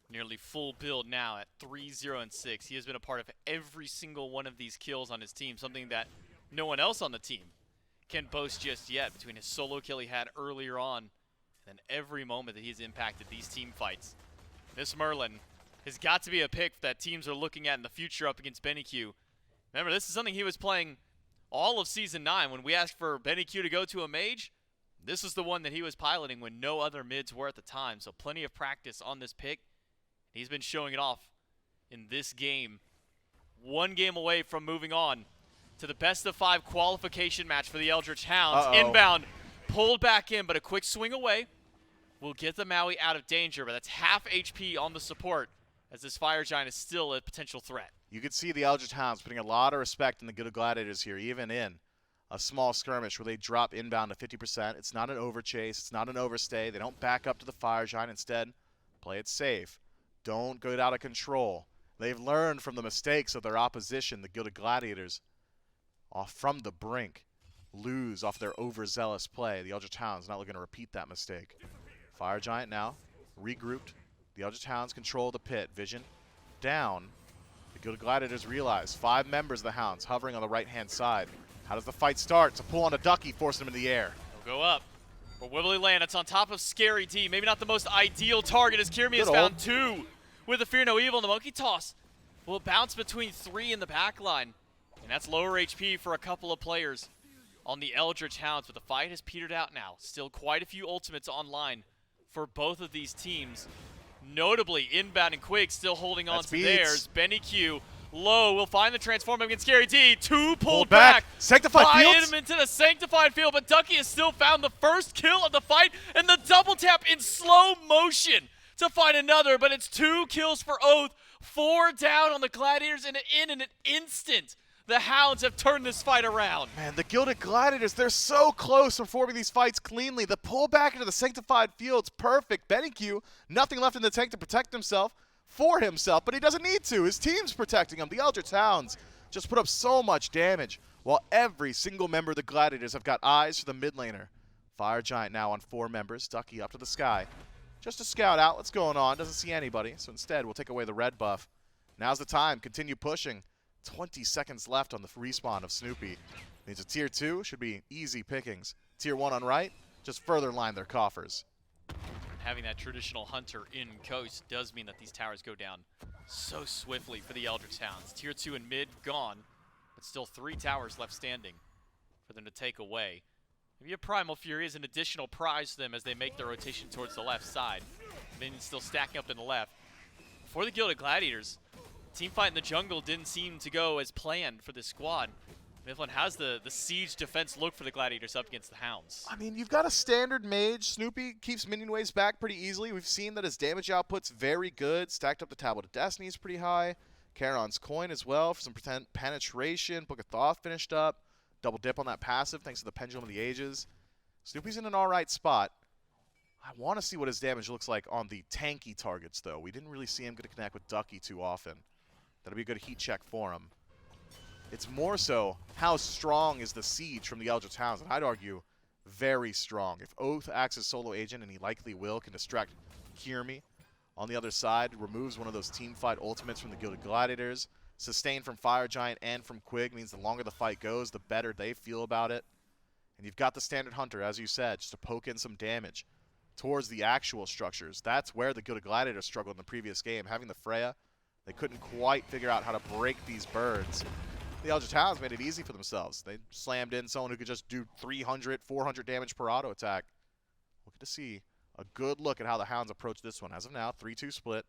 Nearly full build now at 3-0-6. He has been a part of every single one of these kills on his team, something that no one else on the team can boast just yet, between his solo kill he had earlier on and every moment that he's impacted these team fights. This Merlin has got to be a pick that teams are looking at in the future up against BennyQ. Remember, this is something he was playing all of Season 9. When we asked for BennyQ to go to a mage, this is the one that he was piloting when no other mids were at the time. So plenty of practice on this pick. He's been showing it off in this game. One game away from moving on to the best-of-5 qualification match for the Eldritch Hounds. Inbound, pulled back in, but a quick swing away will get the Maui out of danger, but that's half HP on the support, as this Fire Giant is still a potential threat. You can see the Eldritch Hounds putting a lot of respect in the Gilded Gladiators here, even in a small skirmish where they drop inbound to 50%. It's not an overchase. It's not an overstay. They don't back up to the Fire Giant. Instead, play it safe. Don't get out of control. They've learned from the mistakes of their opposition, the Gilded Gladiators, off from the brink, lose off their overzealous play. The Eldritch Hounds not looking to repeat that mistake. Fire Giant now regrouped. The Eldritch Hounds control the pit. Vision down. The Gilded Gladiators realize 5 members of the Hounds hovering on the right-hand side. How does the fight start? It's a pull on a Ducky, forcing him in the air. They'll go up. But Wibbly land, it's on top of Scary D. Maybe not the most ideal target, as Kyrmi has found 2 with the Fear No Evil. And the Monkey Toss will bounce between 3 in the back line. And that's lower HP for a couple of players on the Eldritch Hounds. But the fight has petered out now. Still quite a few ultimates online for both of these teams. Notably, Inbound and Quig still holding on to theirs. BennyQ low will find the transform against Scary D. 2 pulled back. Sanctified Fields. Him into the Sanctified Field, but Ducky has still found the first kill of the fight, and the double tap in slow motion to find another, but it's 2 kills for Oathhh, 4 down on the Gladiators, and in an instant, the Hounds have turned this fight around. Man, the Gilded Gladiators, they're so close to performing these fights cleanly. The pull back into the Sanctified Field's perfect. BennyQ, nothing left in the tank to protect himself for himself, but he doesn't need to. His team's protecting him. The Eldritch Hounds just put up so much damage, while every single member of the Gladiators have got eyes for the mid laner. Fire Giant now on 4 members. Ducky up to the sky. Just to scout out what's going on. Doesn't see anybody, so instead we'll take away the red buff. Now's the time. Continue pushing. 20 seconds left on the respawn of Snoopy. Needs a tier 2. Should be easy pickings. Tier 1 on right. Just further line their coffers. Having that traditional hunter in coast does mean that these towers go down so swiftly for the Eldritch Hounds. Tier 2 and mid gone, but still 3 towers left standing for them to take away. Maybe a Primal Fury is an additional prize to them as they make their rotation towards the left side. Minions still stacking up in the left. For the Gilded Gladiators, team fight in the jungle didn't seem to go as planned for this squad. Mifflin has the siege defense look for the Gladiators up against the Hounds. I mean, you've got a standard mage. Snoopy keeps minion waves back pretty easily. We've seen that his damage output's very good. Stacked up the Tablet of Destiny is pretty high. Charon's Coin as well for some penetration. Book of Thoth finished up. Double dip on that passive thanks to the Pendulum of the Ages. Snoopy's in an alright spot. I want to see what his damage looks like on the tanky targets, though. We didn't really see him get to connect with Ducky too often. That'll be a good heat check for him. It's more so, how strong is the siege from the Eldritch Hounds? And I'd argue, very strong. If Oathhh acts as solo agent, and he likely will, can distract Kyrmi on the other side, removes one of those team fight ultimates from the Gilded Gladiators. Sustain from Fire Giant and from Quig means the longer the fight goes, the better they feel about it. And you've got the standard hunter, as you said, just to poke in some damage towards the actual structures. That's where the Gilded Gladiators struggled in the previous game. Having the Freya, they couldn't quite figure out how to break these birds. The Eldritch Hounds made it easy for themselves. They slammed in someone who could just do 300, 400 damage per auto attack. We'll get to see a good look at how the Hounds approach this one. As of now, 3-2 split.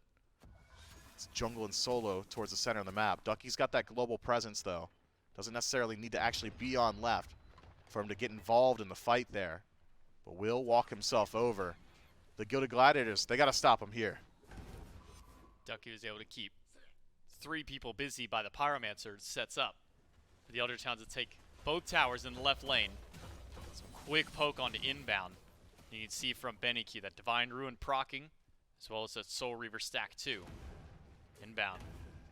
It's jungle and solo towards the center of the map. Ducky's got that global presence, though. Doesn't necessarily need to actually be on left for him to get involved in the fight there. But will walk himself over. The Gilded Gladiators, they got to stop him here. Ducky was able to keep 3 people busy by the Pyromancer. Sets up for the Eldritch Hounds to take both towers in the left lane. Some quick poke onto Inbound. You can see from BennyQ that Divine Ruin proccing, as well as that Soul Reaver stack too. Inbound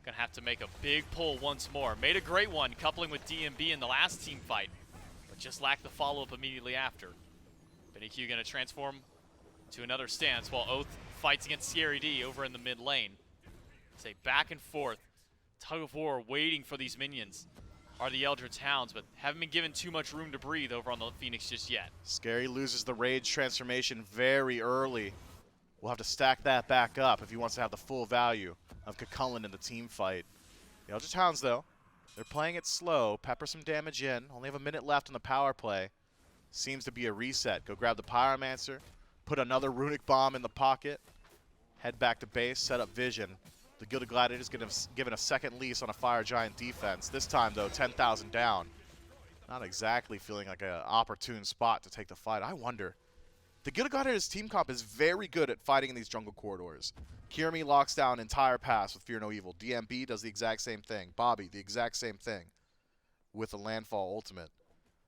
gonna have to make a big pull once more. Made a great one coupling with DMB in the last team fight, but just lacked the follow-up immediately after. BennyQ gonna transform to another stance while Oathhh fights against Scary D over in the mid lane. Say back and forth, tug of war waiting for these minions are the Eldritch Hounds, but haven't been given too much room to breathe over on the Phoenix just yet. Scary loses the Rage transformation very early. We'll have to stack that back up if he wants to have the full value of Cernunnos in the team fight. The Eldritch Hounds, though, they're playing it slow, pepper some damage in, only have a minute left on the power play. Seems to be a reset. Go grab the Pyromancer, put another Runic Bomb in the pocket, head back to base, set up vision. The Gilded Gladiators given a second lease on a Fire Giant defense. This time, though, 10,000 down. Not exactly feeling like an opportune spot to take the fight. I wonder. The Gilded Gladiators team comp is very good at fighting in these jungle corridors. Kyrmi locks down entire pass with Fear No Evil. DMB does the exact same thing. Bobby, the exact same thing with the Landfall ultimate.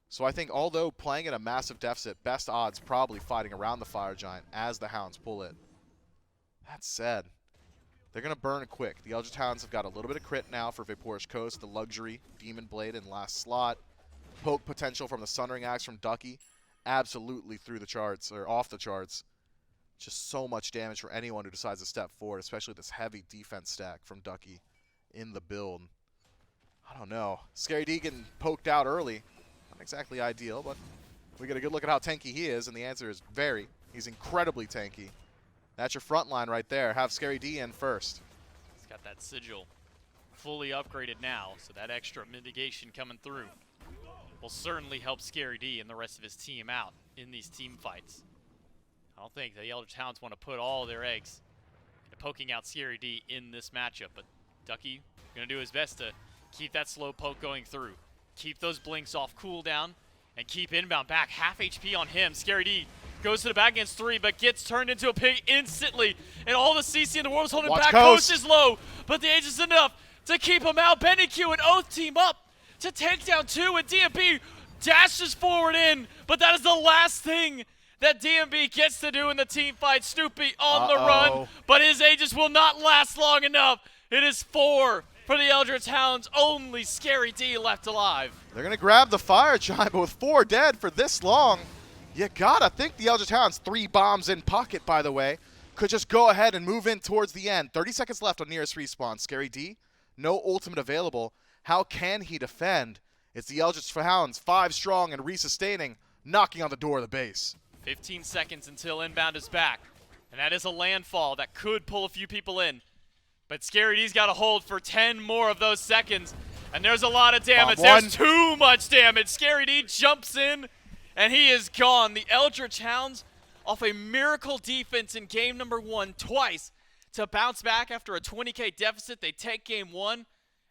So I think although playing at a massive deficit, best odds probably fighting around the Fire Giant as the Hounds pull it. That said, they're going to burn quick. The Eldritch Hounds have got a little bit of crit now for VaporishCoast, the luxury Demon Blade in last slot. Poke potential from the Sundering Axe from Ducky. Absolutely through the charts, or off the charts. Just so much damage for anyone who decides to step forward, especially this heavy defense stack from Ducky in the build. I don't know. Scary D getting poked out early. Not exactly ideal, but we get a good look at how tanky he is, and the answer is very. He's incredibly tanky. That's your front line right there. Have Scary D in first. He's got that sigil fully upgraded now, so that extra mitigation coming through will certainly help Scary D and the rest of his team out in these team fights. I don't think the Eldritch Hounds want to put all their eggs into poking out Scary D in this matchup, but Ducky going to do his best to keep that slow poke going through. Keep those blinks off cooldown and keep Inbound back. Half HP on him. Scary D goes to the back against 3, but gets turned into a pig instantly. And all the CC in the world is holding Watch back. Coast. Coast is low, but the age is enough to keep him out. BennyQ and Oathhh team up to take down 2, and DMB dashes forward in, but that is the last thing that DMB gets to do in the team fight. Snoopy on the run, but his Aegis will not last long enough. It is 4 for the Eldritch Hounds, only Scary D left alive. They're going to grab the Fire Giant, but with 4 dead for this long, you gotta think the Eldritch Hounds, 3 bombs in pocket, by the way, could just go ahead and move in towards the end. 30 seconds left on nearest respawn. Scary D, no ultimate available. How can he defend? It's the Eldritch Hounds, 5 strong and resustaining, knocking on the door of the base. 15 seconds until Inbound is back, and that is a landfall that could pull a few people in. But Scary D's got to hold for 10 more of those seconds, and there's a lot of damage. There's too much damage. Scary D jumps in, and he is gone. The Eldritch Hounds, off a miracle defense in game number 1 twice, to bounce back after a 20k deficit. They take game 1,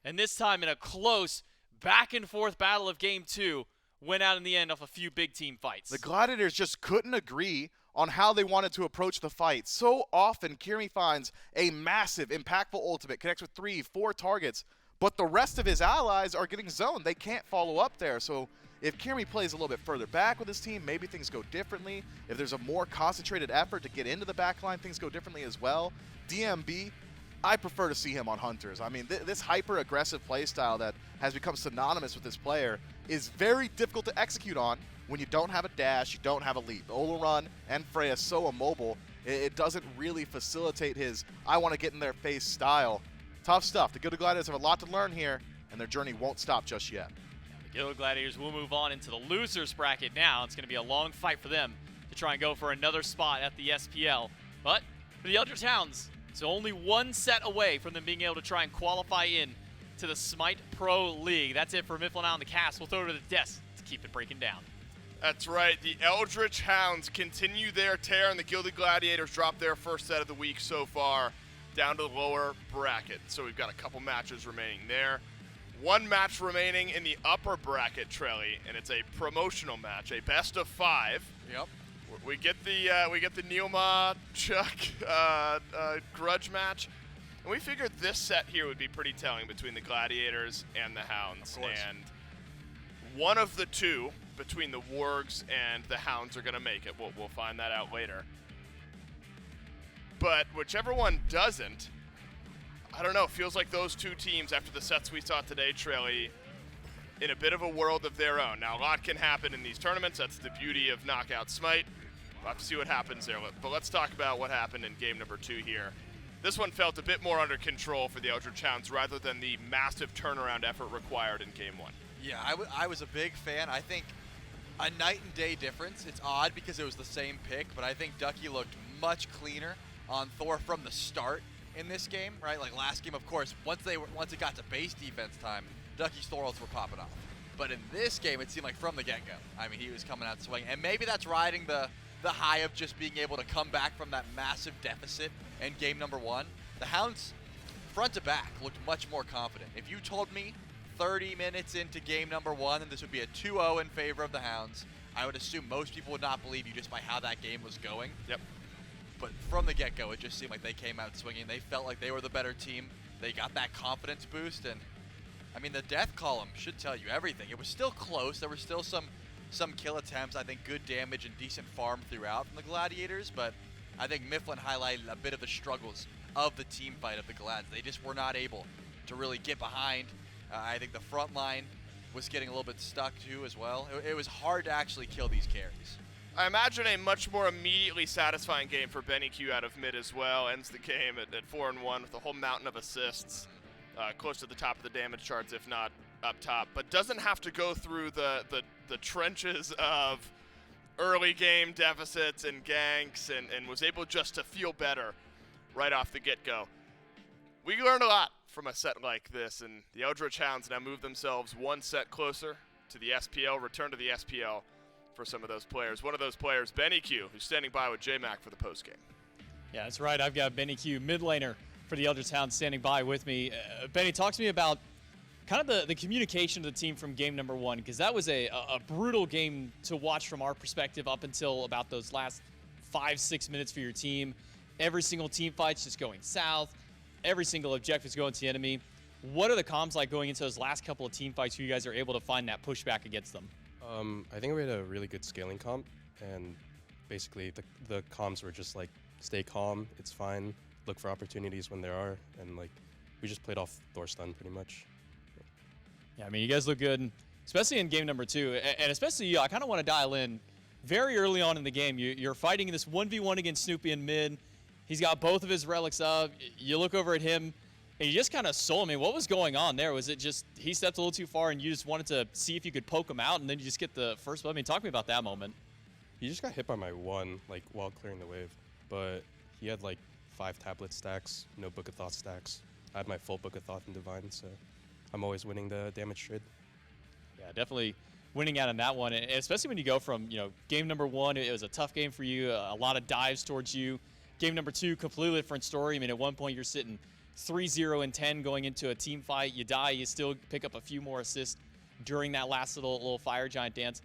and this time in a close back-and-forth battle of game 2, went out in the end off a few big team fights. The Gladiators just couldn't agree on how they wanted to approach the fight. So often, Kyrmi finds a massive, impactful ultimate, connects with 3, 4 targets, but the rest of his allies are getting zoned. They can't follow up there. So if Kyrmi plays a little bit further back with his team, maybe things go differently. If there's a more concentrated effort to get into the backline, things go differently as well. DMB, I prefer to see him on Hunters. I mean, this hyper-aggressive playstyle that has become synonymous with this player is very difficult to execute on when you don't have a dash, you don't have a leap. Olorun and Freya so immobile, it doesn't really facilitate his I want to get in their face style. Tough stuff. The Gilded Gladiators have a lot to learn here, and their journey won't stop just yet. The Gilded Gladiators will move on into the losers bracket now. It's going to be a long fight for them to try and go for another spot at the SPL. But for the Eldritch Hounds, it's only 1 set away from them being able to try and qualify in to the Smite Pro League. That's it for Mifflin on the cast. We'll throw it to the desk to keep it breaking down. That's right. The Eldritch Hounds continue their tear, and the Gilded Gladiators drop their first set of the week so far down to the lower bracket. So we've got a couple matches remaining there. 1 match remaining in the upper bracket, Trelly, and it's a promotional match, a best of 5. Yep. We get the Neoma Chuck grudge match, and we figured this set here would be pretty telling between the Gladiators and the Hounds. And one of the two between the Wargs and the Hounds are going to make it. We'll find that out later. But whichever one doesn't, I don't know. Feels like those two teams, after the sets we saw today, Trelly, in a bit of a world of their own. Now, a lot can happen in these tournaments. That's the beauty of Knockout Smite. We'll have to see what happens there. But let's talk about what happened in game number 2 here. This one felt a bit more under control for the Eldritch Hounds rather than the massive turnaround effort required in game 1. Yeah, I was a big fan. I think a night and day difference. It's odd because it was the same pick, but I think Ducky looked much cleaner on Thor from the start in this game, right? Like last game, of course, once it got to base defense time, Ducky's Thor ults were popping off. But in this game, it seemed like from the get-go. I mean, he was coming out swinging, and maybe that's riding the high of just being able to come back from that massive deficit in game number 1, the Hounds, front to back, looked much more confident. If you told me 30 minutes into game number 1 and this would be a 2-0 in favor of the Hounds, I would assume most people would not believe you just by how that game was going. Yep. But from the get-go, it just seemed like they came out swinging. They felt like they were the better team. They got that confidence boost, and I mean, the death column should tell you everything. It was still close. There were still some kill attempts. I think good damage and decent farm throughout from the Gladiators, but I think Mifflin highlighted a bit of the struggles of the team fight of the Glads. They just were not able to really get behind. I think the front line was getting a little bit stuck too as well. It was hard to actually kill these carries. I imagine a much more immediately satisfying game for BennyQ out of mid as well. Ends the game at 4-1 with a whole mountain of assists, close to the top of the damage charts, if not up top. But doesn't have to go through the trenches of early game deficits and ganks, and was able just to feel better right off the get-go. We learned a lot from a set like this, and the Eldritch Hounds now move themselves one set closer to the SPL, return to the SPL for some of those players. One of those players, BennyQ, who's standing by with JMac for the postgame. Yeah, that's right. I've got BennyQ, mid laner for the Eldritch Hounds, standing by with me. Benny, talk to me about kind of the communication of the team from game number 1, because that was a brutal game to watch from our perspective up until about those last 5-6 minutes for your team. Every single team fight's just going south. Every single objective is going to the enemy. What are the comms like going into those last couple of team fights where you guys are able to find that pushback against them? I think we had a really good scaling comp, and basically the comms were just like, stay calm, it's fine, look for opportunities when there are, and like we just played off Thor stun pretty much. Yeah, I mean, you guys look good, especially in game number 2, and especially you. I kind of want to dial in very early on in the game. You're fighting this 1v1 against Snoopy in mid. He's got both of his relics up. You look over at him, and you just kind of sold me. What was going on there? Was it just he stepped a little too far and you just wanted to see if you could poke him out, and then you just get the first blood? I mean, talk to me about that moment. He just got hit by my 1 like while clearing the wave, but he had like 5 tablet stacks, no Book of Thought stacks. I had my full Book of Thought and Divine, so I'm always winning the damage trade. Yeah, definitely winning out on that one, and especially when you go from, game number 1, it was a tough game for you, a lot of dives towards you. Game number 2, completely different story. I mean, at one point you're sitting 3-0 and 10 going into a team fight. You die, you still pick up a few more assists during that last little fire giant dance.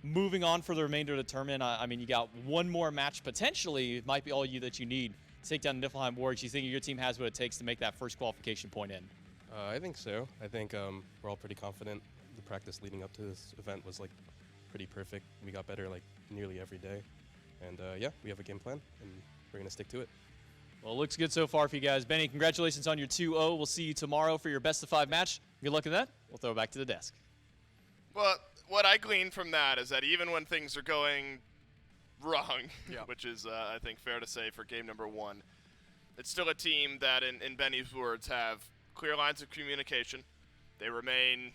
Moving on for the remainder of the tournament, I mean, you got one more match potentially. It might be all that you need to take down the Niflheim Warriors. You think your team has what it takes to make that first qualification point in? I think so. I think we're all pretty confident. The practice leading up to this event was like pretty perfect. We got better like nearly every day, and yeah, we have a game plan, and we're gonna stick to it. Well, it looks good so far for you guys. Benny, congratulations on your 2-0. We'll see you tomorrow for your best of 5 match. Good luck in that. We'll throw it back to the desk. Well, what I gleaned from that is that even when things are going wrong, Yeah. which is, I think, fair to say for game number 1, it's still a team that, in Benny's words, have clear lines of communication. They remain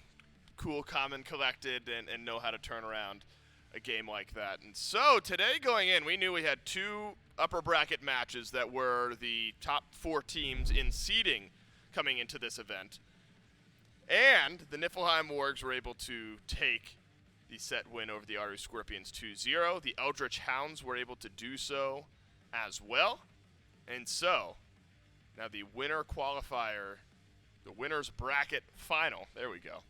cool, calm, and collected, and know how to turn around a game like that. And so today going in, we knew we had 2 upper bracket matches that were the top 4 teams in seeding coming into this event. And the Niflheim Wargs were able to take the set win over the Aru Scorpions 2-0. The Eldritch Hounds were able to do so as well. And so, now the winner qualifier, the winner's bracket final, there we go.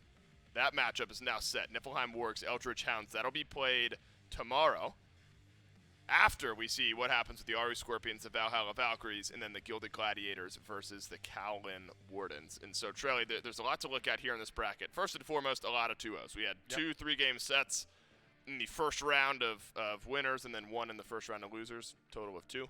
That matchup is now set. Niflheim Wargs, Eldritch Hounds. That'll be played tomorrow after we see what happens with the Aru Scorpions, the Valhalla Valkyries, and then the Gilded Gladiators versus the Cowlin Wardens. And so, Trelly, there's a lot to look at here in this bracket. First and foremost, a lot of 2-0s. We had 2 3-game sets in the first round of winners, and then 1 in the first round of losers, total of 2.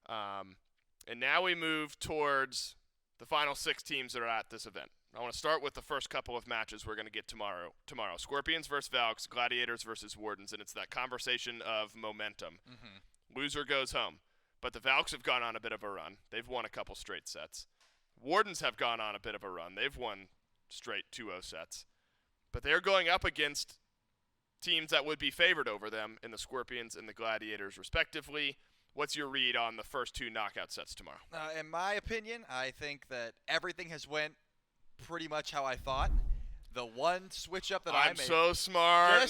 And now we move towards the final 6 teams that are at this event. I want to start with the first couple of matches we're going to get tomorrow. Scorpions versus Valks, Gladiators versus Wardens, and it's that conversation of momentum. Loser goes home. But the Valks have gone on a bit of a run. They've won a couple straight sets. Wardens have gone on a bit of a run. They've won straight 2-0 sets. But they're going up against teams that would be favored over them in the Scorpions and the Gladiators, respectively. What's your read on the first 2 knockout sets tomorrow? In my opinion, I think that everything has went pretty much how I thought. The one switch up that I I'm made. so smart.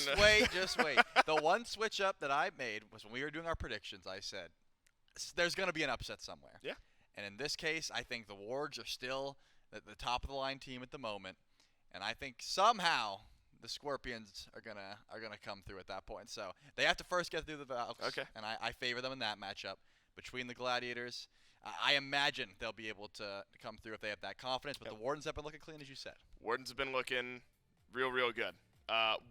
Just wait. The one switch up that I made was when we were doing our predictions. I said, there's going to be an upset somewhere. Yeah. And in this case, I think the Wargs are still the top of the line team at the moment, and I think somehow the Scorpions are gonna come through at that point. So they have to first get through the Valks. Okay. And I favor them in that matchup between the Gladiators. I imagine they'll be able to come through if they have that confidence. But Yep. the Wardens have been looking clean, as you said. Wardens have been looking real good.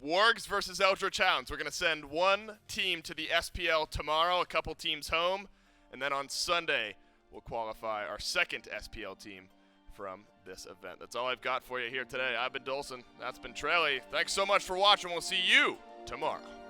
Wargs versus Eldritch Hounds. We're going to send one team to the SPL tomorrow, a couple teams home, and then on Sunday we'll qualify our second SPL team from this event. That's all I've got for you here today. I've been Dolson. That's been Trelly. Thanks so much for watching. We'll see you tomorrow.